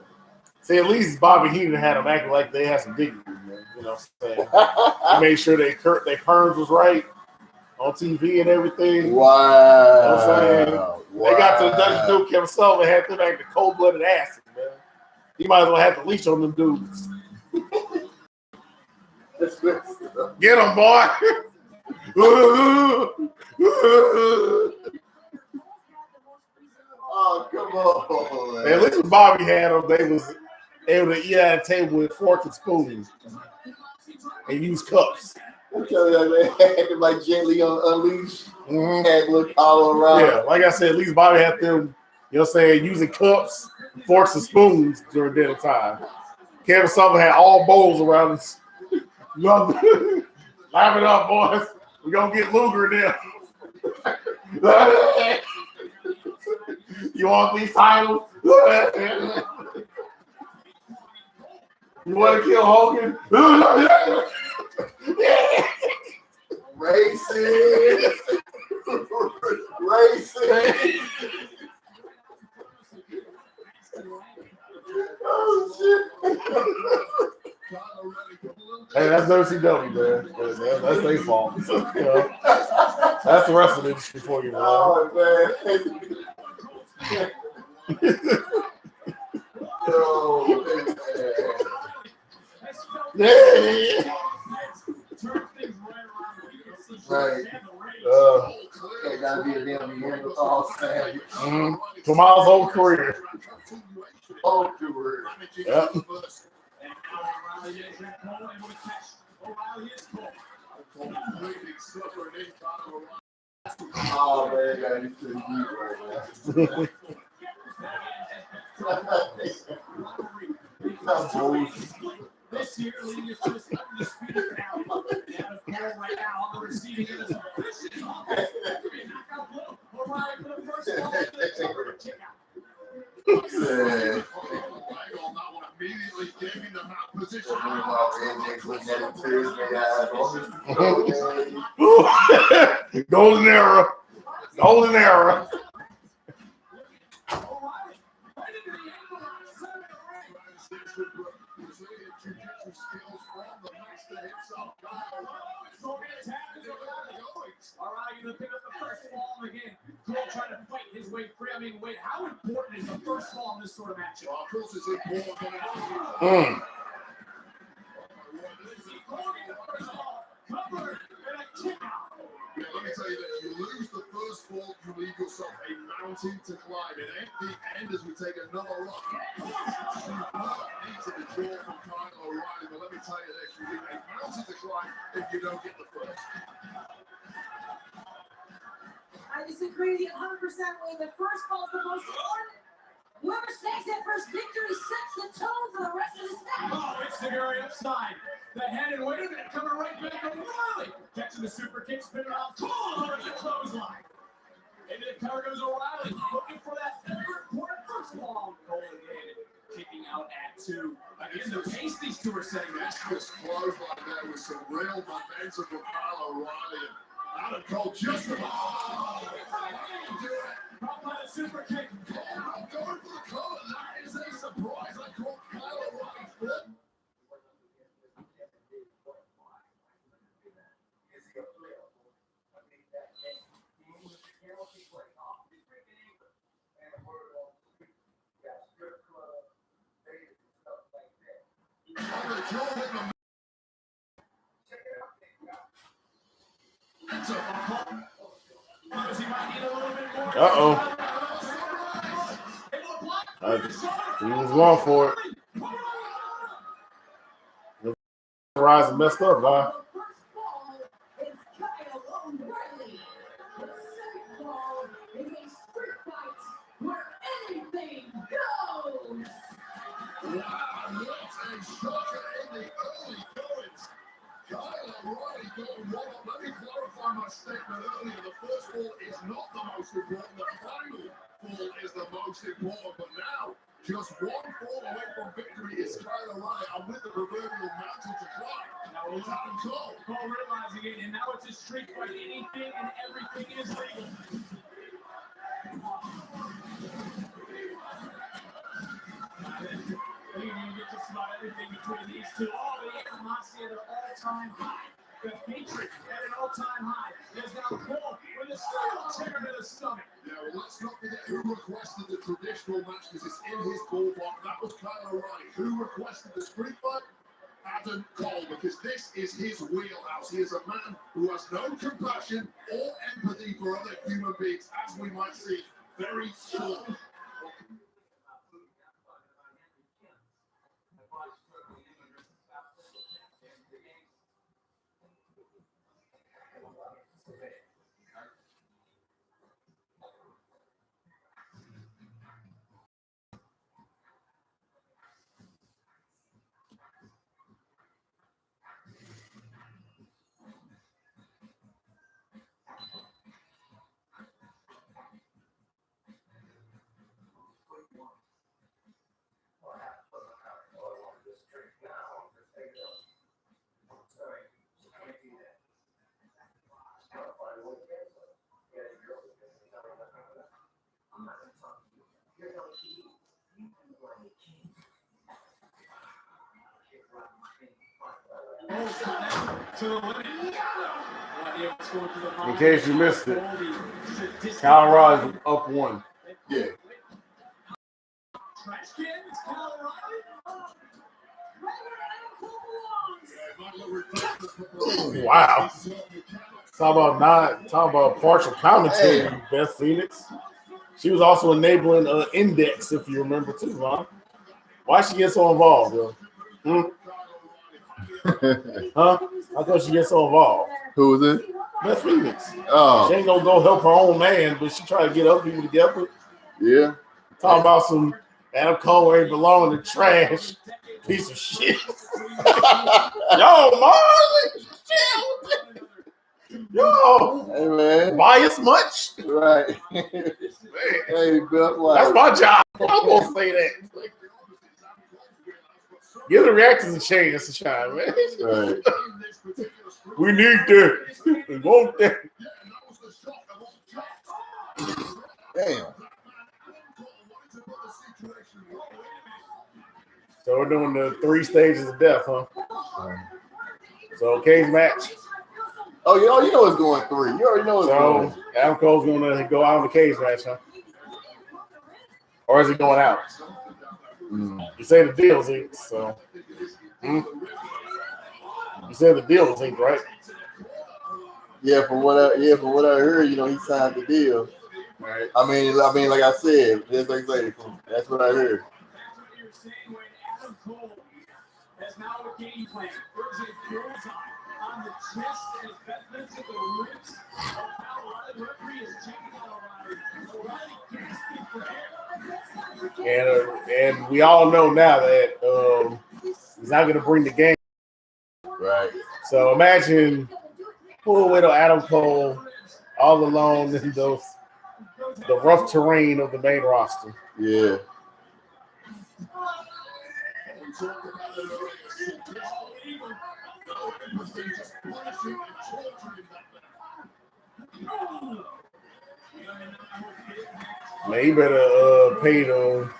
See, at least Bobby Heenan had them acting like they had some dignity, man. You know what I'm saying? He made sure their perms was right on TV and everything. Wow. You know what I'm saying? They got to the Dungeon Dude, Kevin Sullivan had them acting cold-blooded asses, man. He might as well have the leash on them dudes. Get him, boy. Oh, come on. Man, at least when Bobby had them, they was able to eat at a table with fork and spoons and use cups. I'm telling you, man, had them like gently on Unleashed. Had a little collar around. Yeah, like I said, at least Bobby had them, you know what I'm saying, using cups, forks, and spoons during dinner time. Kevin Sullivan had all bowls around us. Live it up, boys. We're going to get Luger in there. You want these titles? You want to kill Hogan? Racist. Racist. Oh, shit. Hey, that's WCW, man. That's their fault. You know, that's the rest of the industry for you, man. Oh, man. Oh, man. Yeah. Right. That gotta be a damn Neanderthal savage. Toma's whole career. Whole career. Yep. Oh, man, that is too deep right now. This year, Lee is just undisputed now. And of Cole right now on the receiving end of some vicious offense. Knockout blow. O'Reilly for the first ball. Takeover to kick out. Immediately gave him the mount position. Golden era. Golden era. All right, you're going to pick up the first ball again. Cole trying to fight his way free. I mean, wait, how important is the first ball in this sort of matchup? Of course, it's important. Covered and a kick out. Yeah, let me tell you that you lose the first ball, you leave yourself a mountain to climb. It ain't the end as we take another look. She needs a draw from Kyle O'Reilly, but let me tell you this, you leave a mountain to climb if you don't get the first. I disagree with you 100% when the first ball is the most important. Whoever snags that first victory sets the tone for the rest of this match. Oh, it's the very upside. The head and wait a minute, coming right back on O'Reilly. Catching the super kick, spinning off. Cole over the clothesline. Into the cover goes O'Reilly, looking for that important first ball. Cole again, kicking out at 2. Again, the pace these two are setting. This clothesline there with some real momentum from Kyle O'Reilly. Adam Cole just about. Caught by the super kick. Going for the cover. That is a surprise. I caught Kyle O'Reilly's foot. Uh-oh. He was going for it. Horizon messed up, huh? Wow, what a shocker in the early goings. Kyle O'Reilly going one up. Let me clarify my statement earlier. The first fall is not the most important. The final fall is the most important. But now, just one fall away from victory is Kyle O'Reilly. I'm with the proverbial mantle to climb. Now it's Adam Cole. Cole realizing it, and now it's a street fight. Anything and everything is legal. You get just about everything between these two. Oh, the animosity at an all-time high. The hatred at an all-time high. There's now Cole with a steel chair to the stomach. Yeah, well, let's not forget who requested the traditional match because it's in his ballpark. That was Kyle O'Reilly. Who requested the street fight? Adam Cole, because this is his wheelhouse. He is a man who has no compassion or empathy for other human beings, as we might see very shortly. In case you missed it, Colorado's up 1. Yeah. Trash can, it's Kyle O'Reilly. Wow. Talk about partial commentary, Beth Phoenix. She was also enabling Index, if you remember too, huh? Why she get so involved, yo? Huh? I thought she get so involved. Who was it? Beth Phoenix. Oh. She ain't gonna go help her own man, but she try to get other people together. Yeah. Talking about some Adam Cole ain't belong in the trash. Piece of shit. Yo, Marley. Yo. Hey, man. Bias much? Right. Hey, Bill. Like, That's my job. I'm gonna say that. Give the reactors a chance to shine, man. Right. We need that. We want that. Damn. So we're doing the 3 stages of death, huh? So cage match. Oh, you know it's going 3. You already know it's going. So Adam Cole's gonna go out in the cage match, huh? Or is he going out? You say the deal's inked, so. You said the deal was inked, right? Yeah, from what I heard, he signed the deal. Right. I mean, like I said, just like I say, that's what I heard. Has now a game plan. There's a bullseye on the chest as Beth lifts at the ribs. The referee is checking out O'Reilly. Gasping for air. And we all know now that he's not going to bring the game. Right. So imagine poor little Adam Cole all alone in the rough terrain of the main roster. Yeah. Man, you better pay the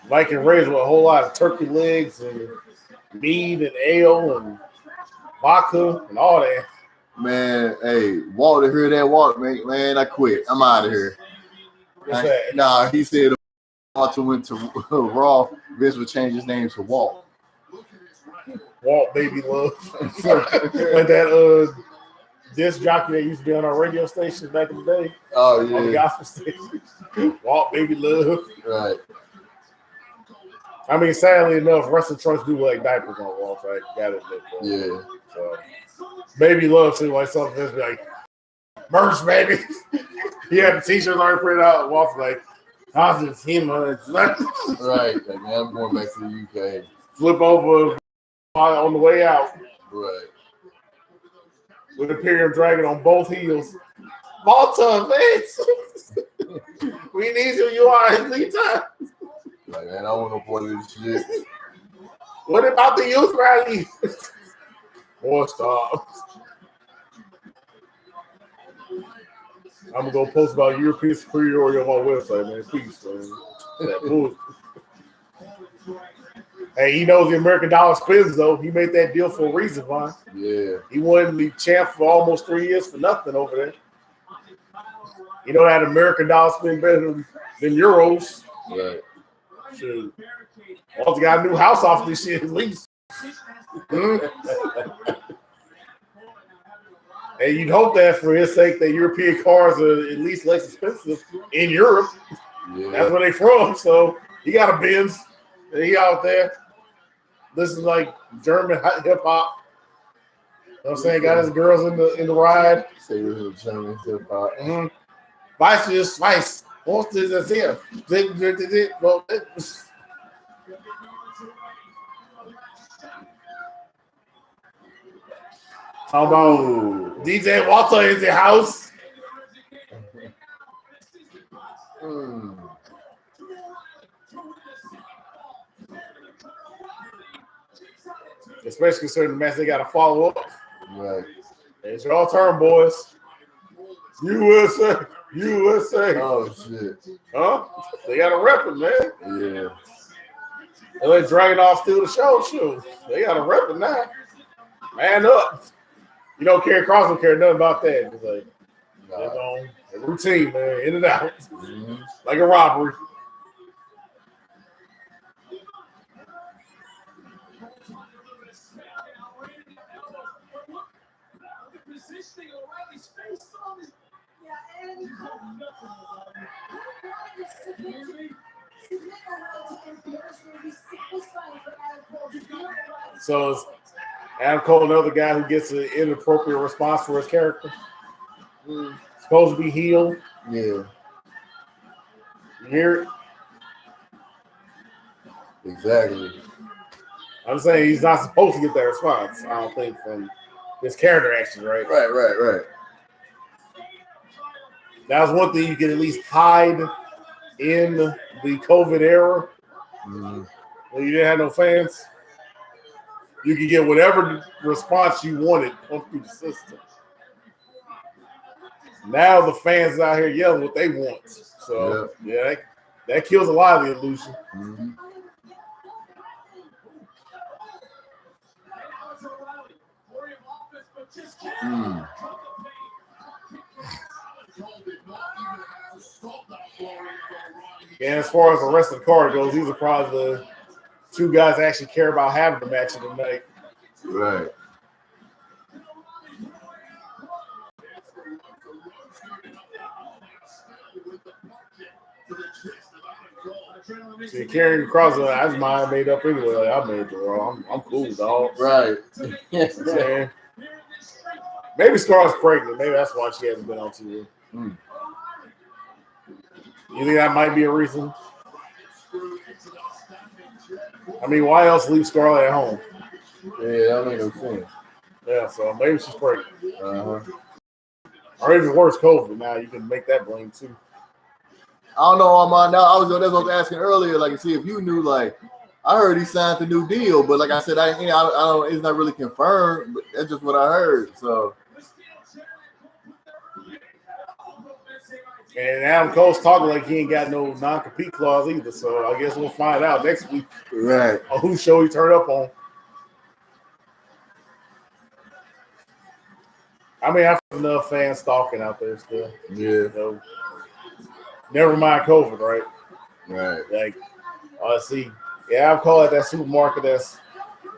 Viking Raiders with a whole lot of turkey legs and mead and ale and vodka and all that. Man, hey, Walter, hear that, Walter? Man, I quit. I'm out of here. What's that? Nah, he said Walter went to Raw. Vince would change his name to Walt. Walt Baby Love. Like that disc jockey that used to be on our radio station back in the day. Oh, On the yeah. gospel station. Walt Baby Love. Right. I mean, sadly enough, wrestling trunks do like diapers on Walt, right? Got it. Yeah. So, Baby Love seems like something that's like, merch, baby. He had the t-shirts already printed out. Walt's like, I was just him. Right. Like, man, I'm going back to the UK. Flip over on the way out. Right. With Imperium Dragon on both heels. Malta, Vince. We need you. You are in lead time. Like, man, I don't want no part of this shit. What about the youth rally? More stars. I'm gonna go post about European superiority on my website, man. Peace, man. That bullshit. Hey, he knows the American dollar spins, though. He made that deal for a reason, Vaughn. Yeah. He won the champ for almost 3 years for nothing over there. You know that American dollar spin better than euros. Right. Shoot. Also got a new house off this shit at least. And you'd hope that for his sake that European cars are at least less expensive in Europe. Yeah. That's where they from. So he got a Benz. And he out there. This is like German hip hop. You know what I'm saying? Got his girls in the ride. Say this is German hip hop. Weiss ist Weiss. What is this here? How about DJ Walter in the house? Especially considering the match they got to follow up. Right. It's your turn, boys. USA, USA. Oh shit. Huh? They got to rep it, man. Yeah. They let Dragunov steal the show. Shoot. They got to rep it now. Man up. You know, Karrion Kross don't care nothing about that. It's like, they're going routine, man, in and out. Like a robbery. So it's Adam Cole, another guy who gets an inappropriate response for his character. Supposed to be heel. Yeah. You hear it? Exactly. I'm saying he's not supposed to get that response, I don't think, from his character action, right? Right. That was one thing you could at least hide in the COVID era. When you didn't have no fans. You could get whatever response you wanted pumped through the system. Now the fans out here yelling what they want. So, yeah that kills a lot of the illusion. And as far as the rest of the card goes, these are probably the two guys that actually care about having the match of the night. Right. See, Karrion Kross, that's mine made up anyway. Like, I made the Raw. I'm cool, dog. Right. Yeah. Maybe Scarlett's pregnant. Maybe that's why she hasn't been on TV. You think that might be a reason? I mean, why else leave Scarlett at home? Yeah, that makes no sense. Yeah, so maybe she's pregnant. Uh-huh. Or even worse, COVID. Now you can make that blame too. I don't know, Armand. Now that's what I was asking earlier. Like, see if you knew. Like, I heard he signed the new deal, but like I said, I don't. It's not really confirmed. But that's just what I heard. So. And Adam Cole's talking like he ain't got no non-compete clause either. So I guess we'll find out next week. Right. On whose show he turned up on. I mean, I've enough fans stalking out there still. Yeah. So, never mind COVID, right? Right. Like, see, yeah, I'll call it that supermarket that's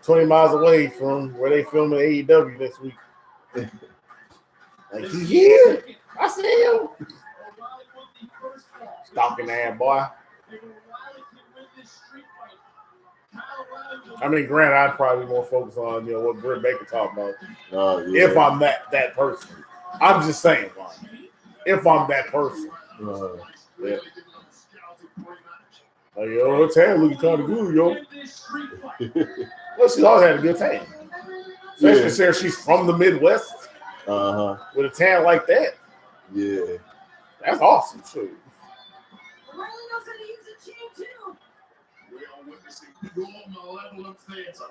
20 miles away from where they filming AEW next week. Like, he here? I see him. Stalking that boy. I mean, granted, I'd probably be more focused on what Britt Baker talked about. Yeah. If I'm that person, I'm just saying, if I'm that person. Yeah. Like, yo, her tan looking kind of good, yo. Well, she always had a good tan. Especially since she's from the Midwest. With a tan like that. Yeah. That's awesome, too. Riley knows how to use a chain too. We are witnessing pure malevolent theater.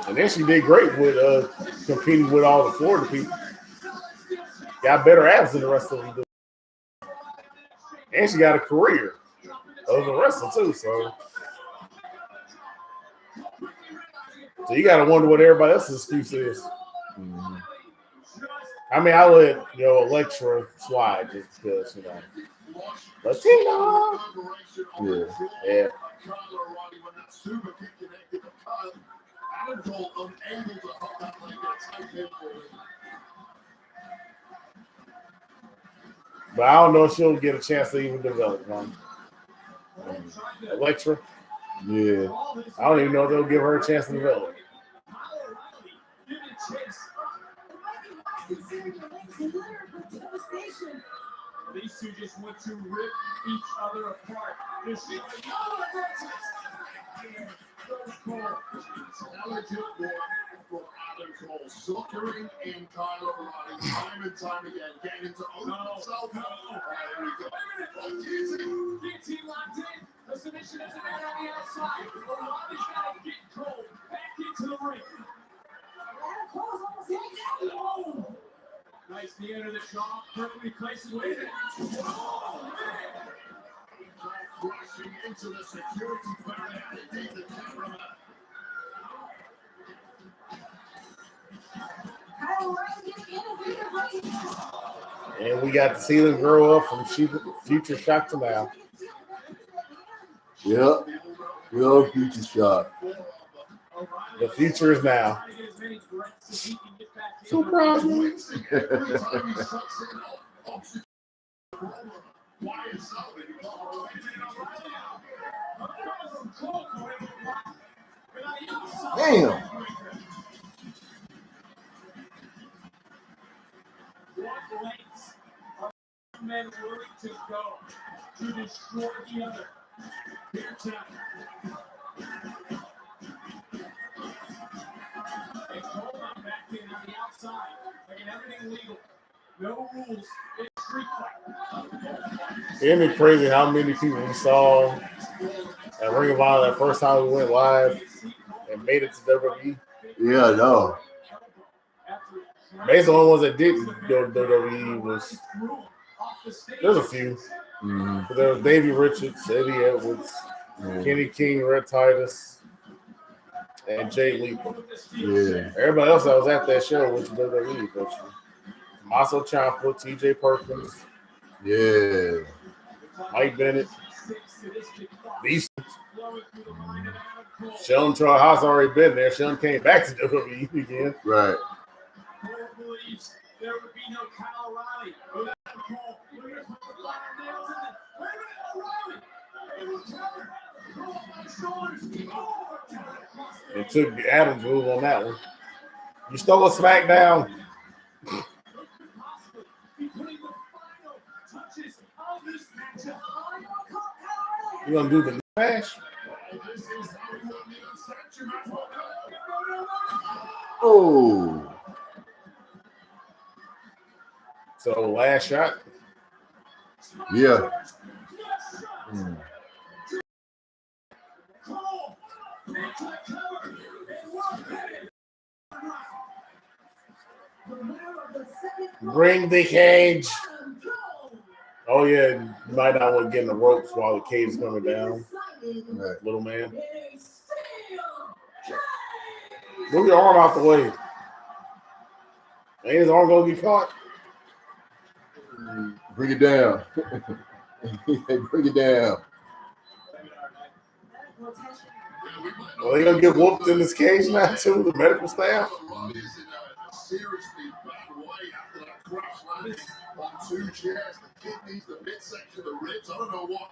And then she did great with competing with all the Florida people. Got better abs than the rest of them do. And she got a career as a wrestler too. So you got to wonder what everybody else's excuse is. Mm-hmm. I mean, I let Electra slide just because Latino. Yeah. But I don't know if she'll get a chance to even develop one. Electra. Yeah. I don't even know if they'll give her a chance to develop. These two just want to rip each other apart. Intelligent work from Adam Cole, suckering in Kyle O'Reilly time and time again, getting into himself. Here we go. DT locked in. The submission is right on the outside. O'Reilly's got to get Cole back into the ring. Nice knee under the jaw, perfectly placed with it. Crashing into the security barrier, indeed the cameraman. And we got to see them grow up from Future Shock to now. Yep. Real Future Shock. The future is now. So proud of you. Every time he shuts in, oxygen. Damn. What lengths are men willing to go to destroy the other? Here time. And Cole on back in on the outside, making everything legal. No rules. It's street fight. Isn't it crazy how many people we saw at Ring of Honor that first time we went live and made it to WWE? Yeah, I know. Basically, the only ones that didn't go to WWE was there's a few. Mm-hmm. There was Davey Richards, Eddie Edwards, Kenny King, Red Titus, and Jay Lethal. Yeah. Everybody else that was at that show was WWE. Tommaso Ciampa, T.J. Perkins, Yeah. Mike Bennett, these. Sheldon Troy Haas already been there. Sheldon came back to WWE again. Right. Cole believes there would be no Kyle O'Reilly without Cole. Look at the fire nails in it. O'Reilly. It took Adam's move on that one. You stole a SmackDown. You gonna do the match? Oh. So last shot. Yeah. Bring the cage. Oh yeah, you might not want to get in the ropes while the cage is coming down. Right. Little man. Move your arm out the way. Ain't his arm gonna get caught? Bring it down. Bring it down. Well, they gonna get whooped in this cage now too, the medical staff. Seriously bad way after that crash landing on two chairs, the kidneys, the midsection, the ribs. I don't know what.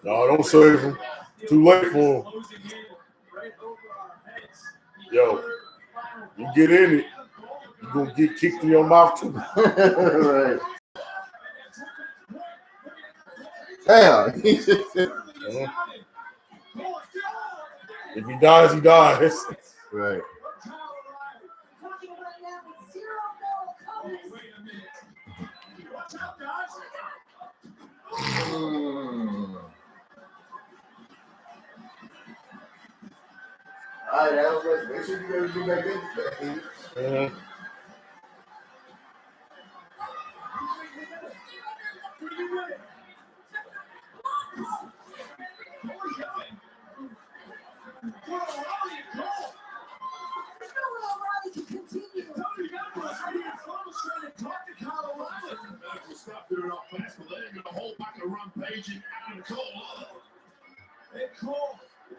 No, don't save him. Too late for him. Yo, you get in it, you gonna get kicked in your mouth too. Right. Damn. If he dies, he dies. Right. Talking about that with zero moral compass. Wait a minute. Watch out, guys. All right, Al, make sure you guys do back in. Mm-hmm. O'Reilly can continue. Stop doing it off fast, but they're going to hold back and run Page and Adam Cole up. And Cole,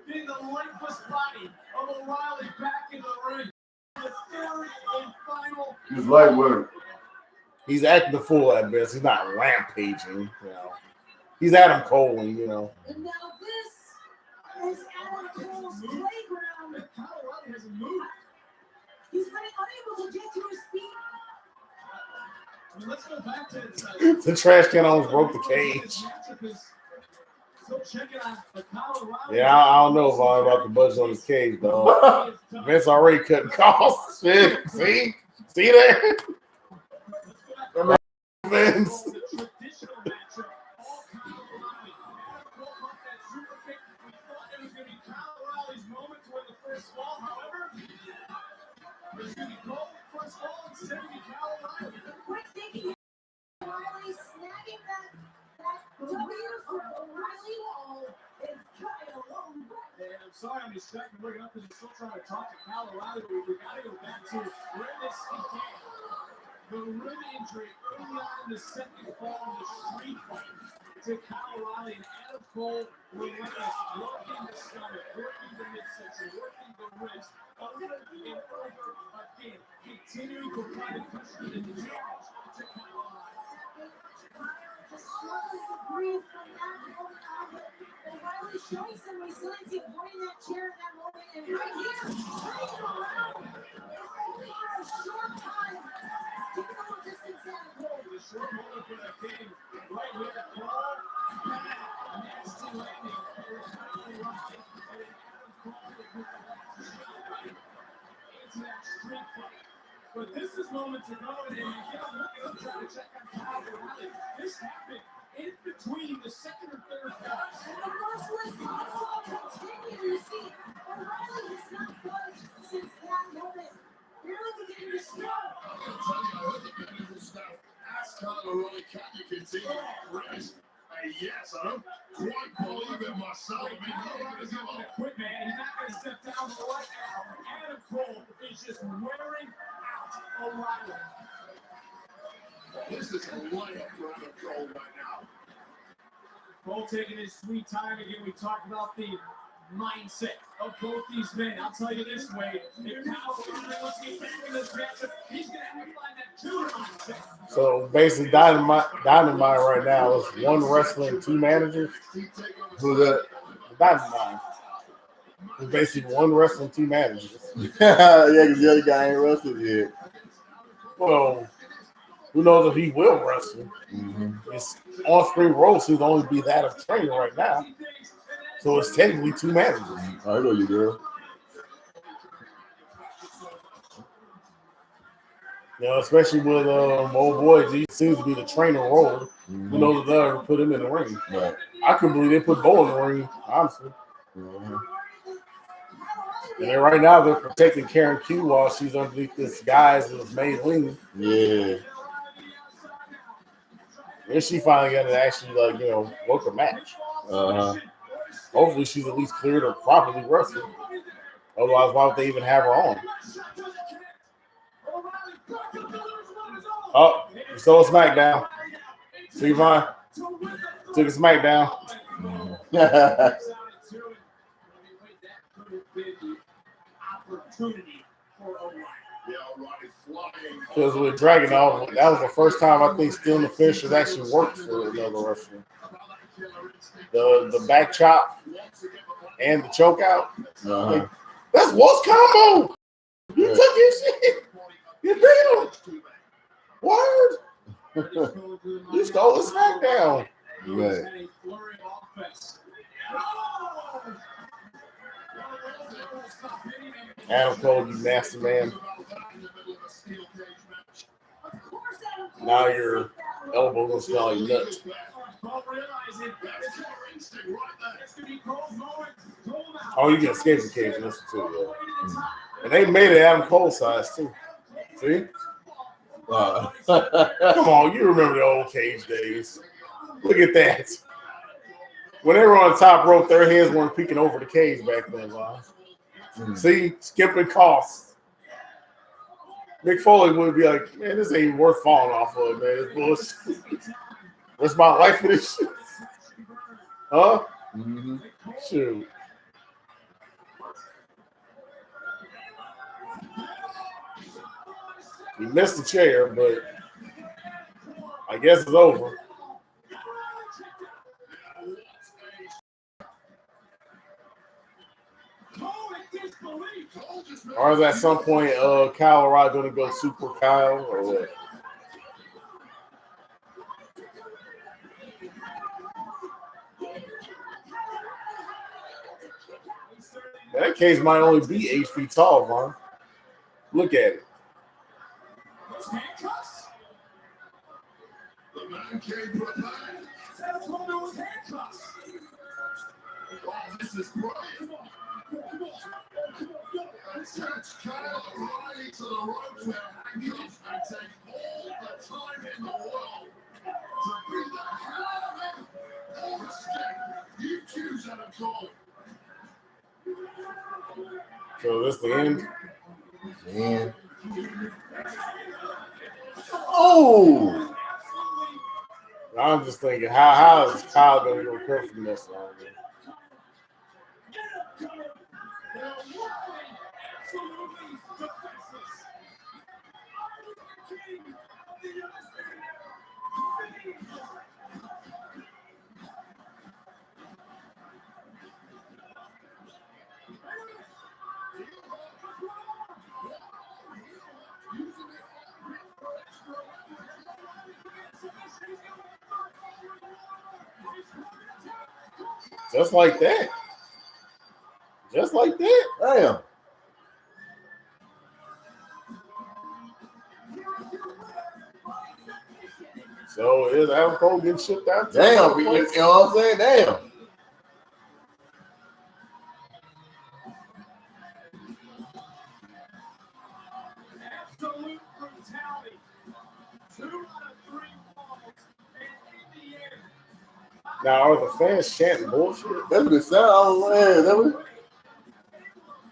being the lifeless body of O'Reilly back in the ring. The third and final. He's light work. He's acting the fool at best. He's not rampaging, you know. He's Adam Cole, and, you know. And now this is Adam Cole's playground. Kyle O'Reilly hasn't moved. He's been unable to get to his feet. I mean, let's go back to The trash can almost broke the cage. So check it out. Kyle O'Reilly. Yeah, I don't know if I'm about to budge on his cage, dog. Vince already cutting costs. See? See there? Vince. Quick thinking. O'Reilly snagging that W for O'Reilly. It's Kyle O'Reilly. And I'm sorry I'm distracted looking up because we're still trying to talk to Kyle O'Reilly, but we got to go back to where this began. The rib injury early on in the second fall in the street fight to Kyle O'Reilly and Adam Cole relentless, working the stomach, working the midsection, working the ribs, over and over again, continuing to try to cushion the damage to Kyle O'Reilly. Just struggling to breathe from that moment on. O'Reilly showing some resiliency, avoiding that chair in that moment, and right here, turning it around. Only for a short time. Take a little distance out. The short moment for that game, right here, Cole, nasty landing for Kyle O'Reilly, and Adam Cole with the into that street fight. But this is moment to go, and you get a look at him trying to check on Kyle O'Reilly. This happened in between the second and third counts. And the merciless onslaught continues. See, O'Reilly has not budged since that moment. Barely beginning to slow. I tell you, I heard the medical staff ask Kyle O'Reilly, can you continue to race? Yes, I don't quite believe it myself. I mean, O'Reilly's not going to quit, man. He's not going to step down right now. Adam Cole is just wearing out O'Reilly. this is a layup for Adam Cole right now. Cole taking his sweet time. Again, we talked about the mindset of both these men. I'll tell you this way, if Kyle O'Reilly wants to get back in this matchup, he's going to have to find that killer mindset. So basically, Dynamite right now is one wrestler and two managers. Who's that? Dynamite. It's basically one wrestler and two managers. Yeah, because the other guy ain't wrestled yet. Well, who knows if he will wrestle? It's on-screen role seems to only be that of trainer right now. So it's technically two managers. I know you, girl. You know, especially with old boy, he seems to be the trainer role. Who knows if they'll ever put him in the ring? Right. I couldn't believe they put Bo in the ring, honestly. And then right now they're protecting Karen Q while she's underneath this guy's main wing. Yeah. And she finally got to actually, like, you know, work a match. Hopefully she's at least cleared to properly wrestle. Otherwise, why would they even have her on? Oh, you stole a SmackDown. See, Vaughn? Took a SmackDown. Because with Dragunov, that was the first time I think Stealing Fish has actually worked for another wrestler. The back chop and the choke out. Like, that's Wolf's combo. You took his shit. You beat him. Word. You stole the SmackDown. Right. Adam Cole, you nasty man. Now your elbow will smell like nuts. Oh, you can escape the cage. That's too, yeah. And they made it Adam Cole size too. See? Come on, you remember the old cage days. Look at that. When they were on the top rope, their heads weren't peeking over the cage back then, Ron. See? Skipping costs. Mick Foley would be like, man, this ain't worth falling off of, man. It's bullshit. What's my life for this shit? Huh? Mm-hmm. Shoot. He missed the chair, but I guess it's over. Or is at some point Kyle O'Reilly going to go Super Kyle or what? That cage might only be 8 feet tall, man. Look at it. The man came prepared. This is brilliant. Attach Kyle O'Reilly to the ropes with handcuffs and take all the time in the world to beat the hell out of him or escape. You choose, Adam Cole. So this the end? Man. Oh! I'm just thinking, how is Kyle going to recover from this one? Just like that. Just like that. Damn. So is Adam Cole getting shipped out? Damn. You know what I'm saying? Damn. Absolute brutality. 2 out of 3 falls. And in the end, Now, are the fans chanting bullshit? That's what it sounds like. That was,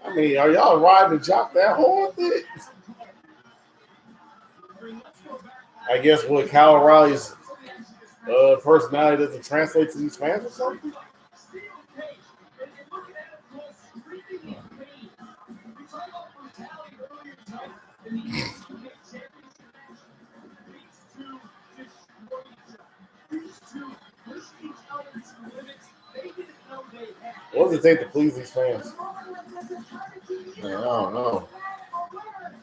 I mean, are y'all riding the jock that hard? I guess what Kyle O'Reilly's personality doesn't translate to these fans or something? What does it take to please these fans? man, I don't know.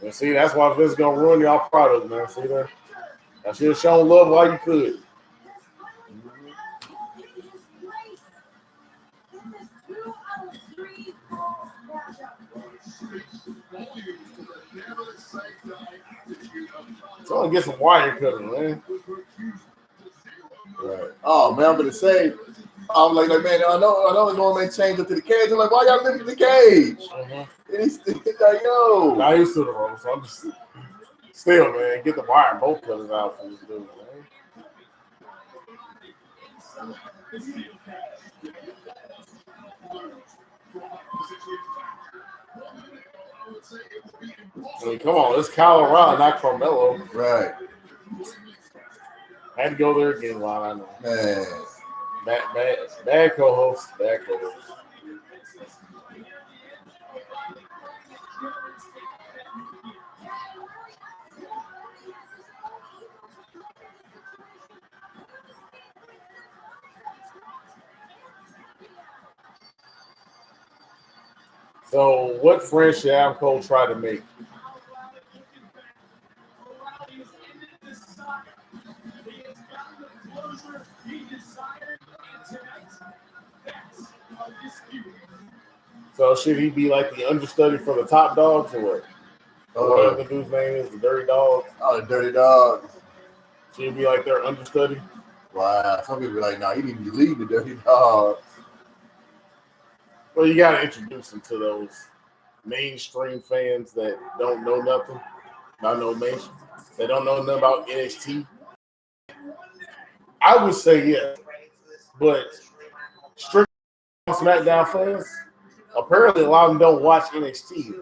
And see, that's why Vince is gonna ruin y'all product, man. See that? I should have shown love while you could. So get some wire cutting, man. Right. Oh man, I'm gonna say, I'm like man, I know it's gonna make change into the cage. I'm like, why y'all lifting the cage? And he's like, yo. Not used to the rope, so I'm just still, man, get the wire and both cutters out for this dude, man. I mean, come on, it's Kyle O'Reilly, not Carmelo. Right. I had to go there again, Lon, I know. Man. Bad co-host, bad co-host. So, what friend should Adam Cole try to make? he has gotten the closure he desired. So should he be like the understudy for the top dogs or what? Or whatever the dude's name is, the Dirty Dog. Oh, the Dirty Dog. Should he be like their understudy? Wow. Some people be like, nah, you need to be leading the Dirty Dog. Well, you got to introduce him to those mainstream fans that don't know nothing. Not no mainstream. They don't know nothing about NXT. I would say yeah, but strict SmackDown fans, apparently a lot of them don't watch NXT.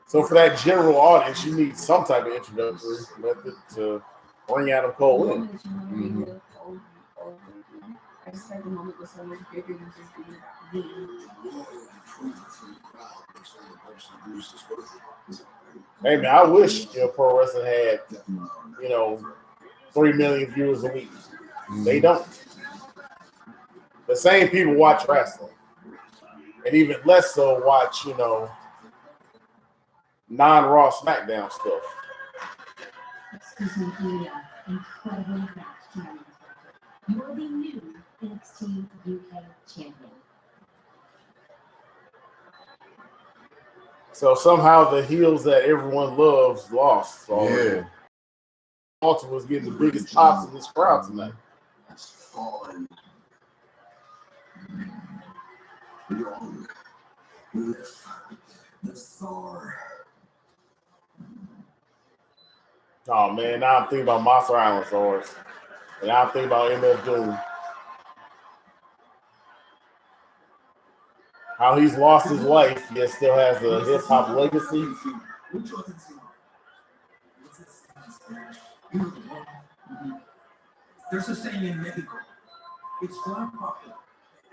So for that general audience, you need some type of introductory method to bring Adam Cole in. Mm-hmm. I just had the moment was so much bigger than just being Hey man, I wish pro wrestling had 3 million viewers a week. They don't. The same people watch wrestling, and even less so watch non-Raw SmackDown stuff. Excuse me, Leah. Incredible match tonight. You are the new NXT UK champion. So somehow the heels that everyone loves lost. So Yeah. Walter was getting the biggest pops in this crowd tonight. Fallen. Long live the Thor. Oh man, now I'm thinking about Monster Island Swords. And now I'm thinking about MF Doom. How he's lost his wife, yet still has a hip hop legacy. There's a saying in Mexico. It's quite popular.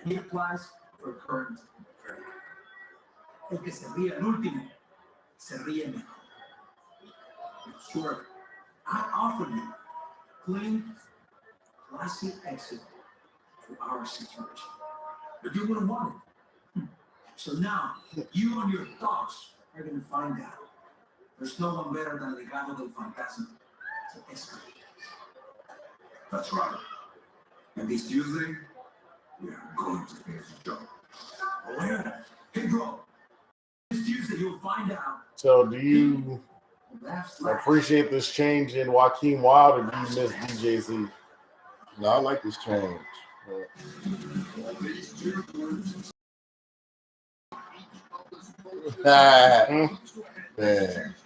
And it applies for current trend. El que se ríe el último, se ríe mejor. Sure, I offer you clean, classy exit to our situation. But you wouldn't want it. So now, you and your thoughts are going to find out. There's no one better than Legado del Fantasma to escalate. That's right. And this Tuesday, we are going to finish the job. Where? Hey, bro. This Tuesday, you'll find out. So do you appreciate this change in Joaquin Wilde, or do you miss DJZ? No, I like this change. Yeah.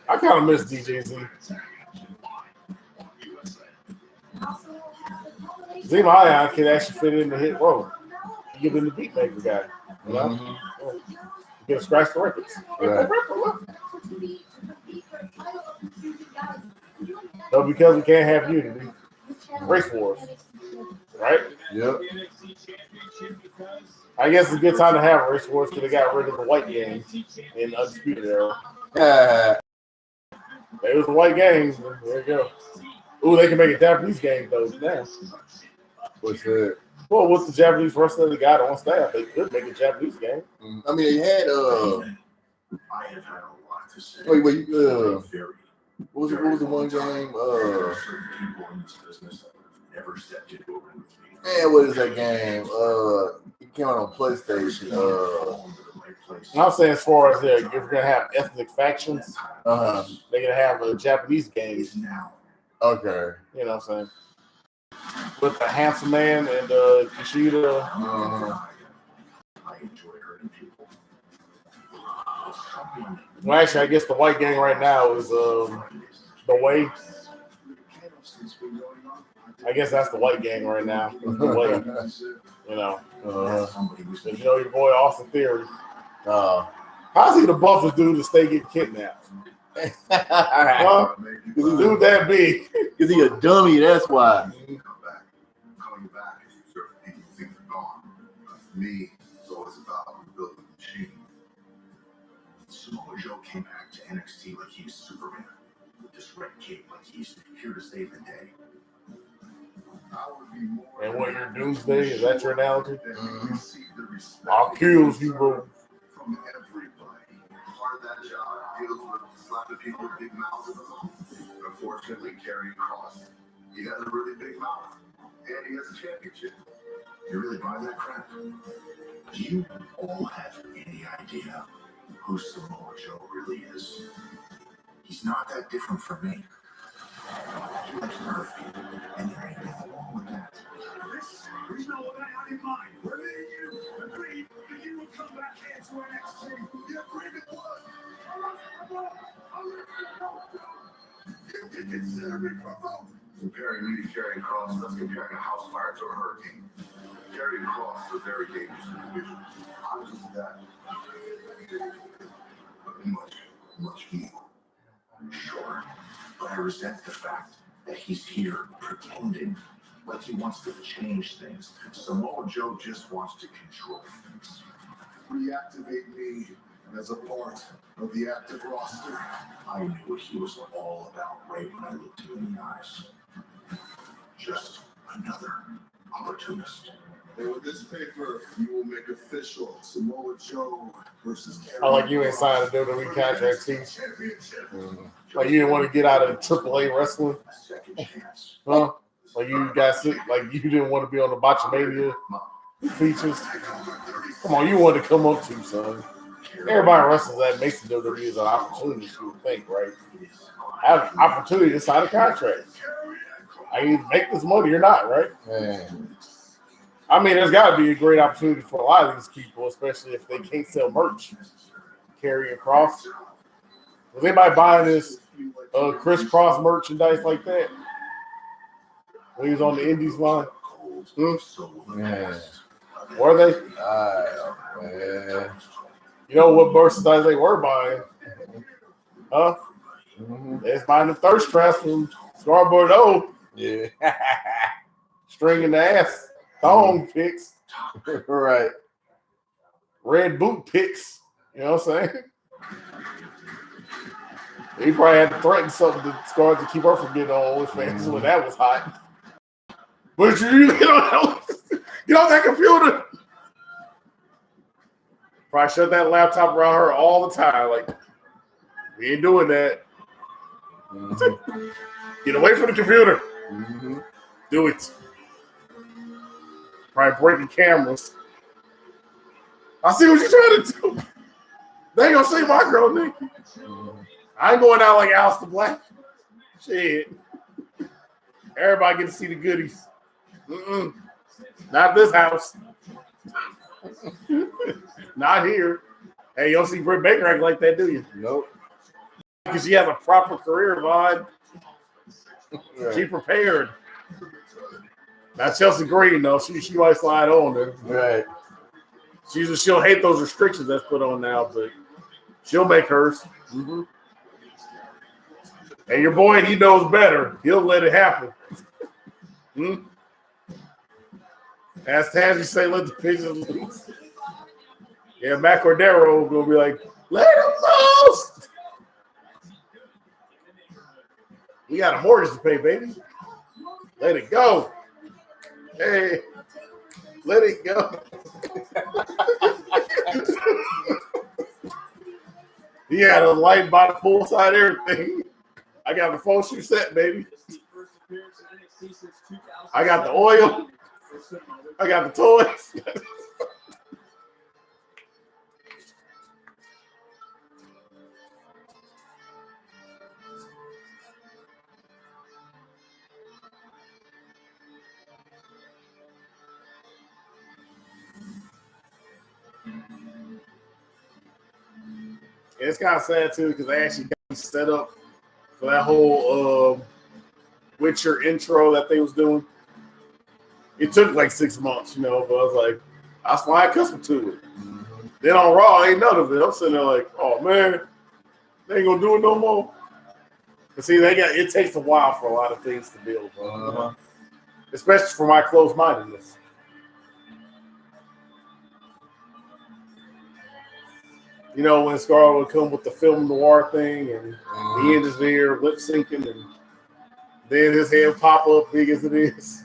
I kind of miss DJZ. Zima Ion can actually fit in the hit row. You get in the beat maker guy. You know? Mm-hmm. You get to scratch the records. Right. No, because we can't have unity. Race wars. Right? Yep. I guess it's a good time to have race wars because they got rid of the white gang in the Undisputed Era. It was a white gang. There you go. Ooh, they can make a Japanese gang though now. What's that? Well, with the Japanese wrestler they got on staff, they could make a Japanese gang. I mean, they had I have had a lot to say. wait, What was the one game? certain people in this business that would have never stepped into a ring with me. Man, what is that game? It came out on PlayStation. I'm saying as far as if you're gonna have ethnic factions, Uh-huh. they're gonna have a Japanese gang. Okay. You know what I'm saying? With the Handsome Man and Kushida. Uh-huh. I enjoy hurting people. Well, actually, I guess the white gang right now is the Way. I guess that's the white gang right now. The Way. You know. Because your boy Austin Theory. How's he the buffest dude to stay getting kidnapped? Huh? Because dude that big. Because he a dummy, that's why. Coming back is certain people think they're gone. But for me, it's always about rebuilding the machine. Samoa Joe came back to NXT like he's Superman, with this red cape like he's here to save the day. And what your doomsday, is that your analogy? I'll kill you, bro. From everybody. Part of that job deals with slapping people with big mouths in the mouth. Unfortunately, carrying cross. He has a really big mouth, and he has a championship. You really buy that crap? Do you all have any idea who Samoa Joe really is? He's not that different from me. He likes to hurt people, and there ain't nothing wrong with that. There's no way out in mind. Where me and you agreed that you would come back here to NXT. The agreement was, You can consider me provoked. Comparing me to Karrion Kross, that's comparing a house fire to a hurricane. Karrion Kross is a very dangerous individual. How is that? Much more. Sure, but I resent the fact that he's here pretending like he wants to change things. Samoa Joe just wants to control things. Reactivate me as a part of the active roster. I knew what he was all about right when I looked him in the eyes. Just another opportunist. And with this paper, you will make official Samoa Joe versus Karrion. I like you ain't signed a WWE contract, see? Like you didn't want to get out of AAA wrestling, huh? Like you got sick, like you didn't want to be on the Botchamania features. Come on, you wanted to come up to, son. Everybody wrestles that makes the WWE as an opportunity, you would think, right? Have an opportunity to sign a contract. I either make this money or not, right? Man. I mean, there's got to be a great opportunity for a lot of these people, especially if they can't sell merch. Karrion Kross. Was anybody buying this Chris Cross merchandise like that when he was on the Indies line? Man. Were they? Man. You know what merchandise they were buying? Huh? Mm-hmm. They was buying the thirst traps from Scarborough. Yeah. Stringing the ass. Thong picks. Right. Red boot picks. You know what I'm saying? He probably had to threaten something to Scar to keep her from getting on OnlyFans when that was hot. But you get on that computer. Probably shut that laptop around her all the time. Like, we ain't doing that. Mm-hmm. Get away from the computer. Mm-hmm. Do it. Probably breaking cameras. I see what you're trying to do. They ain't gonna see my girl, nigga. I ain't going out like Aleister Black. Shit. Everybody get to see the goodies. Not this house. Not here. Hey, you don't see Britt Baker act like that, do you? Nope. Because she has a proper career, Vaughn. Right. She prepared. Not Chelsea Green, though. She might slide on there. Right. She'll hate those restrictions that's put on now, but she'll make hers. Mm-hmm. And your boy, he knows better. He'll let it happen. As Tazzy say, let the pigeons loose. Yeah, Matt Cordero will be like, let him loose. We got a mortgage to pay, baby. Let it go. Hey, let it go. He had a light by the poolside, everything. I got the phone shoe set, baby. I got the oil. I got the toys. It's kind of sad too because they actually got me set up for that whole Witcher intro that they was doing. It took like 6 months, but I was like, I was fine accustomed to it. Mm-hmm. Then on Raw, ain't none of it. I'm sitting there like, oh man, they ain't gonna do it no more. But see, it takes a while for a lot of things to build, bro. Especially for my closed-mindedness. When Scar would come with the film noir thing and the end is there, lip syncing, and then his head pop up big as it is.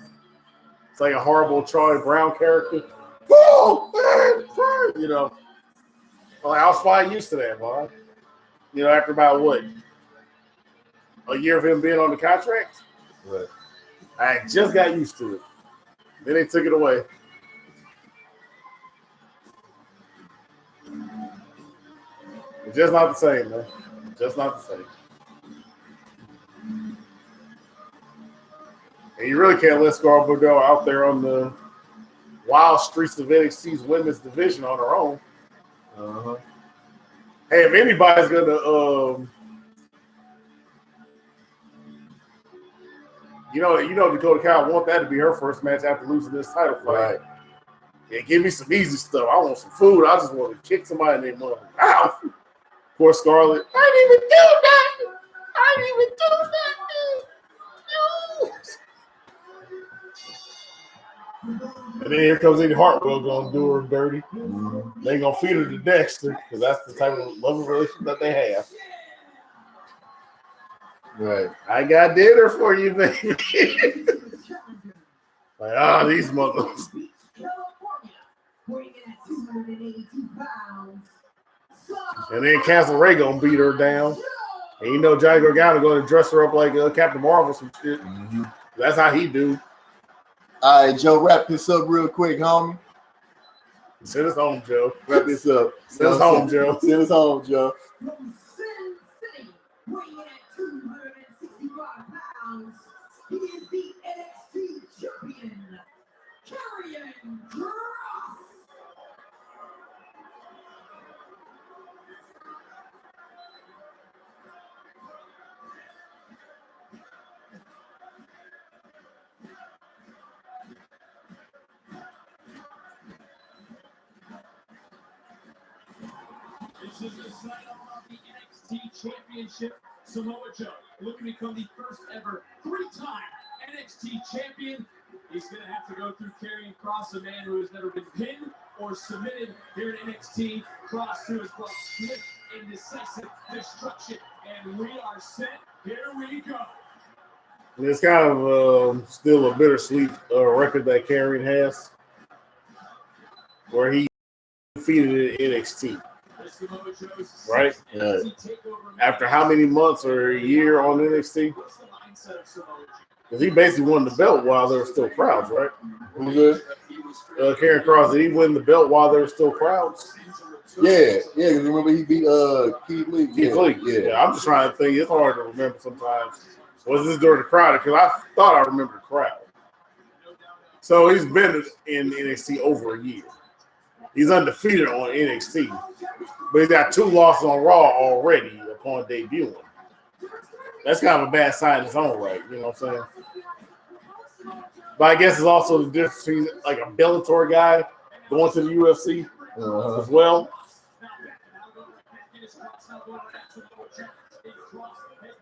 It's like a horrible Charlie Brown character. Whoa, man, I was fine used to that, man. After about what? A year of him being on the contract? Right. I just got used to it. Then they took it away. It's just not the same, man. Just not the same. And you really can't let Scarborough go out there on the wild streets of NXT's women's division on her own. Uh-huh. Hey, if anybody's gonna, you know, Dakota Kai want that to be her first match after losing this title fight. Right. Yeah, give me some easy stuff. I want some food. I just want to kick somebody in their mouth. Ow! Poor Scarlett. I didn't even do that. I didn't even do that. No. And then here comes Eddie Hartwell gonna do her dirty. Mm-hmm. They gonna feed her to Dexter because that's the type of loving relationship that they have. Right. I got dinner for you, baby. Like, these mothers. And then Castle Ray gonna beat her down. And you know Johnny Gargano gonna dress her up like Captain Marvel some shit. Mm-hmm. That's how he do. All right, Joe, wrap this up real quick, homie. Send us home, Joe. Wrap this up. Send us home, Joe. Send us home, Joe. From Sin City, weighing in at 265 pounds, he is the NXT champion, Karrion Kross. This is the sign of the NXT Championship. Samoa Joe looking to become the first ever three-time NXT champion. He's going to have to go through Karrion Kross, a man who has never been pinned or submitted here in NXT. Kross, who has brought swift and decisive destruction. And we are set. Here we go. It's kind of still a bittersweet record that Karrion has, where he defeated NXT. Right? After how many months or a year on NXT? Because he basically won the belt while there were still crowds, right? Who's good? Karrion Kross, did he win the belt while there were still crowds? Yeah. Because remember he beat Keith Lee. Keith Lee. Yeah. I'm just trying to think. It's hard to remember sometimes. Was this during the crowd? Because I thought I remembered the crowd. So he's been in NXT over a year. He's undefeated on NXT, but he's got 2 losses on Raw already upon debuting. That's kind of a bad sign in its own right, you know what I'm saying? But I guess it's also the difference between like a Bellator guy going to the UFC as well.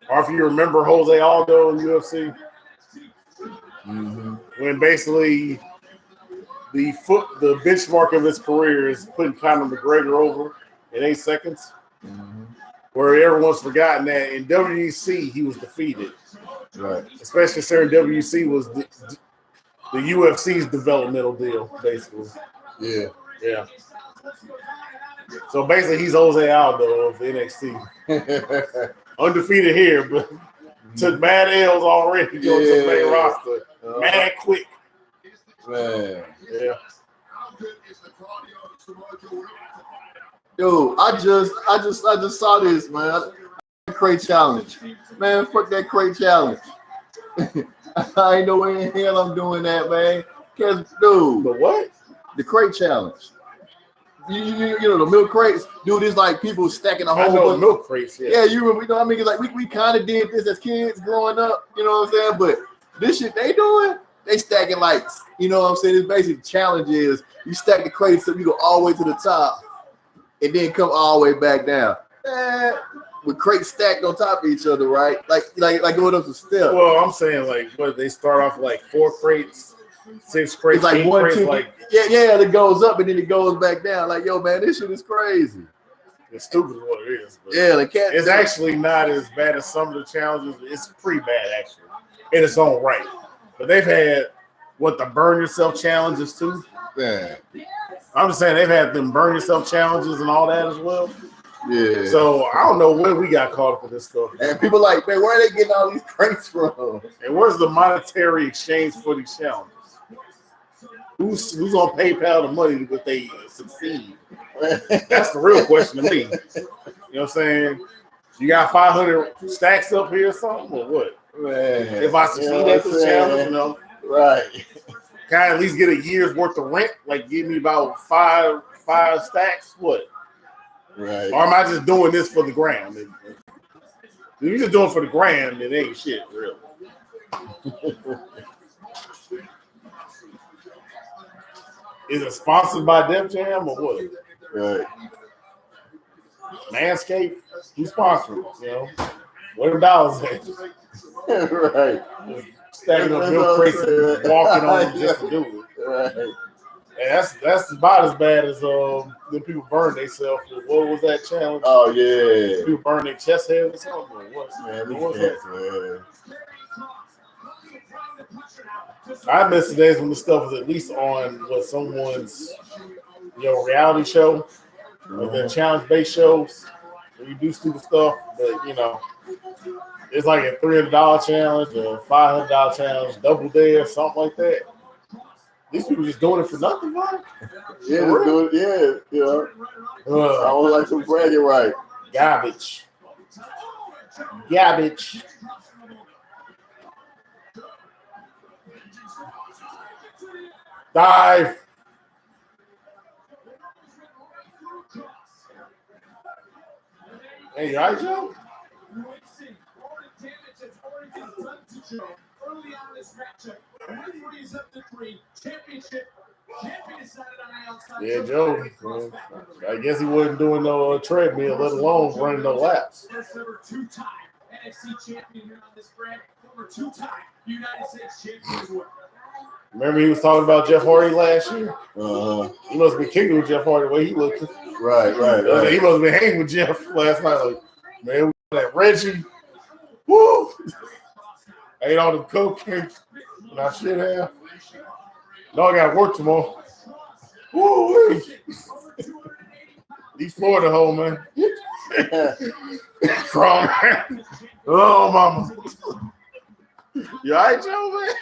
Or if you remember Jose Aldo in UFC, when basically the benchmark of his career is putting Conor McGregor over in 8 seconds, where everyone's forgotten that in WEC he was defeated. Right. Especially considering WEC was the UFC's developmental deal, basically. Yeah. So basically, he's Jose Aldo of NXT. Undefeated here, but took mad L's already going to the main roster. Mad quick. Man. Yeah. Dude, I just saw this, man. Crate challenge. Man, fuck that crate challenge. I ain't no way in hell I'm doing that, man. Cause dude, The what? the crate challenge. You know the milk crates, dude. It's like people stacking a I whole know bunch. milk crates. Yeah, you remember? You know, what I mean, it's like we kind of did this as kids growing up. You know what I'm saying? But this shit they doing, they stacking like, you know what I'm saying? It's basically challenge is you stack the crates so you go all the way to the top, and then come all the way back down. With crates stacked on top of each other, right? Like going up the step. Well, I'm saying like what they start off like 4 crates, 6 crates, It's like 8 1, crates, 2, like yeah, it goes up and then it goes back down. Like, yo, man, this shit is crazy. it's stupid is what it is. But Yeah, the cat. it's actually not as bad as some of the challenges. It's pretty bad actually in its own right. But they've had the burn yourself challenges too. Man. I'm just saying they've had them burn yourself challenges and all that as well. Yeah. So I don't know where we got caught up with this stuff. And people like, man, where are they getting all these crates from? And where's the monetary exchange for these challenges? Who's on PayPal the money if they succeed? That's the real question to me. You know what I'm saying? You got 500 stacks up here or something, or what? Man, If I succeed at this challenge, you know, right? can I at least get a year's worth of rent? Like, give me about five stacks? What? Right. Or am I just doing this for the gram? If you're just doing it for the gram, it ain't shit, really. Is it sponsored by Def Jam or what? Right. Manscaped? Who's sponsoring it, you know? Where the dollars at? Right. Stacking up milk crates and walking on them just to do it. Right. And that's about as bad as the people burn themselves. What was that challenge? Oh yeah. People burn their chest hairs or something. Or what? Man, What these was cats, man. I miss the days when the stuff was at least on what someone's reality show or the challenge based shows where you do stupid stuff, but it's like a $300 challenge or $500 challenge, double dare, something like that. These people just doing it for nothing, man. Yeah, just do it. Yeah, I don't like some bragging right. Garbage. Dive. Hey, you all right, Joe? Early on this matchup, referees up to 3, championship decided on the outside. Yeah, Joe. I guess he wasn't doing no treadmill, let alone running no laps. First ever 2-time NXT champion here on this brand, former 2-time United States champion as well. Remember he was talking about Jeff Hardy last year? He must have been kicking with Jeff Hardy the way he looked. Right. He must have been hanging with Jeff last night. Like, man, we got that Reggie. Woo! Ate all the cocaine. And I should have. No, I got work tomorrow. Woo! He's Florida home, man. Strong. Oh, mama. You all right, Joe, man?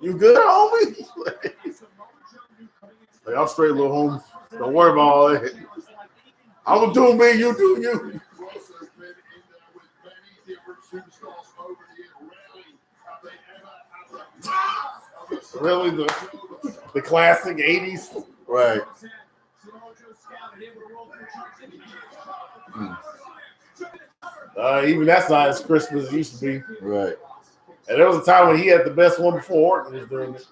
You good, homie? Like, I'm straight, little homie. Don't worry about all that. I'm going to do me, you do you. Really? The classic 80s? Right. Even that's not as crisp as it used to be. Right. And there was a time when he had the best one before Orton was doing it.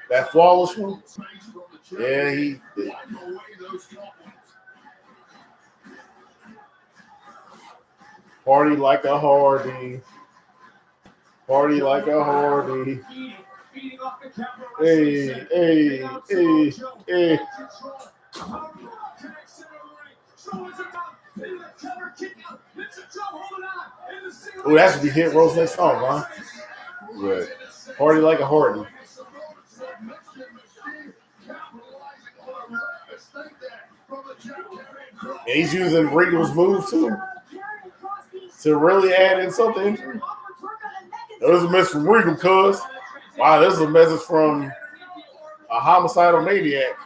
That flawless one. Yeah, he did. Party like a Hardy. Party like a Hardy. Hey. Oh, that should be Hit Rose next song, huh? Right. Party like a Hardy. And he's using Regal's move too to really add in something. There was a message from Regal, cuz. Wow, this is a message from a homicidal maniac.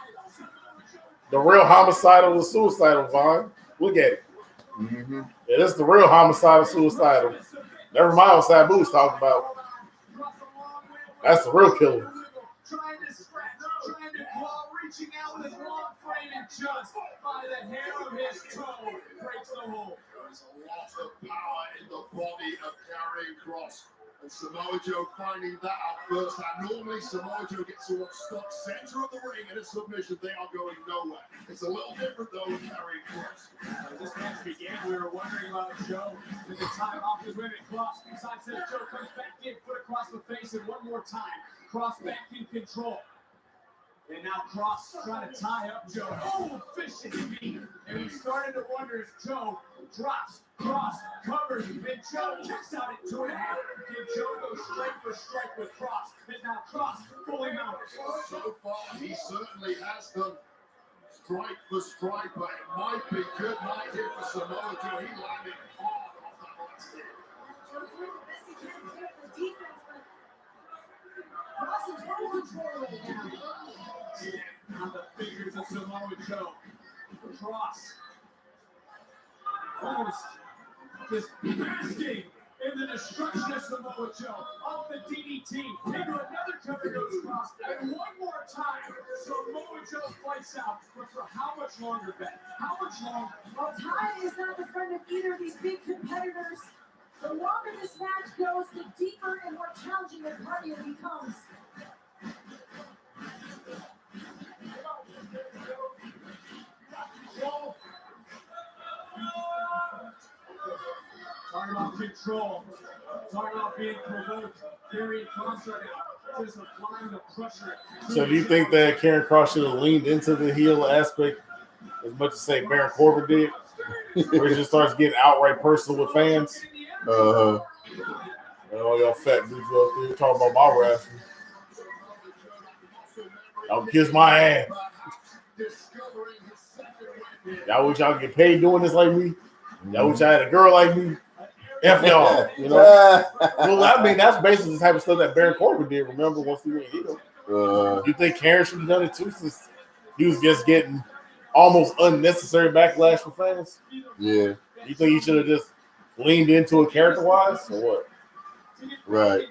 The real homicidal and suicidal, Vaughn. Look at it. Mm-hmm. Yeah, this is the real homicidal, suicidal. Never mind what Sabu's talking about. That's the real killer. Trying to claw, reaching out with his long frame and just by the hair of his toe breaks the hold. There's a lot of power in the body of Karrion Kross. And Samoa Joe finding that out first hand. Normally Samoa Joe gets sort of stuck center of the ring in a submission. They are going nowhere. It's a little different though with Karrion Kross. As this match began, we were wondering about Joe. With the time off his women, Kross side says Joe comes back in, foot across the face, and one more time. Kross back in control. And now Kross trying to tie up Joe. Oh, fishing feet. And we started to wonder if Joe drops, Kross covers, and Joe kicks out at 2.5. Can Joe go strike for strike with Kross? And now Kross fully mounted. So far, he certainly has done strike for strike, but it might be good night here for Samoa Joe. He landed hard off that last hit. On the fingers of Samoa Joe. Cross. Almost just basking in the destruction of Samoa Joe. Off the DDT. Into another cover goes Cross. And one more time, Samoa Joe fights out. But for how much longer, Ben? How much longer? Well, time is not the friend of either of these big competitors. The longer this match goes, the deeper and more challenging the cardio becomes. Talking about control. Talking about being provoked. Carrying Cross right now. Just applying the pressure. So do you think that Karen Cross should have leaned into the heel aspect as much as say Baron Corbin did? Where he just starts getting outright personal with fans? And all y'all fat dudes up there talking about my wrestling. I'll kiss my ass. Y'all wish y'all get paid doing this like me? Y'all wish I had a girl like me? F y'all, you know? Well, I mean, that's basically the type of stuff that Baron Corbin did, remember, once he went heel. You think Karen should have done it too, since he was just getting almost unnecessary backlash from fans? Yeah. You think he should have just leaned into it character-wise, or what? Right.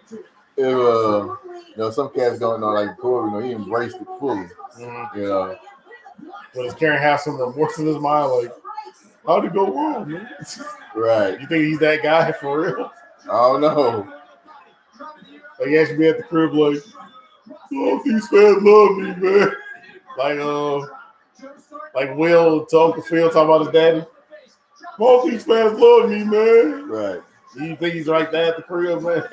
If, some cats don't know, like Corbin, he embraced it fully. You know. But does Karen have some remorse in his mind, like, how'd it go wrong, man? Right. You think he's that guy for real? I don't know. Like, he actually be at the crib like, oh, these fans love me, man. Like Will to Uncle Phil talking about his daddy. All these fans love me, man. Right. You think he's like that at the crib, man?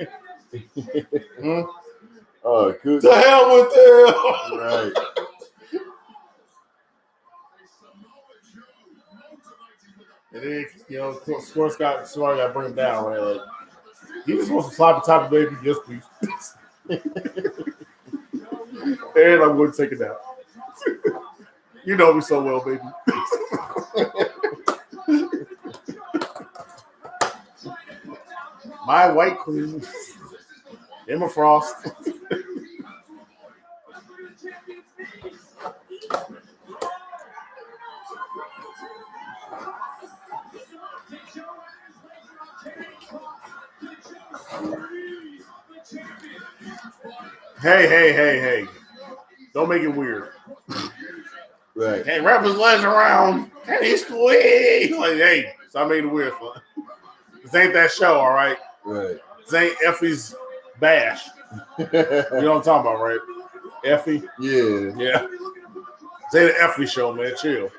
Oh, good. To hell with them. Right. And then, of course, got to bring him down, right? Like, he just wants to slap the top of baby. Yes, please. And I'm going to take it down. You know me so well, baby. My white queen, Emma Frost. Hey. Don't make it weird. Right. Can't wrap his legs around. Can't he squeeze? Like, hey, stop making it weird, fun. This ain't that show, all right? Right. This ain't Effie's Bash. You know what I'm talking about, right? Effie? Yeah. This ain't an Effie show, man. Chill.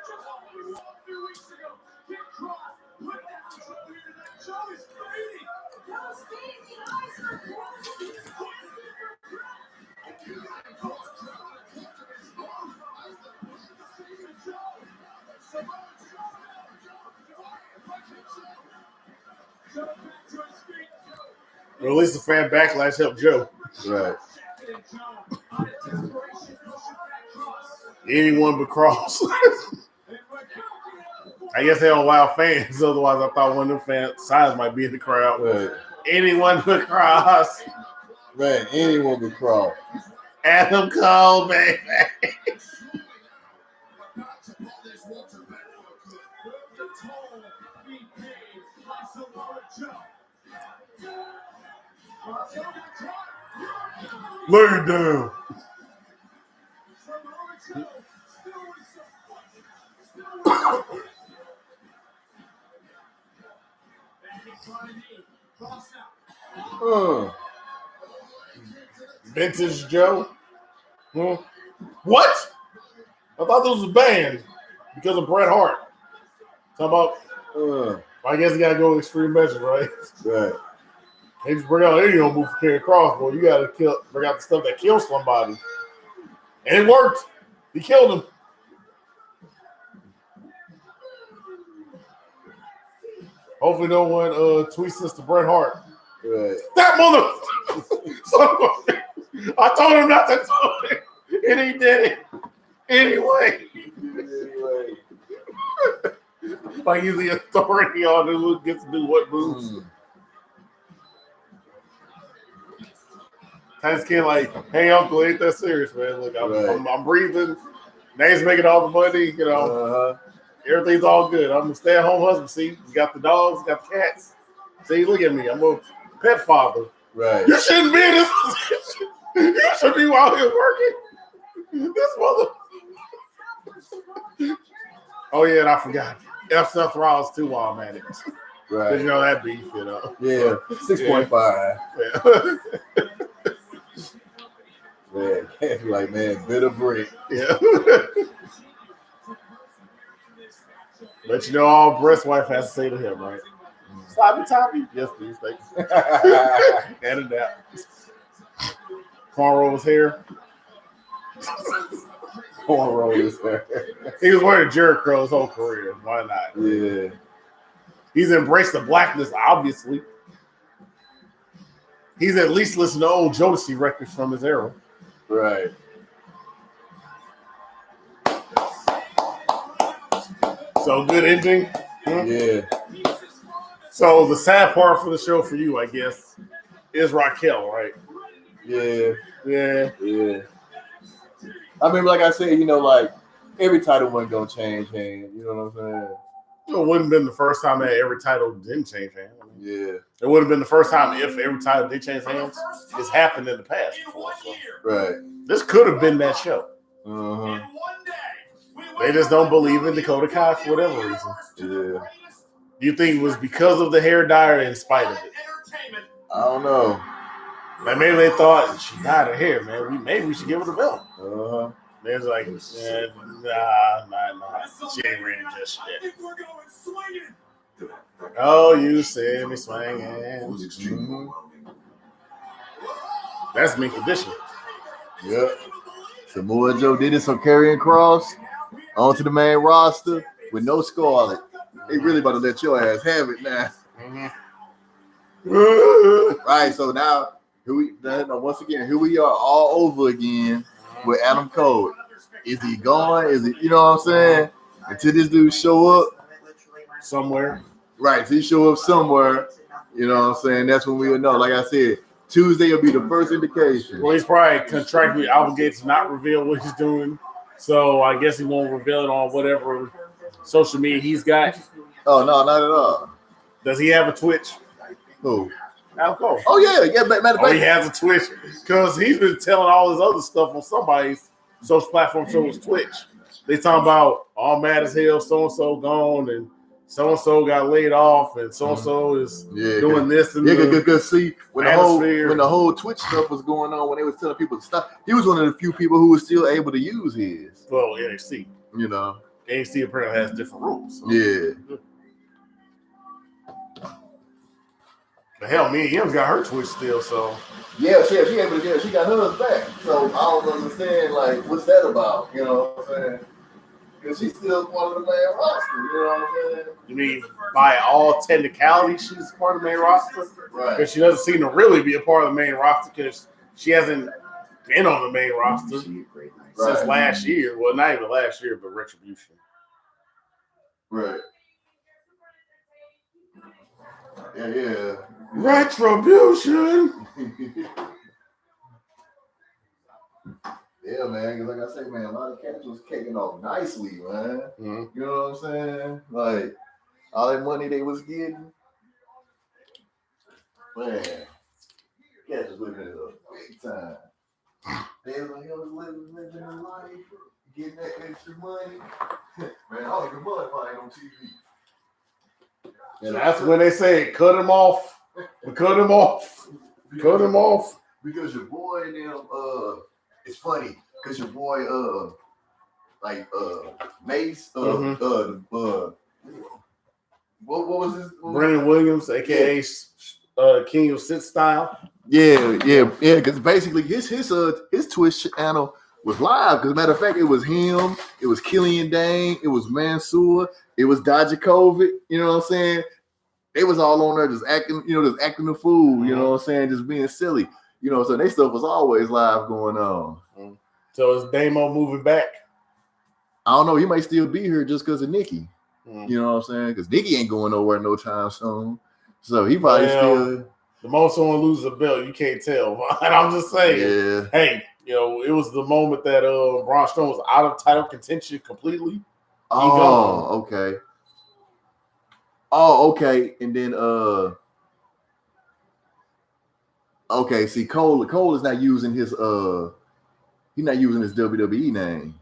Or at least the fan backlash helped Joe. Right. Anyone but Cross. I guess they don't allow fans. Otherwise, I thought one of them signs might be in the crowd. Right. Anyone but Cross. Man, anyone but Cross. Adam Cole, baby. Lay it down. Vintage Joe? What? I thought this was a band because of Bret Hart. Talking about, I guess you got to go extreme measures, right? Right. They just bring out any old move for Karrion Kross, boy. You got to bring out the stuff that kills somebody. And it worked. He killed him. Hopefully no one tweets this to Bret Hart. Right. That mother! I told him not to do it. And he did it. Anyway. Like he's the authority on who gets to do what moves. I just can't hey uncle, ain't that serious, man. Look, I'm breathing. Name's making all the money, Everything's all good. I'm a stay-at-home husband. See, you got the dogs, you got the cats. See, look at me. I'm a pet father. Right. You shouldn't be in this position. You should be out here working. This mother. Oh yeah, and I forgot. F. Seth Rollins too while I'm at it. Right. Did you know that beef? You know. Yeah. 6.5. Yeah. Man, can't be like, man, bitter brick. Yeah. But you know, all Brett's wife has to say to him, right? Sloppy toppy? Yes, please. Thank you. And a nap. Cornrows hair. Cornrows hair. He was wearing Jerry curl his whole career. Why not? Yeah. He's embraced the blackness, obviously. He's at least listened to old Jodeci records from his era. Right. So good ending. Yeah. So the sad part for the show for you, I guess, is Raquel, right? Yeah. Yeah. Yeah. I mean, like I said, you know, like every title wasn't gonna change hands. You know what I'm saying? It wouldn't have been the first time that every title didn't change hands. Yeah. It would have been the first time if every title did change hands. It's happened in the past before. So. Right. This could have been that show. Uh-huh. They just don't believe in Dakota Kai for whatever reason. Yeah. Do you think it was because of the hair dye or in spite of it? I don't know. Like maybe they thought she dyed her hair, man. Maybe we should give her the belt. Uh-huh. They was like, nah. She ain't ready just yet. Oh, you see me swinging. Mm-hmm. That's mint condition. Yep. Samoa Joe did it, so Karrion Kross onto the main roster with no Scarlet. They really about to let your ass have it now. Mm-hmm. Right, so now once again, here we are all over again with Adam Cole. Is he gone? Is he, you know what I'm saying? Until this dude show up somewhere. Right, so he show up somewhere, you know what I'm saying? That's when we will know. Like I said, Tuesday will be the first indication. Well, he's probably contractually obligated to not reveal what he's doing. So I guess he won't reveal it on whatever social media he's got. Oh, no, not at all. Does he have a Twitch? Who? Adam Cole. Oh, yeah. Matter of fact. He has a Twitch because he's been telling all his other stuff on somebody's social platform, so it's Twitch. They talking about all mad as hell, so-and-so gone, and so-and-so got laid off, and so-and-so is doing this and because see, when the whole Twitch stuff was going on, when they was telling people to stop, he was one of the few people who was still able to use his. Well, NXT. You know. NXT apparently has different rules. So. Yeah. But hell, me and Yim's got her Twitch still, so. Yeah, she able to get it. She got hers back. So I don't understand, like, what's that about? You know what I'm saying? Because she's still part of the main roster. You know what I'm saying? You mean by all technicality, she's part of the main roster? Right. Because she doesn't seem to really be a part of the main roster because she hasn't been on the main roster since last year. Well, not even last year, but Retribution. Right. Yeah. Retribution. Yeah, man. Because like I say, man, a lot of cats was kicking off nicely, man. Mm-hmm. You know what I'm saying? Like all that money they was getting, man. Cats was living it up big time. They was like, living their life, getting that extra money. Man, I don't even mind if I ain't on TV. And that's when they say, cut him off. Cut him off. Cut him off. Because your boy and them, it's funny, because your boy, Mace, what was his? Brendan Williams, a.k.a. King of Sit Style. Yeah, because basically his Twitch channel was live. Because matter of fact, it was him, it was Killian Dane, it was Mansoor, it was Dijakovic, you know what I'm saying? They was all on there just acting the fool, you know what I'm saying, just being silly. You know, so their stuff was always live going on. So is Damo moving back? I don't know. He might still be here just because of Nikki. You know what I'm saying? Because Nikki ain't going nowhere no time soon. So he probably still. The most someone loses a belt, you can't tell. And I'm just saying, yeah. Hey, it was the moment that Braun Strowman was out of title contention completely. Oh, okay. Oh, okay. And then okay, see, Cole is not using his he's not using his WWE name.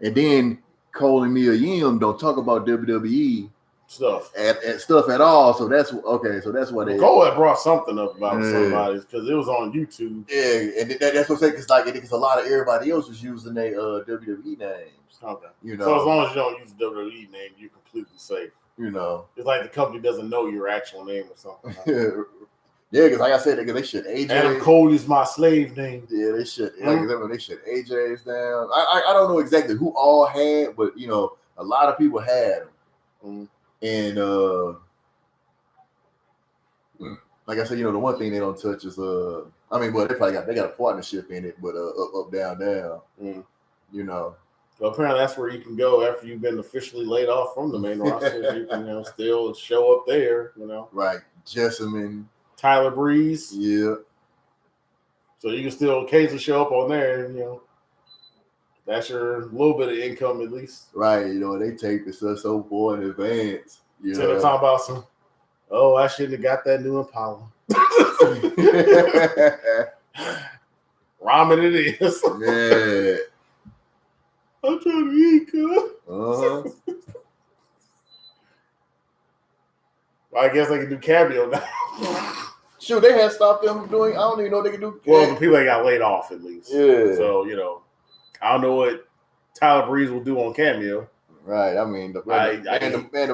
And then Cole and Mia Yim don't talk about WWE stuff at all. So that's okay. So that's why they Cole had brought something up about somebody because it was on YouTube. Yeah, and that's what I'm saying because a lot of everybody else was using their WWE names. Okay. You know. So as long as you don't use the WWE name, you're completely safe. You know. It's like the company doesn't know your actual name or something. Yeah, because like I said, they should AJ. Adam Cole is my slave name. Yeah, they should. They should AJ's down. I don't know exactly who all had, but you know, a lot of people had them. And like I said, you know, the one thing they don't touch is I mean, well, they got a partnership in it, but up, down, down. You know. Well, apparently that's where you can go after you've been officially laid off from the main roster. You can still show up there. You know. Right, Jessamine. Tyler Breeze. Yeah. So you can still occasionally show up on there, and, you know, that's your little bit of income at least. Right. You know, they take this stuff so far in advance. You so know? They're talking about some, I shouldn't have got that new Impala. Ramen it is. Yeah. I'm trying to eat, cuz. I guess I can do Cameo now. Shoot, they had stopped them doing. I don't even know what they can do. Well, the people that got laid off at least. Yeah. So you know, I don't know what Tyler Breeze will do on Cameo. Right. I mean, the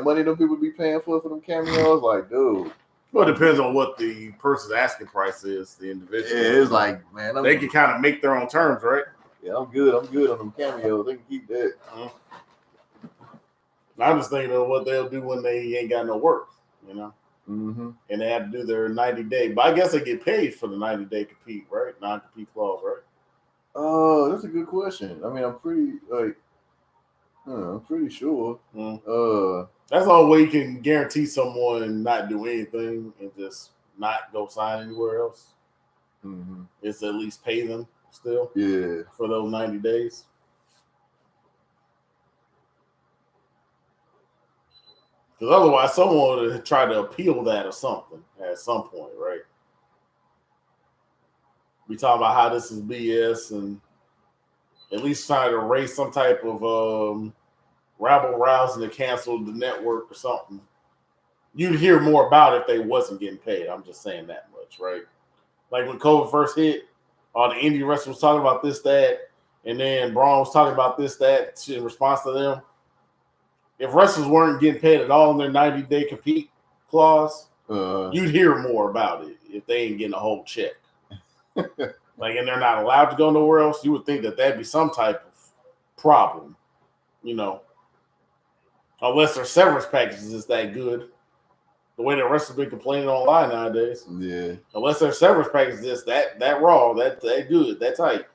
money them people be paying for them cameos, like, dude. Well, it depends on what the person's asking price is. The individual. Yeah, it's like, man, they can kind of make their own terms, right? Yeah, I'm good on them cameos. They can keep that. I'm just thinking of what they'll do when they ain't got no work, you know. Mm-hmm. And they have to do their 90-day. But I guess they get paid for the 90-day compete, right? Non-compete clause, right? Oh, that's a good question. I mean, I'm pretty sure. That's the only way you can guarantee someone not do anything and just not go sign anywhere else. Mm-hmm. Is to at least pay them still. Yeah. For those 90 days. Because otherwise, someone would have tried to appeal that or something at some point, right? We talk about how this is BS and at least try to raise some type of rabble rousing to cancel the network or something. You'd hear more about it if they wasn't getting paid. I'm just saying that much, right? Like when COVID first hit, all the indie wrestlers was talking about this, that, and then Braun was talking about this, that in response to them. If wrestlers weren't getting paid at all in their 90-day compete clause, you'd hear more about it if they ain't getting a whole check. Like, and they're not allowed to go nowhere else, you would think that that'd be some type of problem, you know. Unless their severance packages is that good. The way the wrestlers been complaining online nowadays. Yeah. Unless their severance package is that raw, that good, that tight.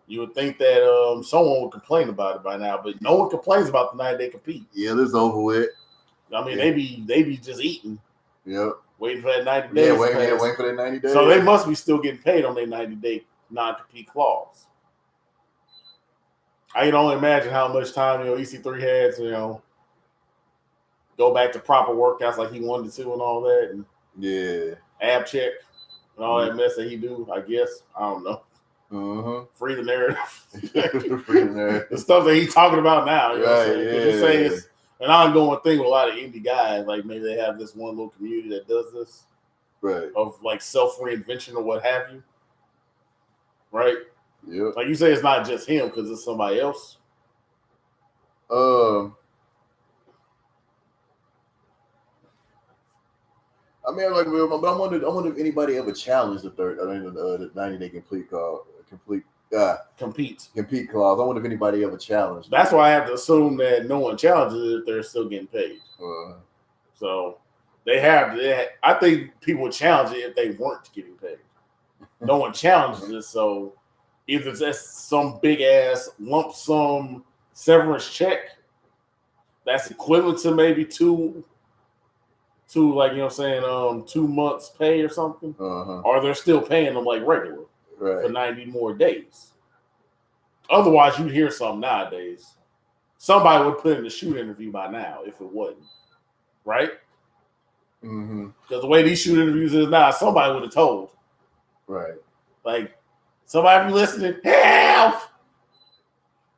You would think that someone would complain about it by now, but no one complains about the night they compete. Yeah, this over with. I mean, they be just eating. Yep. Waiting for that 90 days. Yeah, waiting for that 90 days. So they must be still getting paid on their 90-day non-compete clause. I can only imagine how much time, EC3 had to, go back to proper workouts like he wanted to and all that. And ab check and all that mess that he do, I guess. I don't know. Free the narrative. Free the narrative. The stuff that he's talking about now. You know what I'm saying? Yeah. You're saying it's an ongoing thing with a lot of indie guys. Like maybe they have this one little community that does this. Right. Of like self-reinvention or what have you. Right? Yeah. Like you say it's not just him because it's somebody else. I mean, but I wonder if anybody ever challenged the 90-day compete clause. I wonder if anybody ever challenged. That's why I have to assume that no one challenges it if they're still getting paid. So they have. I think people would challenge it if they weren't getting paid. No one challenges it, so either that's some big ass lump sum severance check that's equivalent to maybe two 2 months pay or something, or they're still paying them like regular for 90 more days. Otherwise, you'd hear something nowadays. somebody would put in the shoot interview by now if it wasn't, right? Mm-hmm. Because the way these shoot interviews is now, somebody would have told. Right. Like, somebody be listening, help!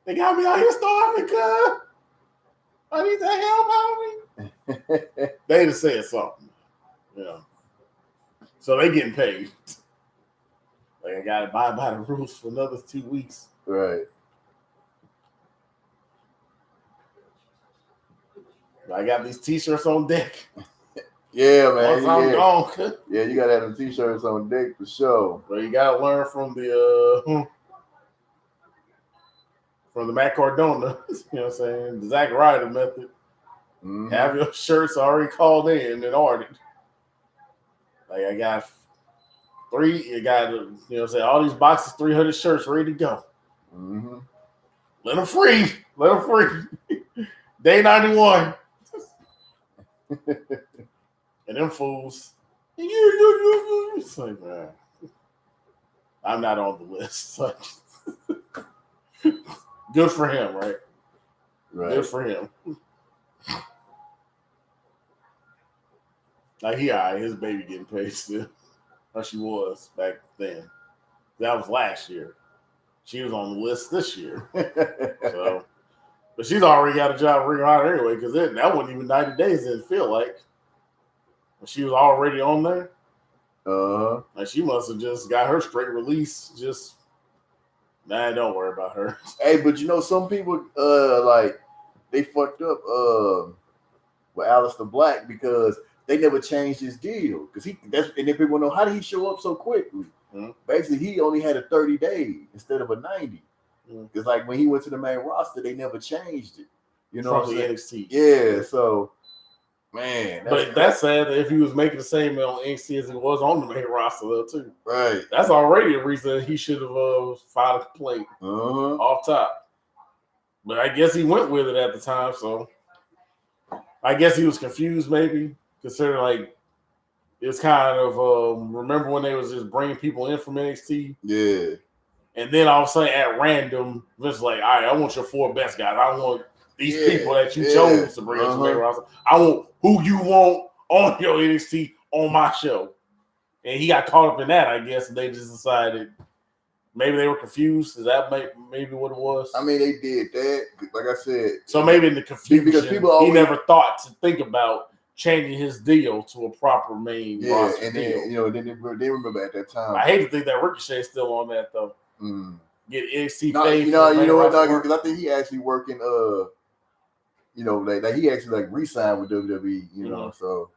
They got me out here starving, cuz. I need the help out me. They just said something. You know. So they getting paid. Like, I got to abide by the rules for another 2 weeks. Right. I got these t-shirts on deck. Yeah, man. Once I'm gone. Yeah, you gotta have them t-shirts on deck for sure. But you gotta learn from the Matt Cardona, you know what I'm saying? The Zack Ryder method. Mm-hmm. Have your shirts already called in and ordered. Like I got 3, you got, you know what I'm saying, all these boxes, 300 shirts ready to go. Mm-hmm. Let them free. Let them free. Day 91. And them fools. It's like, man, I'm not on the list. Good for him, right? Right. Good for him. Like his baby getting paid still. Or she was back then. That was last year. She was on the list this year. So, but she's already got a job Ring of Honor anyway, because that wasn't even 90 days, it didn't feel like. But she was already on there. Like she must have just got her straight release. Just, nah, don't worry about her. Hey, but you know, some people like they fucked up with Aleister Black because they never changed his deal. Because and then people know, how did he show up so quickly? Mm-hmm. Basically, he only had a 30 days instead of a 90. Because like when he went to the main roster, they never changed it. You know, from the NXT. Yeah, so man, that's sad that if he was making the same on NXT as he was on the main roster though too. Right. That's already a reason he should have filed a complaint off top. But I guess he went with it at the time, so I guess he was confused maybe, considering like it was kind of remember when they was just bringing people in from NXT? Yeah. And then all of a sudden at random, Vince like, all right, I want your 4 best guys. I want these people that you chose to bring into the main roster. I want who you want on your NXT on my show. And he got caught up in that, I guess, and they just decided maybe they were confused. Is that maybe what it was? I mean, they did that. Like I said. So maybe in the confusion, because people always, he never thought to think about changing his deal to a proper main roster and deal. then, you know, they remember at that time. I hate to think that Ricochet's still on that, though. Get NXT paid. You know what? Because I think he actually working. You know, like he actually like re-signed with WWE. You know, so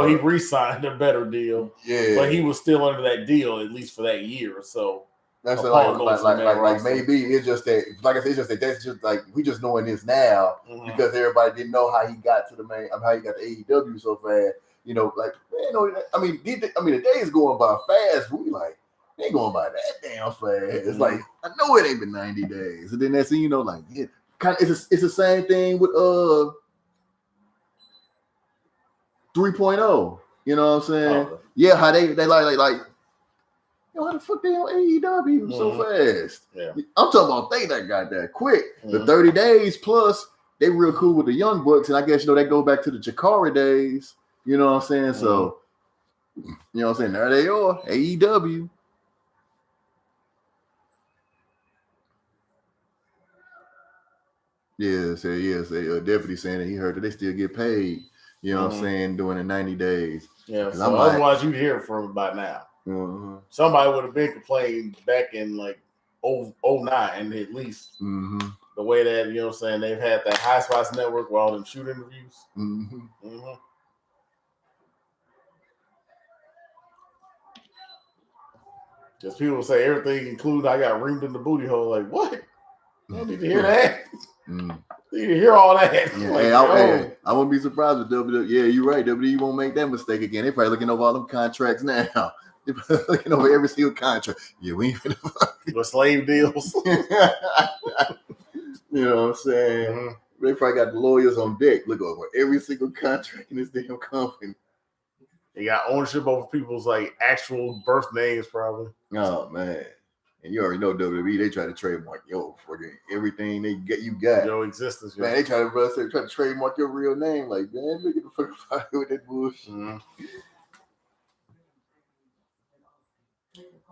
he re-signed a better deal. Yeah, but he was still under that deal at least for that year or so. That's like maybe it's just that, like I said, it's just that that's just like we just knowing this now because everybody didn't know how he got to the main, how he got to AEW so fast. You know, like man, I mean, the days going by fast. We like. They ain't going by that damn fast. It's like I know it ain't been 90 days, and then that's you know like it's the same thing with 3.0. You know what I'm saying? Yeah, how they like. Yo, how the fuck they on AEW so fast? Yeah, I'm talking about they that got that quick. The 30 days plus they real cool with the Young Bucks, and I guess you know they go back to the Chikara days. You know what I'm saying? So you know what I'm saying? There they are, AEW. Deputy saying that he heard that they still get paid, you know what I'm saying, during the 90 days. Yeah, so otherwise you'd hear from him by now. Somebody would have been complaining back in like 09 at least. The way that, you know what I'm saying, they've had that High Spots Network with all them shoot interviews. Because people say everything included, I got reamed in the booty hole. Like, what? You don't need to hear that. You need to hear all that. Yeah, I wouldn't be surprised with WWE. Yeah, you're right. WWE won't make that mistake again. They're probably looking over all them contracts now. They're looking over every single contract. Yeah, we ain't the slave deals. You know what I'm saying? They probably got the lawyers on deck. Look over every single contract in this damn company. They got ownership over people's like actual birth names, probably. Oh man. And you already know WWE, they try to trademark fucking everything they get you got. Your existence. Man, they try to trademark your real name. Like, man, look at the fuck out with that bullshit. Mm-hmm.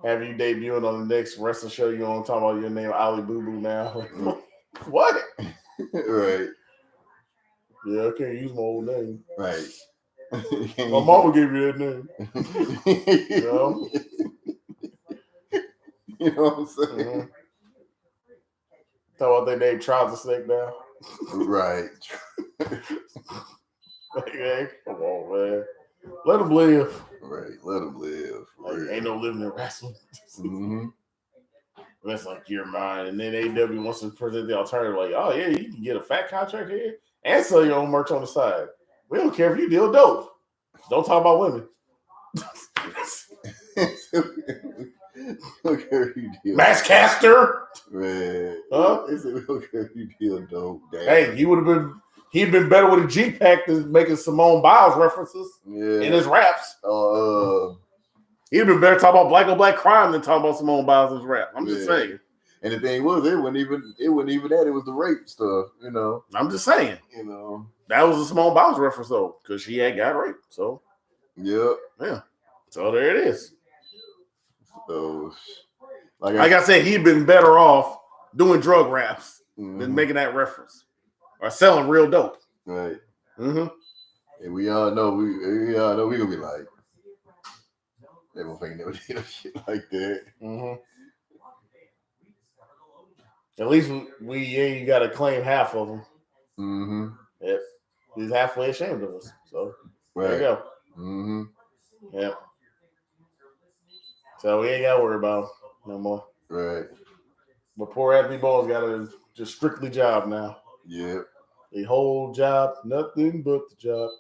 Have you debuted on the next wrestling show? You don't talk about your name, Ali Boo Boo now. What? Right. Yeah, I can't use my old name. Right. My mama gave me that name. You know? You know what I'm saying? Mm-hmm. Talk about their name Trouser Snake now. Right. Hey, come on, man. Let them live. Right. Let them live. Like, ain't no living in wrestling. Mm-hmm. That's like your mind. And then AEW wants to present the alternative, like, oh yeah, you can get a fat contract here and sell your own merch on the side. We don't care if you deal dope. Don't talk about women. Masscaster. Man. Huh? They said we don't care if you deal dope. Damn. Hey, he'd been better with a G-Pack than making Simone Biles references in his raps. He'd been better talking about black on black crime than talking about Simone Biles in his rap. I'm just saying. And the thing was, it wasn't even that. It was the rape stuff, you know. I'm just saying. You know. That was a Simone Biles reference though, because she had got raped. So yeah. So there it is. So like I said, he'd been better off doing drug raps than making that reference or selling real dope. Right. Mm-hmm. And we all know we gonna be like, they won't think never did shit like that. Mm-hmm. At least we ain't got to claim half of them. Mm-hmm. Yep. He's halfway ashamed of us. So there you go. Mm-hmm. Yep. So we ain't got to worry about him no more. Right. But poor Anthony Ball's got a just strictly job now. Yep. The whole job, nothing but the job.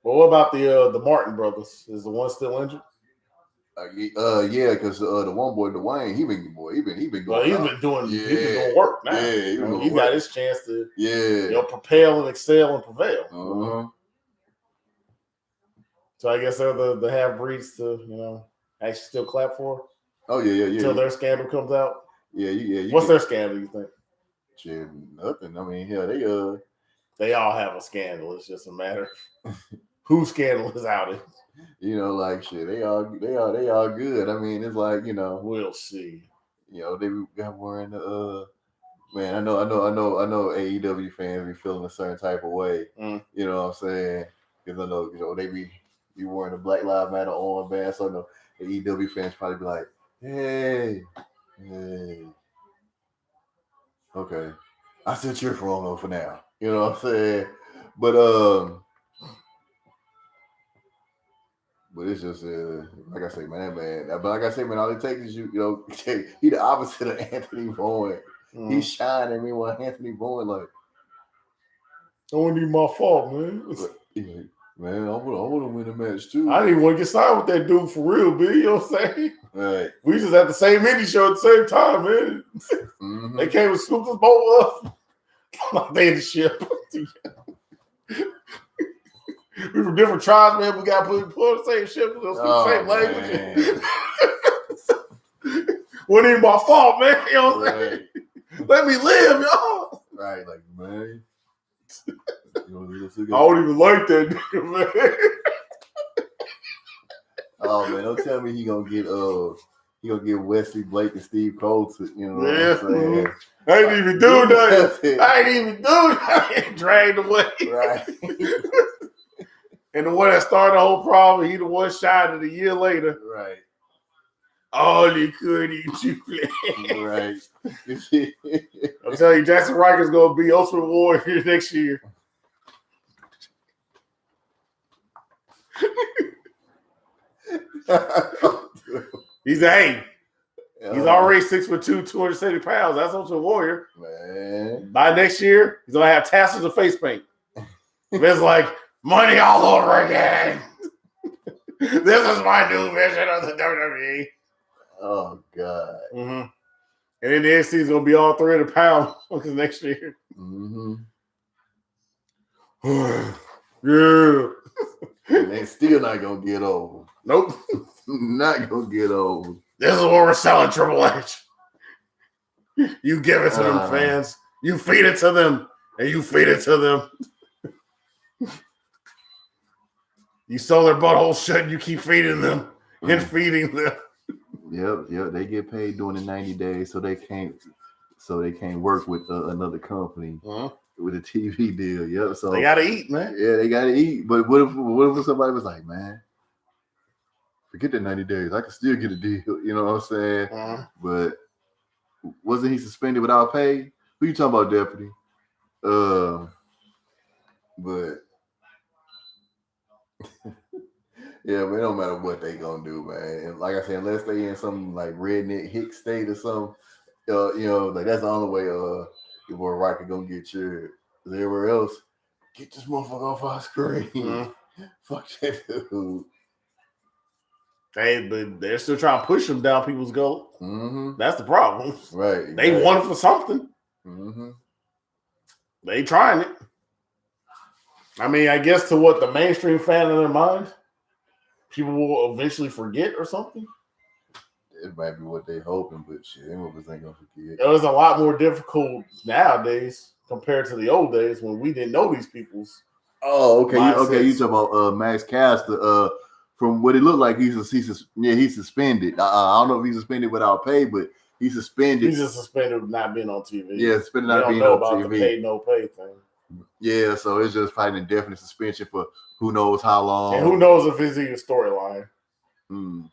But what about the Martin brothers? Is the one still injured? Yeah, because the one boy, Dwayne, he been going. Well, he's been doing work now. Yeah, he's got his chance to propel and excel and prevail. Uh-huh. So I guess they're the half breeds to actually still clap for. Oh yeah. Until their scandal comes out. Yeah. What's their scandal? You think? Shit, nothing. I mean, hell, they all have a scandal. It's just a matter of whose scandal is out. Like shit. They all good. I mean, it's like we'll see. They got wearing the man. I know. AEW fans be feeling a certain type of way. Mm. You know what I'm saying? Because I know they be wearing the Black Lives Matter armband. So I know the AEW fans probably be like, hey. Okay, I still cheer for them though for now. You know what I'm saying? But it's just like I say, man. But like I say, man, all it takes is he the opposite of Anthony Bourne. Mm. He's shining. Meanwhile, Anthony Bourne like, don't need my fault, man. Man, I want to win a match too. I didn't even want to get signed with that dude for real, B. You know what I'm saying? Right. We just had the same indie show at the same time, man. Mm-hmm. They came and scooped us both up. They in the ship. We from different tribes, man. We got to put on the same ship. We speak the same language. Wasn't even my fault, man. You know what I'm saying? Let me live, y'all. Right, like, man. I don't even like that nigga, man. Oh man, don't tell me he gonna get Wesley Blake and Steve Cole to what I'm saying? I ain't even do nothing. Dragged away. Right. And the one that started the whole problem, he the one shot it a year later. Right. All he could eat you. Right. I'm telling you, Jackson Riker's gonna be Ultimate Warrior next year. He's already 6'2", 270 pounds. That's Ultimate Warrior. Man. By next year, he's gonna have tassels and face paint. It's like money all over again. This is my new vision of the WWE. Oh God. Mm-hmm. And then the NXT is gonna be all 300 pounds next year. Mm-hmm. Yeah. And they still not gonna get old. Nope. Not gonna get old. This is what we're selling, Triple H. You give it to them fans. You feed it to them, and you feed it to them. You sew their buttholes shut, and you keep feeding them and feeding them. Yep. They get paid during the 90 days, so they can't work with another company with a TV deal. Yep. So they gotta eat, man. Yeah, they gotta eat. But what if somebody was like, man, forget the 90 days. I can still get a deal. You know what I'm saying? But wasn't he suspended without pay? Who you talking about, Deputy? But yeah, but it don't matter what they gonna do, man. And like I said, unless they in some like redneck hick state or something, like that's the only way your boy Rocky gonna get cheered. Everywhere else, get this motherfucker off our screen. Fuck that dude. But they're still trying to push him down people's goal. That's the problem. Right. They want it for something. They trying it. I mean, I guess to what the mainstream fan in their mind, people will eventually forget or something. It might be what they hoping, but shit, they motherfuckers ain't gonna forget. It was a lot more difficult nowadays compared to the old days when we didn't know these people's. Oh, okay. You talking about Max Caster? From what it looked like, he's suspended. I don't know if he's suspended without pay, but he's suspended. He's just suspended of not being on TV. Yeah, suspended not being on TV. The pay no pay thing. Yeah, so it's just probably indefinite suspension for who knows how long. And who knows if it's even storyline.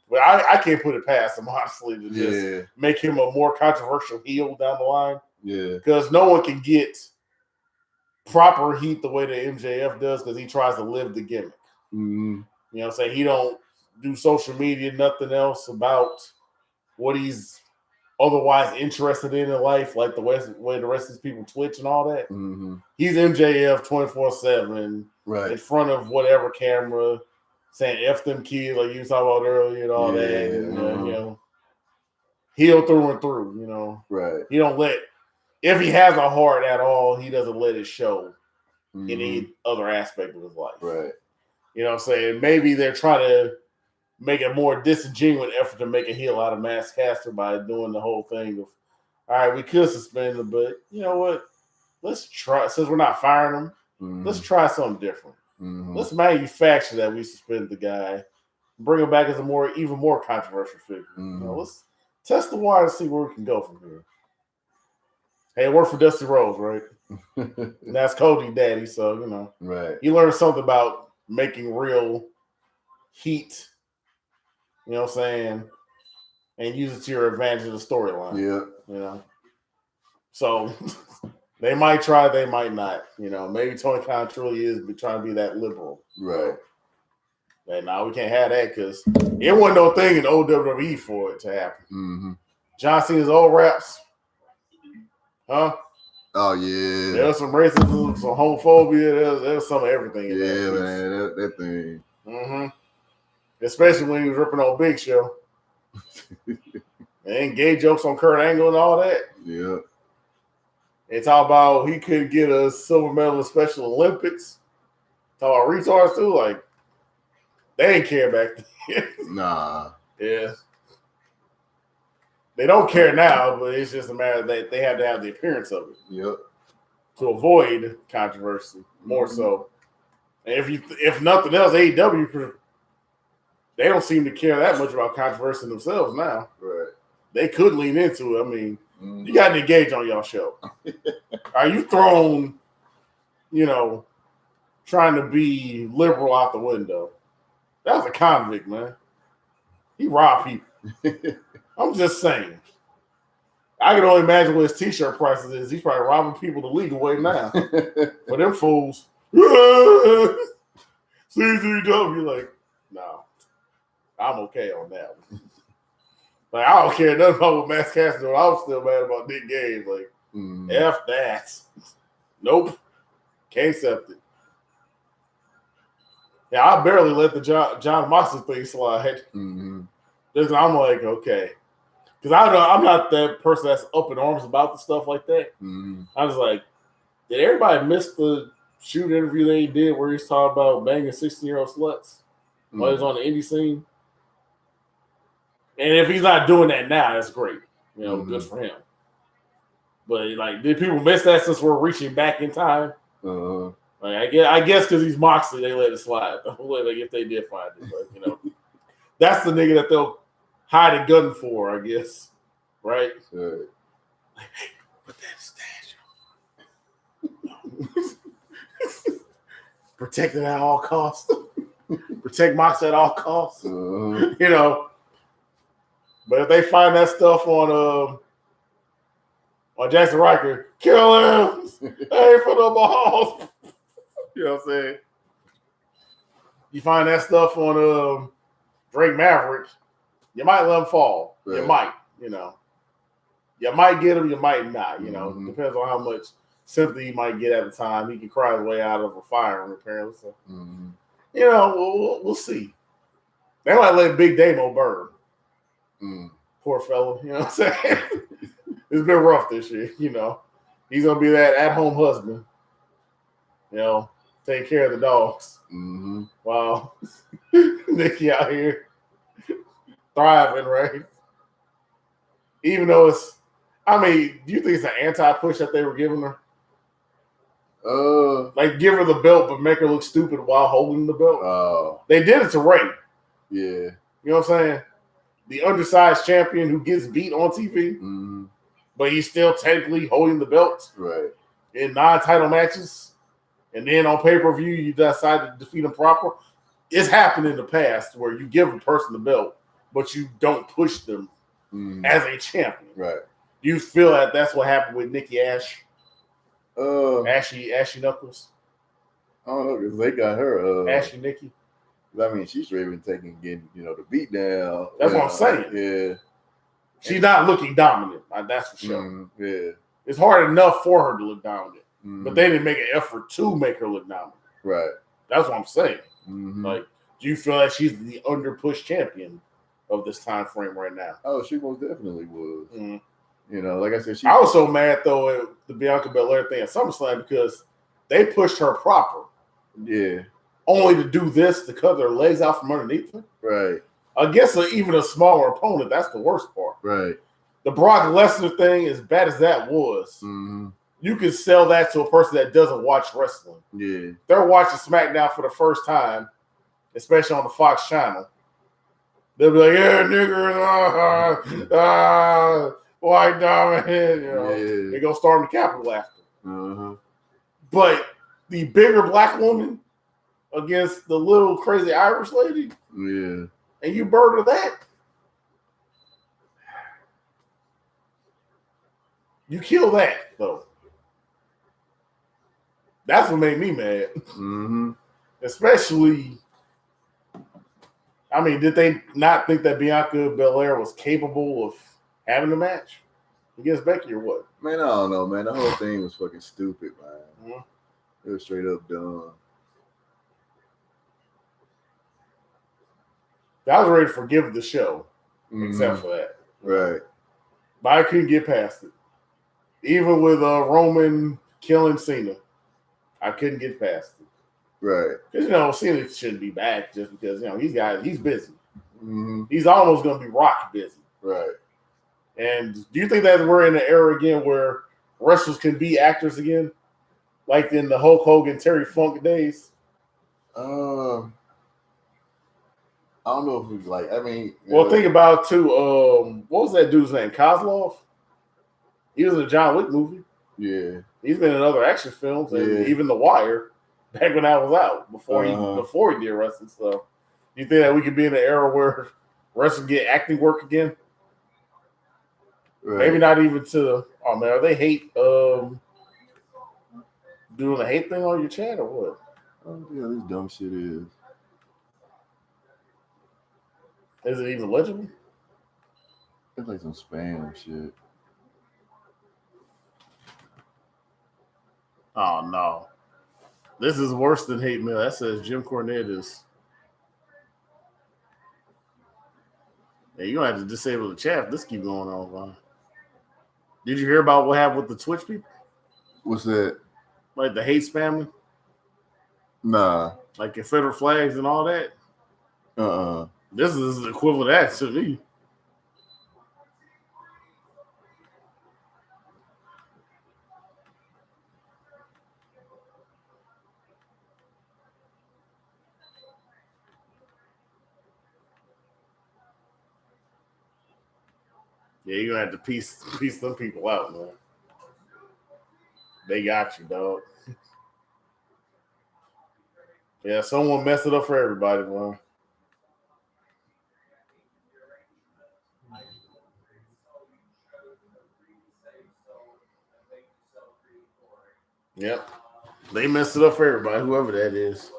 But I can't put it past him, honestly, to just make him a more controversial heel down the line. Yeah. Because no one can get proper heat the way that MJF does because he tries to live the gimmick. You know what I'm saying? He don't do social media, nothing else about what he's otherwise interested in life, like the way the rest of these people Twitch and all that. He's MJF 24/7 in front of whatever camera, saying F them kids like you was talking about earlier and all that. And, heel through and through, Right. He don't let, if he has a heart at all, he doesn't let it show in any other aspect of his life. Right. You know what I'm saying? Maybe they're trying to make a more disingenuous effort to make a heel out of Max Caster by doing the whole thing of, all right, we could suspend him, but you know what? Let's try, since we're not firing him, let's try something different. Let's manufacture that we suspend the guy, bring him back as even more controversial figure. Let's test the water and see where we can go from here. Hey, it worked for Dusty Rhodes, right? And that's Cody daddy, so, Right. You learn something about making real heat, you know what I'm saying, and use it to your advantage in the storyline. Yeah. So they might try, they might not. Maybe Tony Khan truly is trying to be that liberal. Right. And now we can't have that because it wasn't no thing in old WWE for it to happen. John Cena's old raps. Huh? Oh, yeah. There was some racism, some homophobia. There was some of everything in that. Yeah, man. That thing. Especially when he was ripping on Big Show. And gay jokes on Kurt Angle and all that. Yeah. And talk about he could get a silver medal in Special Olympics. Talk about retards too. Like, they didn't care back then. Nah. Yeah. They don't care now, but it's just a matter that they have to have the appearance of it. Yep. To avoid controversy, more so. And if nothing else, AEW, they don't seem to care that much about controversy themselves now. Right. They could lean into it. I mean, you got to engage on y'all show. Are you thrown, trying to be liberal out the window? That was a convict, man. He robbed people. I'm just saying. I can only imagine what his t-shirt prices is. He's probably robbing people the legal way now. For them fools. CZW, like, no. I'm okay on that one. Like, I don't care nothing about what Max Caster doing. I'm still mad about Nick Gage. Like, F that. Nope. Can't accept it. Yeah, I barely let the John Moxley thing slide. Just, I'm like, okay. Because I'm not that person that's up in arms about the stuff like that. I was like, did everybody miss the shoot interview they did where he's talking about banging 16-year-old sluts while he's on the indie scene? And if he's not doing that now, that's great. Good for him. But like, did people miss that since we're reaching back in time? Uh-huh. Like, I guess because he's Moxley, they let it slide. Like if they did find it, but you know, that's the nigga that they'll hide a gun for, I guess. Right? Right. Like, hey, put that stash. Protect it at all costs. Protect Moxley at all costs. Uh-huh. You know. But if they find that stuff on Jackson Riker, kill him. Hey, for the balls. You know what I'm saying? You find that stuff on Drake Maverick, you might let him fall. Right. You might, you know. You might get him, you might not. You know, Mm-hmm. depends on how much sympathy he might get at the time. He can cry his way out of a firing, apparently. So, Mm-hmm. you know, we'll see. They might let Big Damo burn. Mm. Poor fellow, you know what I'm saying? It's been rough this year, you know. He's going to be that at-home husband, you know, take care of the dogs. Mm-hmm. Wow. Nikki out here thriving, right? Even though it's, I mean, do you think it's an anti-push that they were giving her? Like, give her the belt, but make her look stupid while holding the belt? They did it to Ray. Yeah. You know what I'm saying? The undersized champion who gets beat on TV, Mm-hmm. but he's still technically holding the belt Right. in non-title matches. And then on pay-per-view, you decide to defeat him proper. It's happened in the past where you give a person the belt, but you don't push them as a champion. Right. You feel that that's what happened with Nikki Ash? Ashy Knuckles? I don't know, because they got her. Ashy Nikki? I mean, she's even getting, the beat down. That's what I'm saying. Yeah. She's not looking dominant. That's for sure. Yeah. It's hard enough for her to look dominant. Mm-hmm. But they didn't make an effort to make her look dominant. Right. That's what I'm saying. Mm-hmm. Like, do you feel like she's the under-push champion of this time frame right now? Oh, she most definitely was. Mm-hmm. You know, like I said, I was so mad, though, at the Bianca Belair thing at SummerSlam because they pushed her proper. Yeah. Only to do this to cut their legs out from underneath her. Right. Against even a smaller opponent, that's the worst part. Right. The Brock Lesnar thing, as bad as that was, you can sell that to a person that doesn't watch wrestling. Yeah. If they're watching SmackDown for the first time, especially on the Fox channel, they'll be like, yeah, niggers, white dominant, you know. Yeah. They're going to storm the Capitol after. Uh-huh. But the bigger black woman against the little crazy Irish lady, yeah, and you murder that, you kill that, though. That's what made me mad. Mm-hmm. Especially, I mean, did they not think that Bianca Belair was capable of having a match against Becky or what? Man, I don't know, man. The whole thing was fucking stupid, man. Mm-hmm. It was straight up dumb. I was ready to forgive the show, except for that. Right. But I couldn't get past it. Even with Roman killing Cena, I couldn't get past it. Right. Because, Cena shouldn't be back just because, he's busy. Mm-hmm. He's almost going to be Rock busy. Right. And do you think that we're in an era again where wrestlers can be actors again? Like in the Hulk Hogan, Terry Funk days? I don't know if we Think about, too, what was that dude's name? Kozlov? He was in a John Wick movie. Yeah. He's been in other action films, and even The Wire, back when that was out, before he did wrestling stuff. Do you think that we could be in an era where wrestlers get acting work again? Right. Maybe not even are they doing a hate thing on your chat or what? Oh, yeah, this dumb shit is. Is it even legible? It's like some spam shit. Oh, no. This is worse than hate mail. That says Jim Cornette is. Yeah, you're going to have to disable the chat if this keeps going on, Ron. Did you hear about what happened with the Twitch people? What's that? Like the hate spamming? Nah. Like Confederate flags and all that? This is the equivalent of that to me. Yeah, you're gonna have to piece some people out, man. They got you, dog. Yeah, someone messed it up for everybody, man. Yep. They messed it up for everybody, whoever that is.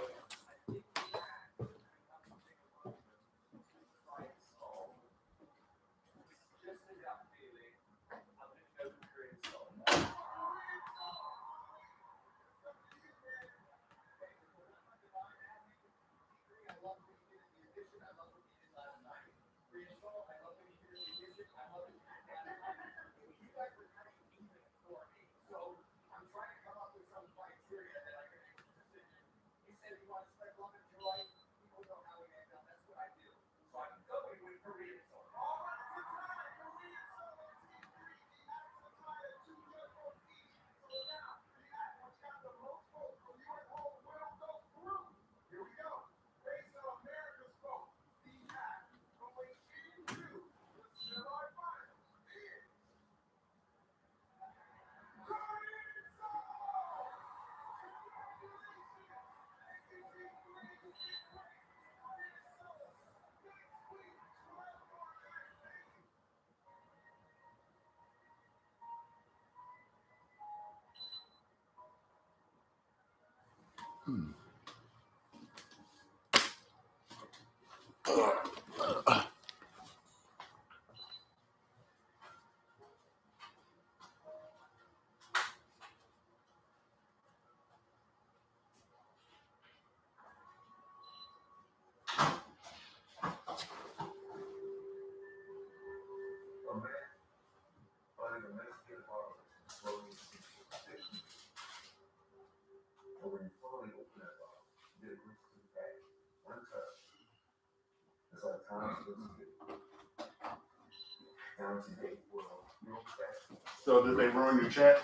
So did they ruin your chat?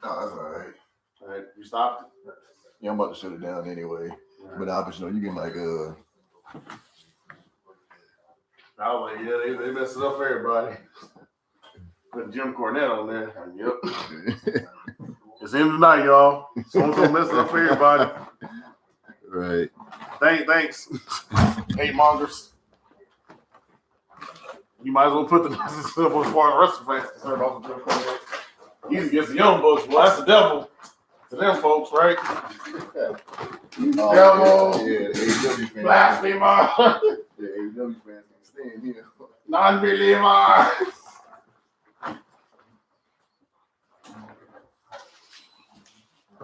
No, that's all right. All right, you stopped it? Yeah, I'm about to shut it down anyway. But obviously, you can like I was like, yeah, they messed it up for everybody. Put Jim Cornette on there. Yep. It's the end of the night, y'all. Someone's gonna mess it up for everybody. right. Thanks. Hate mongers. You might as well put the message up as far as the rest of the fans concerned off of Jim Cornette. He's against the young bucks. Well, that's the devil to them folks, right? Devil. Yeah, the AEW fans. Blasphemer. The AEW fans can stand here. Non-believer.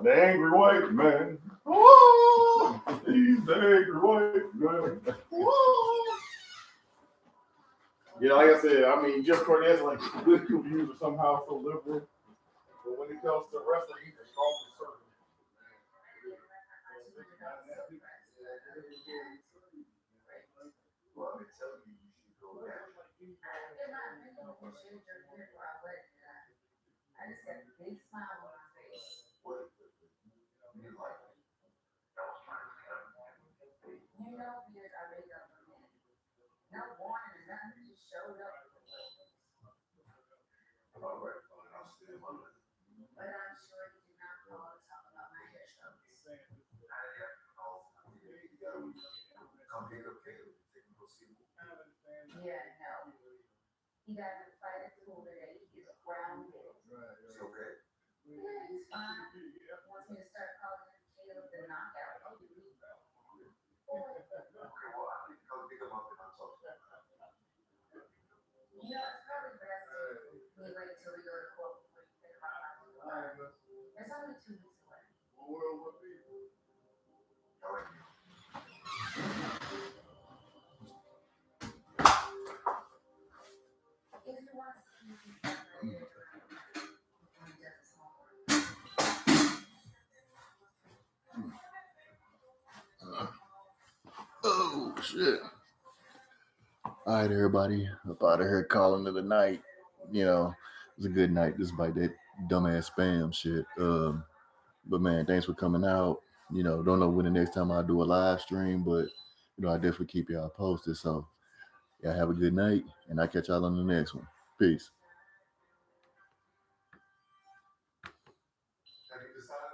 The angry white man. Woo! He's the angry white man. Woo! Yeah, like I said, I mean, Jeff Cornette's like political views are somehow so liberal, but when it comes to wrestling, he's a strong conservative. Well, I'm telling you, you should go back. I just got a big smile on my face. What? You like it? You know, because I make up for men. No warning or nothing, just showed up. All right, fine. I'll steal my money. But I'm sure you did not call to talk about my hair strokes. Come pick up Caleb. Take him to go see him. Yeah, no. He got in a fight at school today. He is grounded. It's okay. Yeah, he's fine. Wants me to start calling him Caleb the Knockout. Okay, well, I need to come pick him up and I'll talk to him. You know, it's probably best we wait till we go to court before you think about how to learn. It's only 2 weeks away. All right. If you want to see me, Oh shit! All right, everybody, up out of here, calling it a night. You know, it was a good night despite that dumbass spam shit. But man, thanks for coming out. You know, don't know when the next time I do a live stream, but I definitely keep y'all posted. So, y'all have a good night, and I'll catch y'all on the next one. Peace. Have you decided